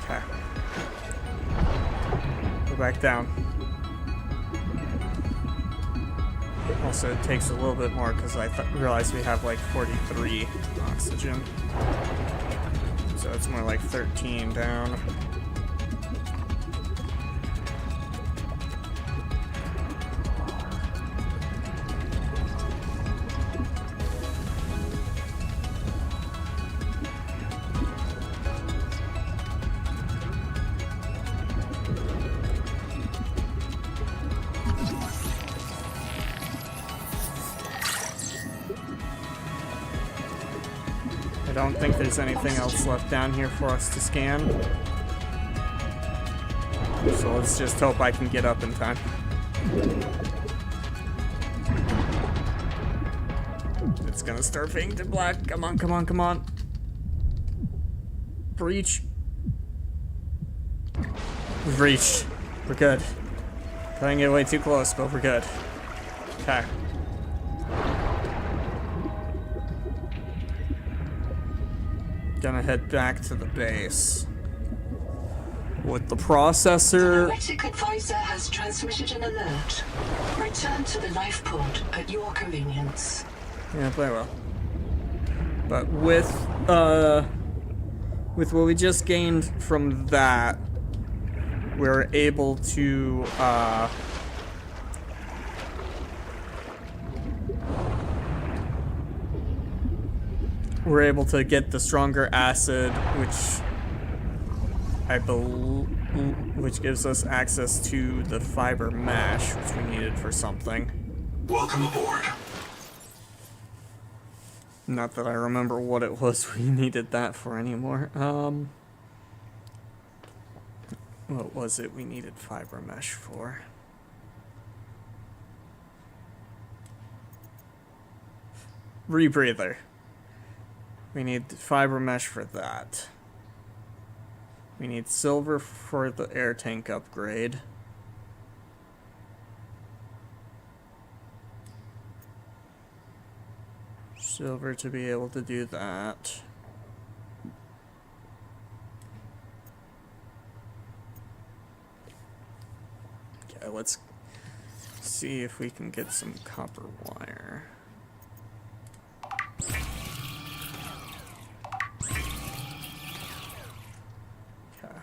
Okay. Go back down. Also, it takes a little bit more because I realized we have like 43 oxygen. So it's more like 13 down. I don't think there's anything else left down here for us to scan. So let's just hope I can get up in time. It's gonna start fading to black. Come on, come on, come on. Breach. We've reached. We're good. Couldn't get way too close, but we're good. Okay. Gonna head back to the base. With the processor. Noetic advisor has transmitted an alert. Return to the life pod at your convenience. Yeah, very well. But with what we just gained from that, we're able to get the stronger acid, which gives us access to the fiber mesh, which we needed for something. Welcome aboard. Not that I remember what it was we needed that for anymore. What was it we needed fiber mesh for? Rebreather. We need fiber mesh for that. We need silver for the air tank upgrade. Silver to be able to do that. Okay, let's see if we can get some copper wire. Okay.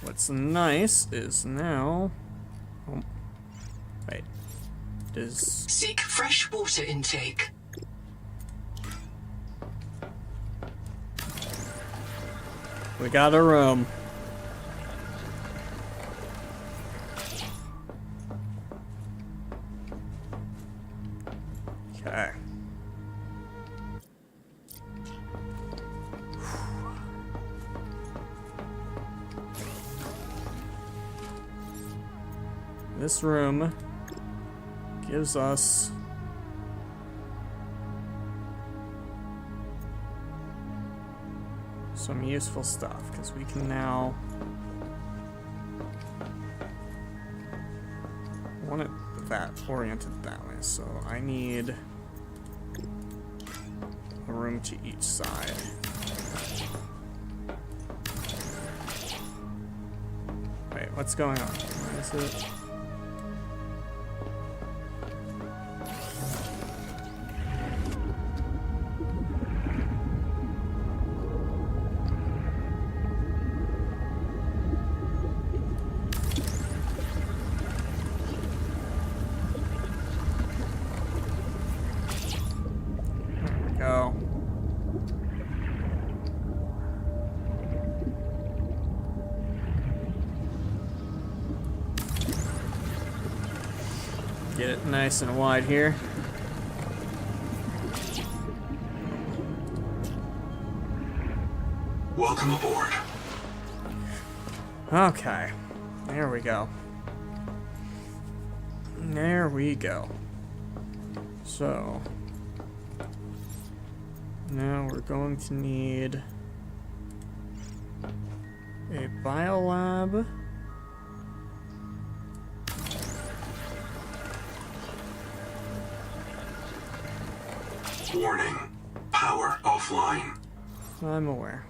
What's nice is now... Oh, wait. Does... Seek fresh water intake. We got a room. Okay. This room gives us some useful stuff, because we can now... I want it that oriented that way, so I need a room to each side. what's going on? Where is it? Go. Get it nice and wide here. Welcome aboard. Okay. There we go. There we go. So now we're going to need a biolab. Warning. Power offline. I'm aware.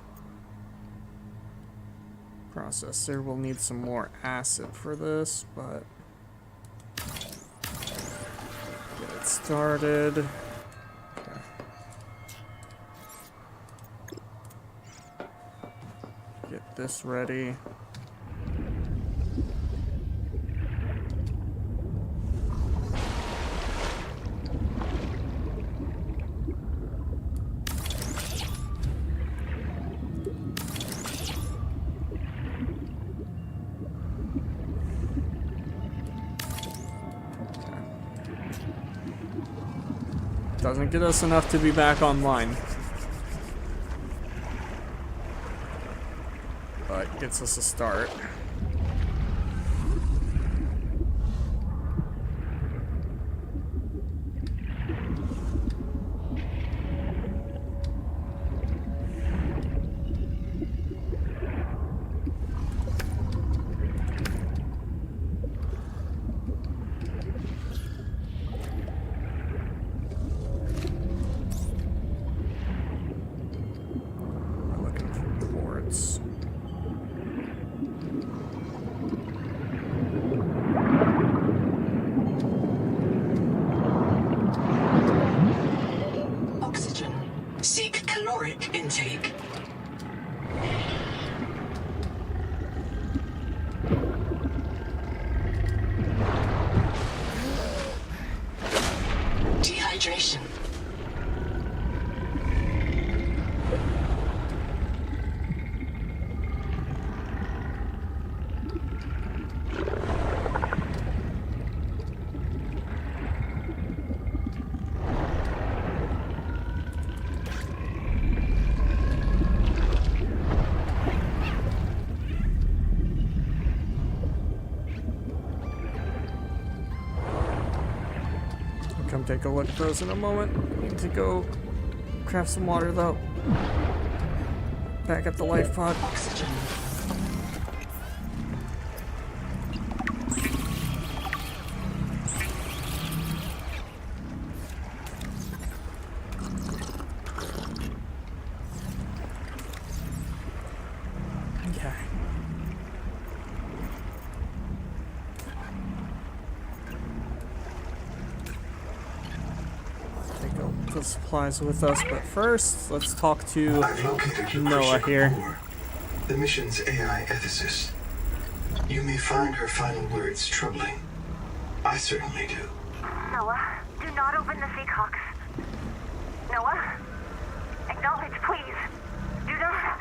Processor will need some more acid for this, but get it started. Okay. Get this ready. Doesn't get us enough to be back online, but gets us a start. Oxygen. Seek caloric intake. Dehydration. Come take a look at those in a moment. Need to go craft some water though. Back at the life pod. Oxygen. Okay. Take the supplies with us, but first, let's talk to I've located Noah Lucretia here. Kapoor, the mission's AI ethicist. You may find her final words troubling. I certainly do. Noah, do not open the Seahawks. Noah? Acknowledge, please. Do not.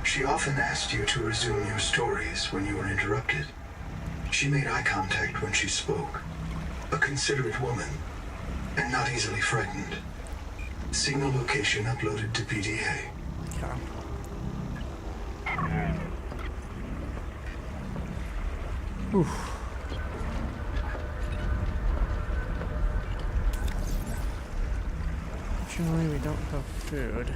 She often asked you to resume your stories when you were interrupted. She made eye contact when she spoke. A considerate woman, and not easily frightened. Signal location uploaded to PDA. Okay. Oof. Fortunately, we don't have food.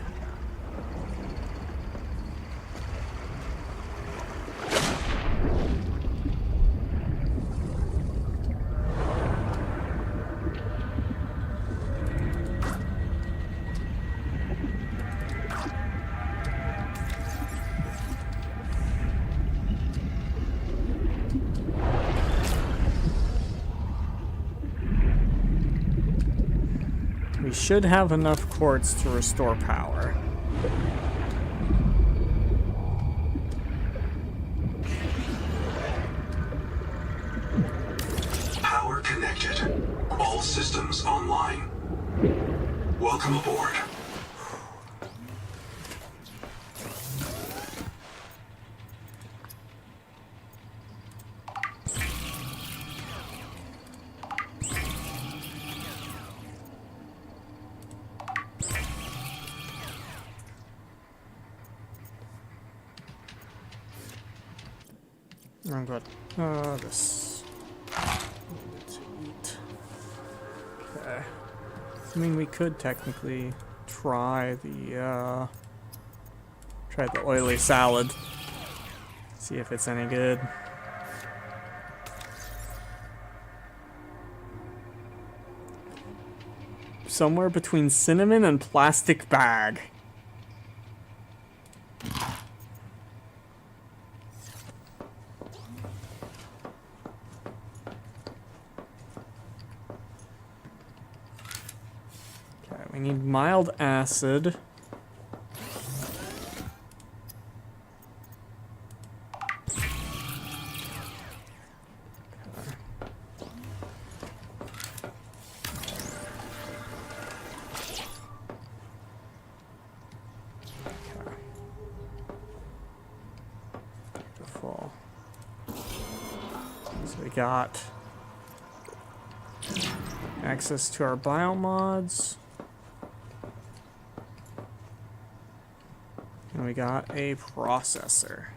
We should have enough quartz to restore power. Power connected. All systems online. Welcome aboard. I'm good. This. To eat. Okay. I mean, we could technically try the oily salad. See if it's any good. Somewhere between cinnamon and plastic bag. We need mild acid. Beautiful. So we got access to our biomods. And we got a processor.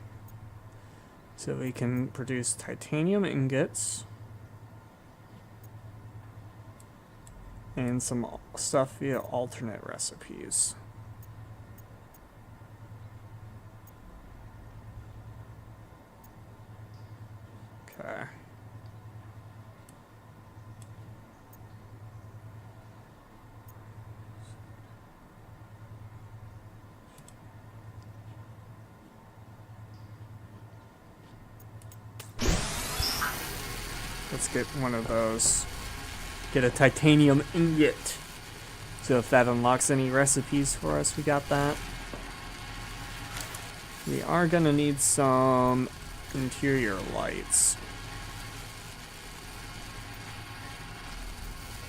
So we can produce titanium ingots. And some stuff via alternate recipes. Okay. Let's get one of those. Get a titanium ingot. So if that unlocks any recipes for us, we got that. We are gonna need some interior lights,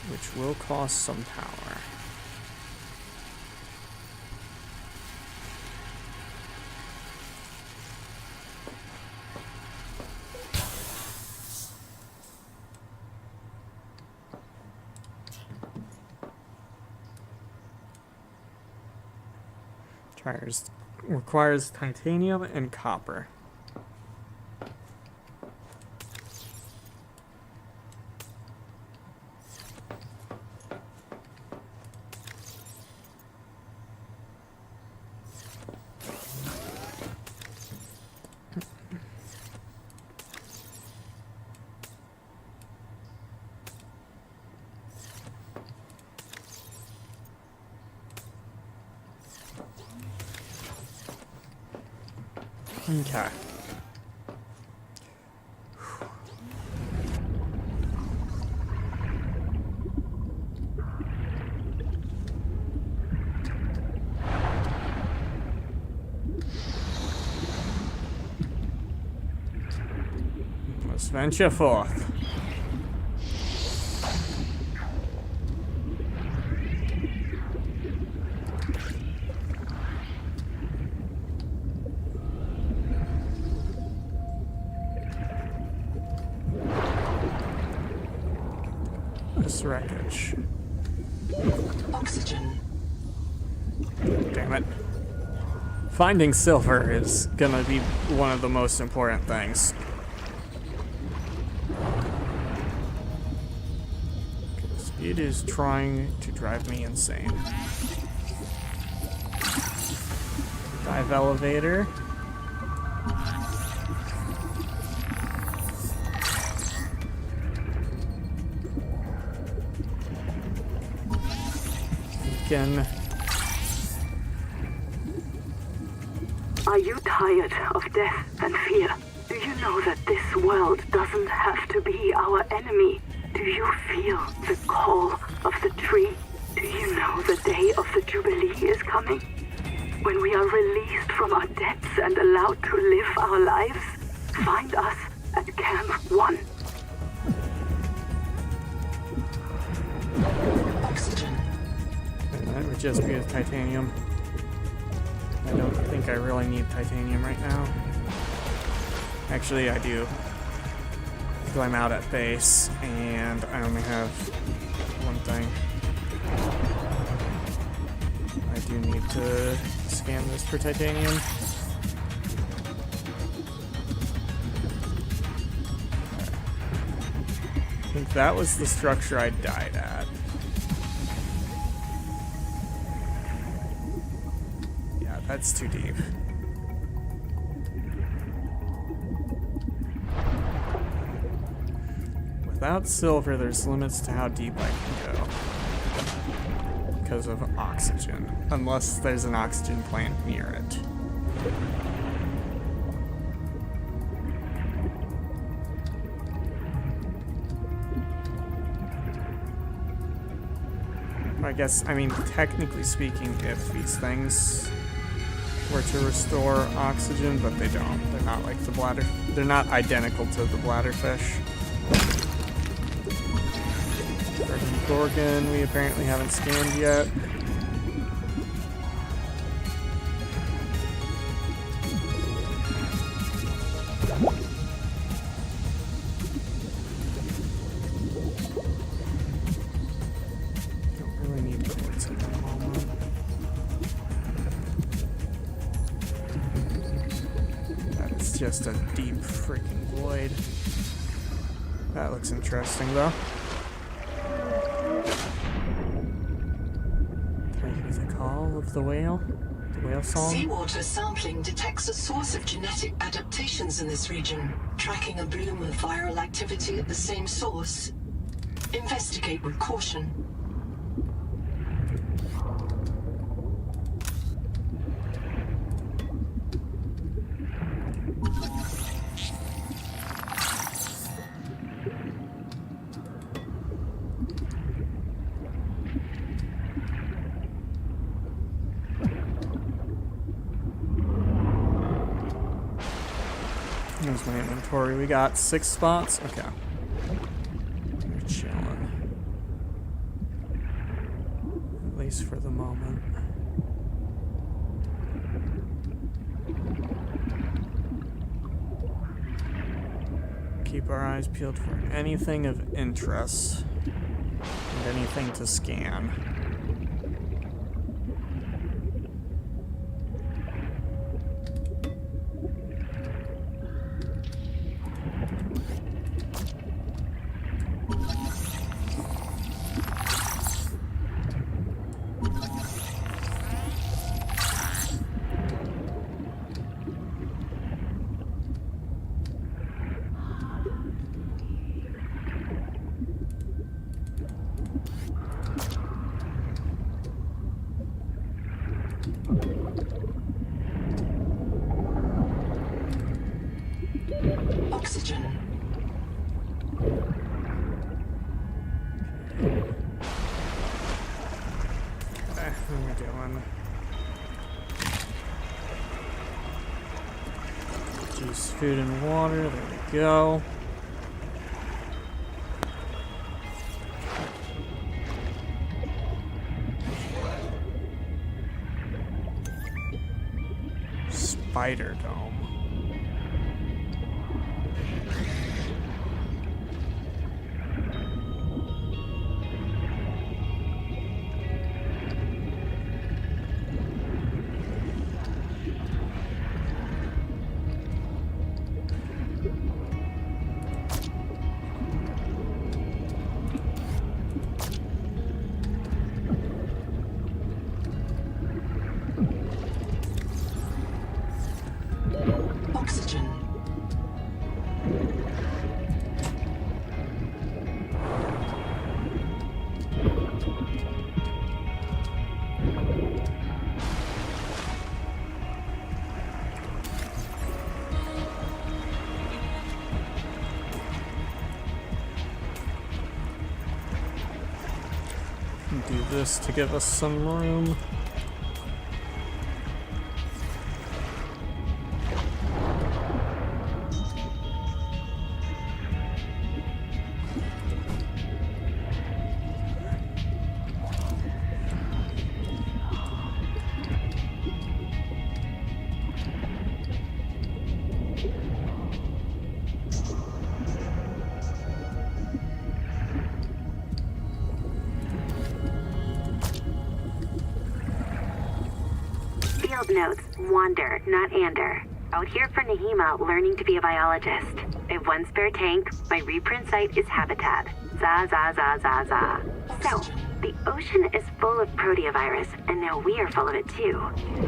which will cost some power. Requires titanium and copper. Okay. Let's venture forth. Wreckage. Oxygen. Damn it. Finding silver is gonna be one of the most important things. Because it is trying to drive me insane. Dive elevator. Are you tired of death and fear? Do you know that this world doesn't have to be our enemy? Do you feel the call of the tree? Do you know the day of the Jubilee is coming? When we are released from our debts and allowed to live our lives? Find us at Camp 1. Oxygen. And that would just be with titanium. I don't think I really need titanium right now. Actually, I do. So I'm out at base, and I only have one thing. I do need to scan this for titanium. I think that was the structure I died at. Yeah, that's too deep. Without silver, there's limits to how deep I can go. Because of oxygen. Unless there's an oxygen plant near it. I guess, I mean, technically speaking, if these things were to restore oxygen, but they don't. They're not like the bladder. They're not identical to the bladderfish. Gorgon, we apparently haven't scanned yet. Don't really need points at the moment. That is just a deep freaking void. That looks interesting though. Of the whale song. Seawater sampling detects a source of genetic adaptations in this region, tracking a bloom of viral activity at the same source. Investigate with caution. Here's my inventory. We got 6 spots. Okay. We're chilling. At least for the moment. Keep our eyes peeled for anything of interest and anything to scan. Oxygen. What are we doing? Juice, food, and water. There we go. Spider Dome. Do this to give us some room. Field notes, wander, not ander. Out here for Nahima, learning to be a biologist. I have one spare tank. My reprint site is habitat. Za za za za za. So, the ocean is full of proteovirus, and now we are full of it too.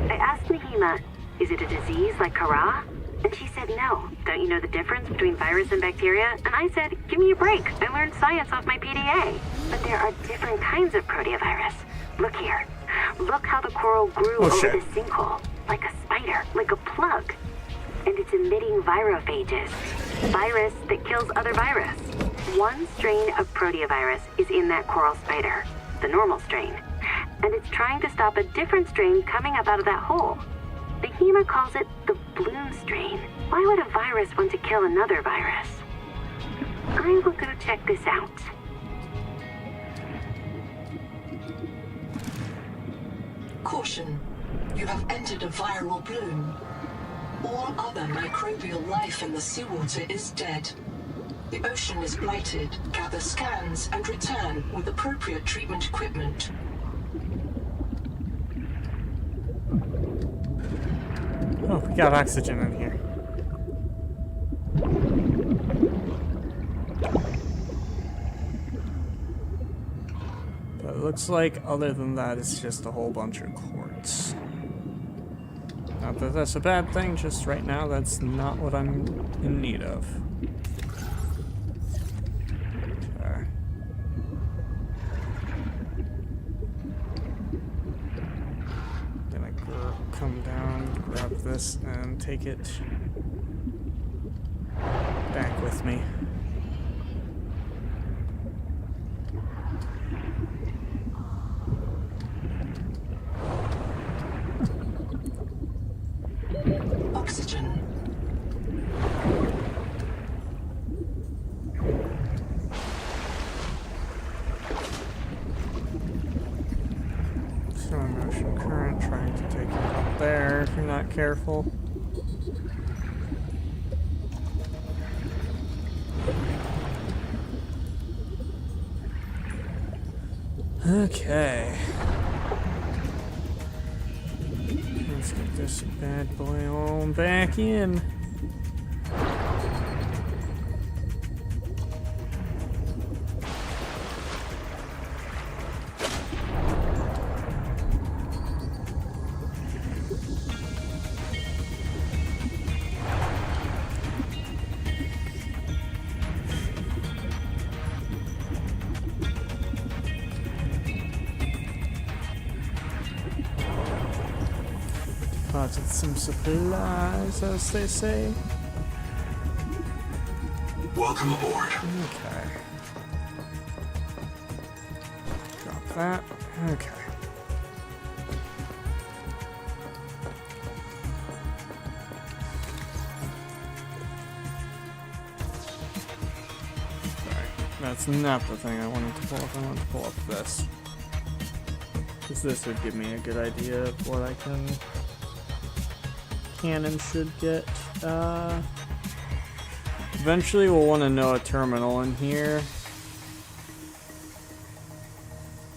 I asked Nahima, is it a disease like Kara? And she said no. Don't you know the difference between virus and bacteria? And I said, give me a break. I learned science off my PDA. But there are different kinds of proteovirus. Look here. Look how the coral grew over shit. the sinkhole. Like a spider, like a plug. And it's emitting virophages. Virus that kills other virus. One strain of proteovirus is in that coral spider. The normal strain. And it's trying to stop a different strain coming up out of that hole. Nahima calls it the bloom strain. Why would a virus want to kill another virus? I will go check this out. Caution. You have entered a viral bloom. All other microbial life in the seawater is dead. The ocean is blighted. Gather scans and return with appropriate treatment equipment. Oh, we got oxygen in here. But it looks like other than that, it's just a whole bunch of quartz. Not that that's a bad thing, just right now that's not what I'm in need of. Okay. Gonna come down, grab this, and take it back with me. Oxygen. Strong ocean current trying to take it up there if you're not careful. Okay. Let's get this bad boy on back in. Deposit some supplies, as they say. Welcome aboard. Okay. Drop that. Okay. Sorry. That's not the thing I wanted to pull up. I wanted to pull up this. Because this would give me a good idea of what I can and should get. Eventually we'll want to know a terminal in here.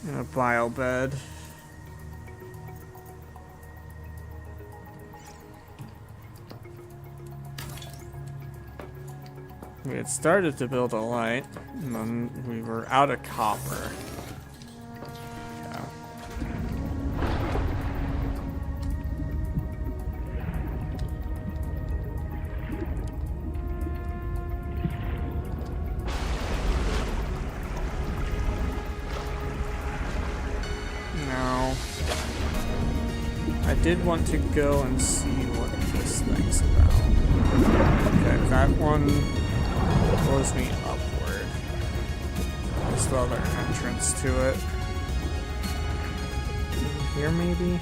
And a biobed. We had started to build a light, and then we were out of copper. Yeah. Now, I did want to go and see what this thing's about. Okay, that one pulls me upward. There's the other entrance to it. here, maybe?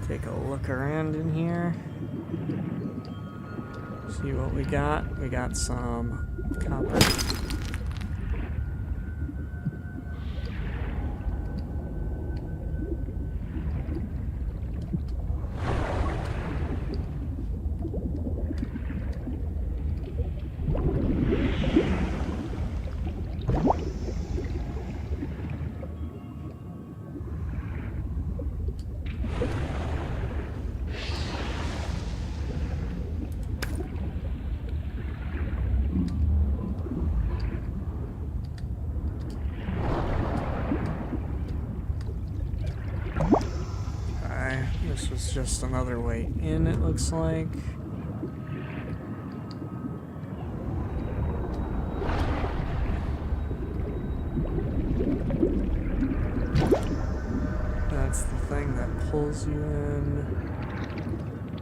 Take a look around in here. See what we got. We got some copper. This was just another way in, it looks like. That's the thing that pulls you in.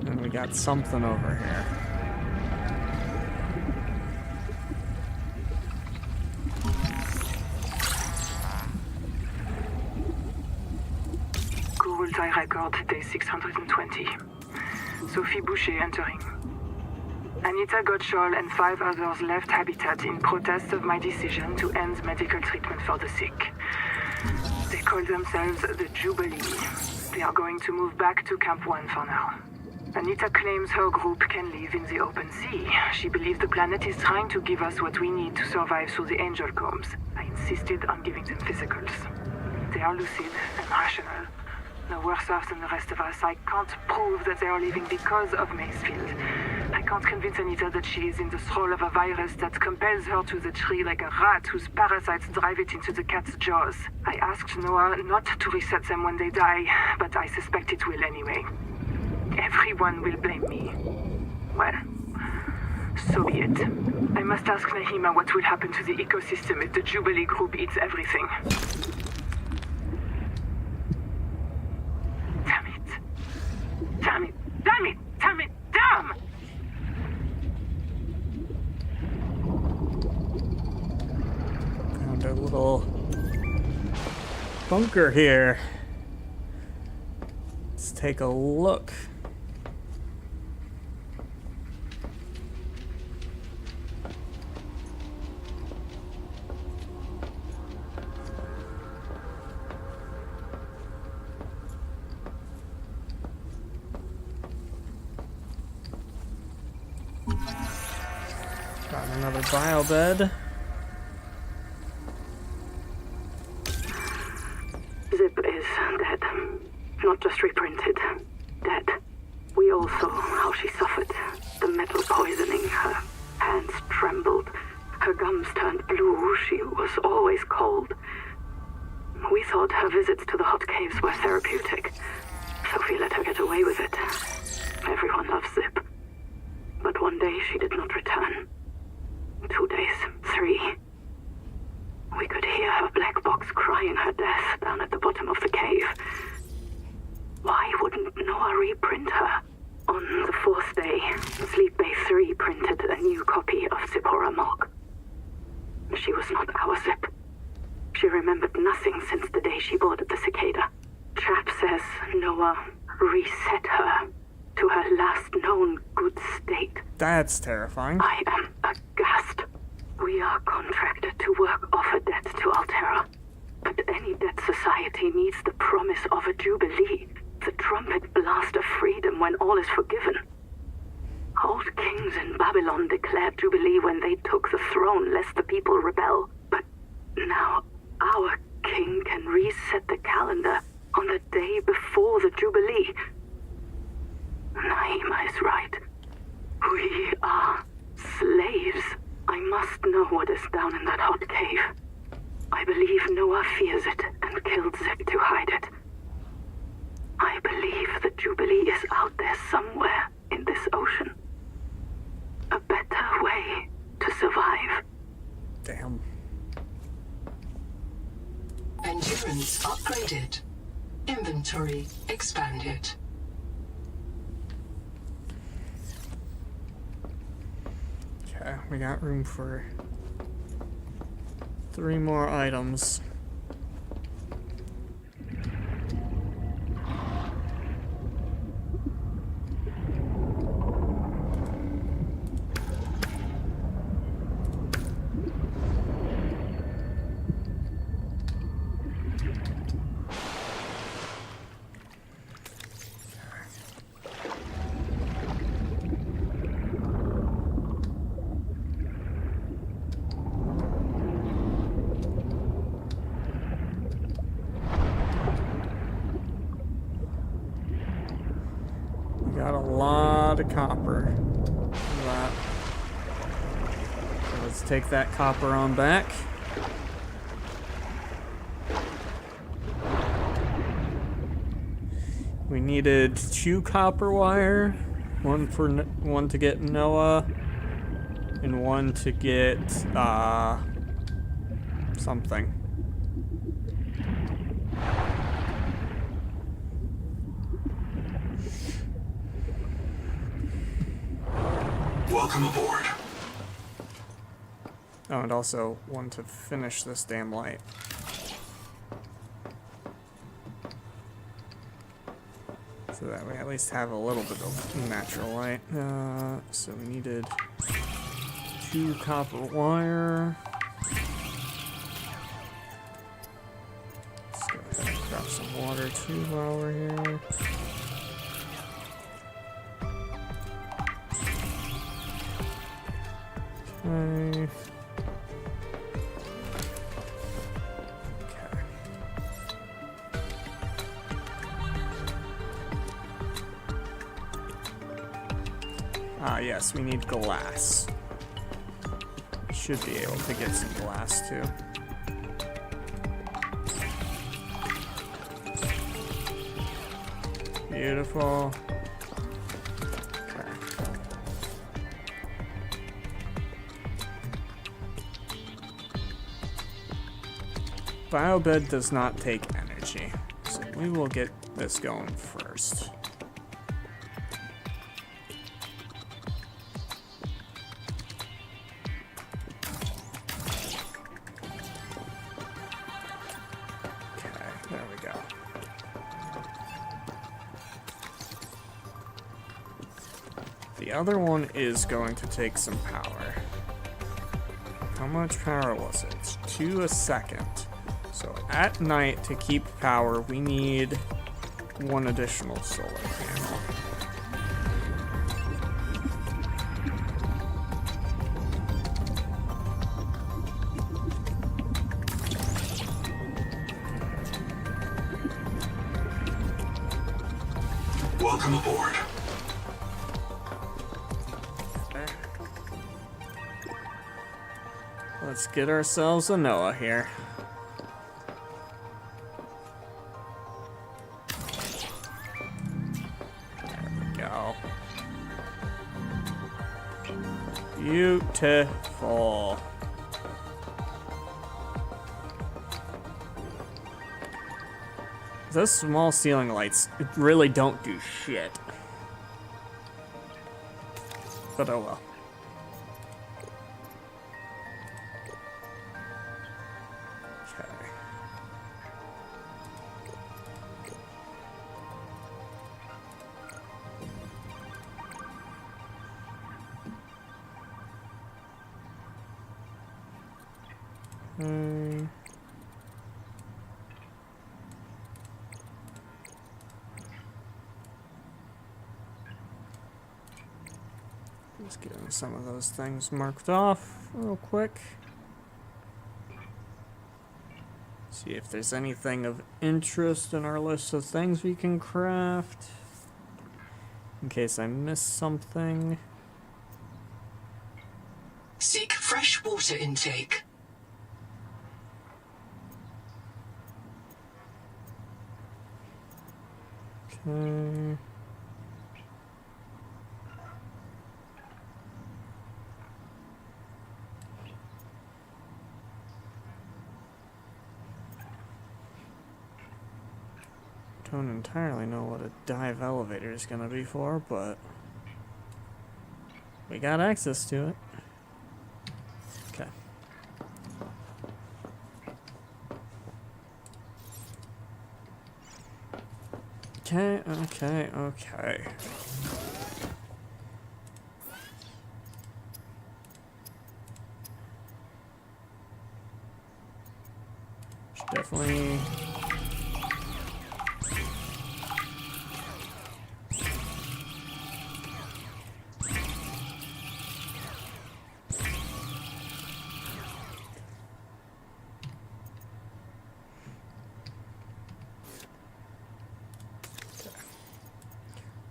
And we got something over here. Kurultai record day 620. Sophie Boucher entering. Anita Gottschall and 5 others left Habitat in protest of my decision to end medical treatment for the sick. They call themselves the Jubilee. They are going to move back to Camp 1 for now. Anita claims her group can live in the open sea. She believes the planet is trying to give us what we need to survive through the angel combs. I insisted on giving them physicals. They are lucid and rational. No worse off than the rest of us. I can't prove that they are leaving because of Macefield. I can't convince Anita that she is in the thrall of a virus that compels her to the tree like a rat whose parasites drive it into the cat's jaws. I asked Noah not to reset them when they die, but I suspect it will anyway. Everyone will blame me. Well, so be it. I must ask Nahima what will happen to the ecosystem if the Jubilee group eats everything. Damn it! Damn it! Damn it! Damn it! Damn! Found a little bunker here. Let's take a look. Got another bio bed. Zip is dead. Not just reprinted. Dead. We all saw how she suffered. The metal poisoning. Her hands trembled. Her gums turned blue. She was always cold. We thought her visits to the hot caves were therapeutic. Sophie let her get away with it. Everyone loves Zip. But one day she did not return. 2 days, 3. We could hear her black box crying her death down at the bottom of the cave. Why wouldn't Noah reprint her? On the 4th day, Sleep Bay 3 printed a new copy of Zipporah Morg. She was not our Zip. She remembered nothing since the day she boarded the Cicada. Chap says Noah reset her to her last known good state. That's terrifying. I am aghast. We are contracted to work off a debt to Altera. But any debt society needs the promise of a jubilee, the trumpet blast of freedom when all is forgiven. Old kings in Babylon declared jubilee when they took the throne lest the people rebel. But now our king can reset the calendar on the day before the jubilee. Nahima is right. We are slaves. I must know what is down in that hot cave. I believe Noah fears it and killed Zip to hide it. I believe the Jubilee is out there somewhere in this ocean. A better way to survive. Damn. blueprints upgraded. Inventory expanded. Okay, we got room for 3 more items. Got a lot of copper. Look at that. So let's take that copper on back. We needed 2 copper wire, one to get Noah, and 1 to get something. Welcome aboard. Oh, and also 1 to finish this damn light. So that we at least have a little bit of natural light. So we needed 2 copper wire. Let's go ahead and grab some water too while we're here. Okay. Yes, we need glass. Should be able to get some glass too. Beautiful. Okay. Biobed does not take energy, so we will get this going first. There we go. The other one is going to take some power. How much power was it? 2 a second. So at night, to keep power, we need 1 additional solar panel. Welcome aboard. Let's get ourselves a Noah here. There we go. Beautiful. Those small ceiling lights really don't do shit. But oh well. Okay. Let's get some of those things marked off real quick. See if there's anything of interest in our list of things we can craft. In case I missed something. Seek fresh water intake. Okay. Don't entirely know what a dive elevator is gonna be for, but we got access to it. Okay. Okay. Should definitely...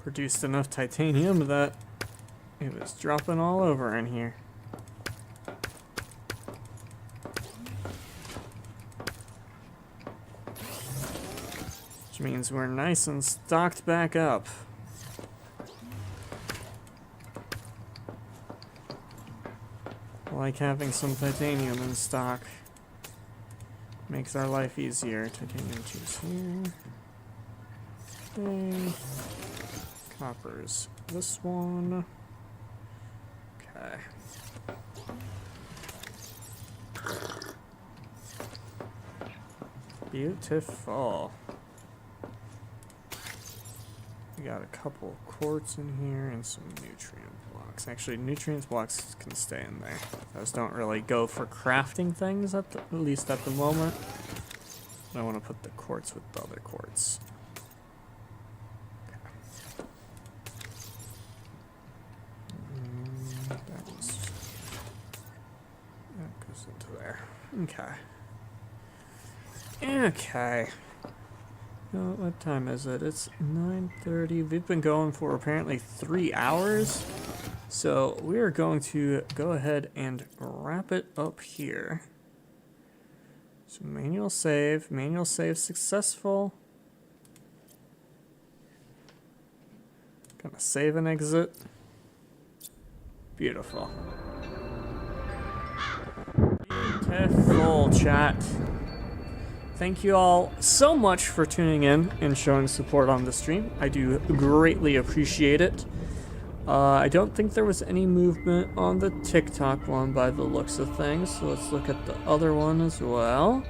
produced enough titanium that it was dropping all over in here. Which means we're nice and stocked back up. I like having some titanium in stock. Makes our life easier. Titanium juice here. Okay. Copper's this one. Okay. Beautiful. We got a couple quartz in here and some nutrient blocks. Actually, nutrient blocks can stay in there. Those don't really go for crafting things at least at the moment. I want to put the quartz with the other quartz. That goes into there. Okay. What time is it? It's 9:30. We've been going for apparently 3 hours. So we are going to go ahead and wrap it up here. So manual save successful. Gonna save and exit. Beautiful. Beautiful, chat. Thank you all so much for tuning in and showing support on the stream. I do greatly appreciate it. I don't think there was any movement on the TikTok one by the looks of things, so let's look at the other one as well.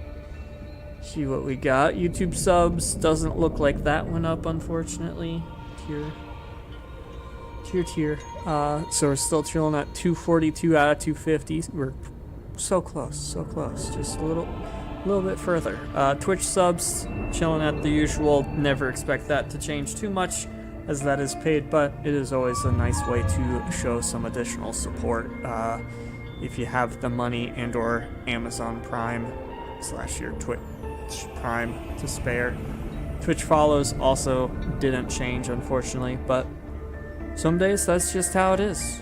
See what we got. YouTube subs doesn't look like that went up, unfortunately. Tier. So we're still chilling at 242 out of 250. We're so close. Just a little bit further. Twitch subs chilling at the usual. Never expect that to change too much, as that is paid, but it is always a nice way to show some additional support if you have the money and or Amazon Prime / your Twitch Prime to spare. Twitch follows also didn't change, unfortunately, but some days that's just how it is.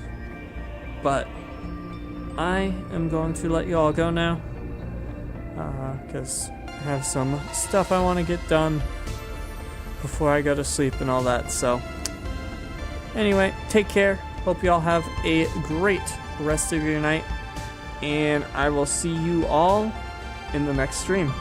But I am going to let you all go now, because I have some stuff I want to get done before I go to sleep and all that. So anyway, take care. Hope you all have a great rest of your night, and I will see you all in the next stream.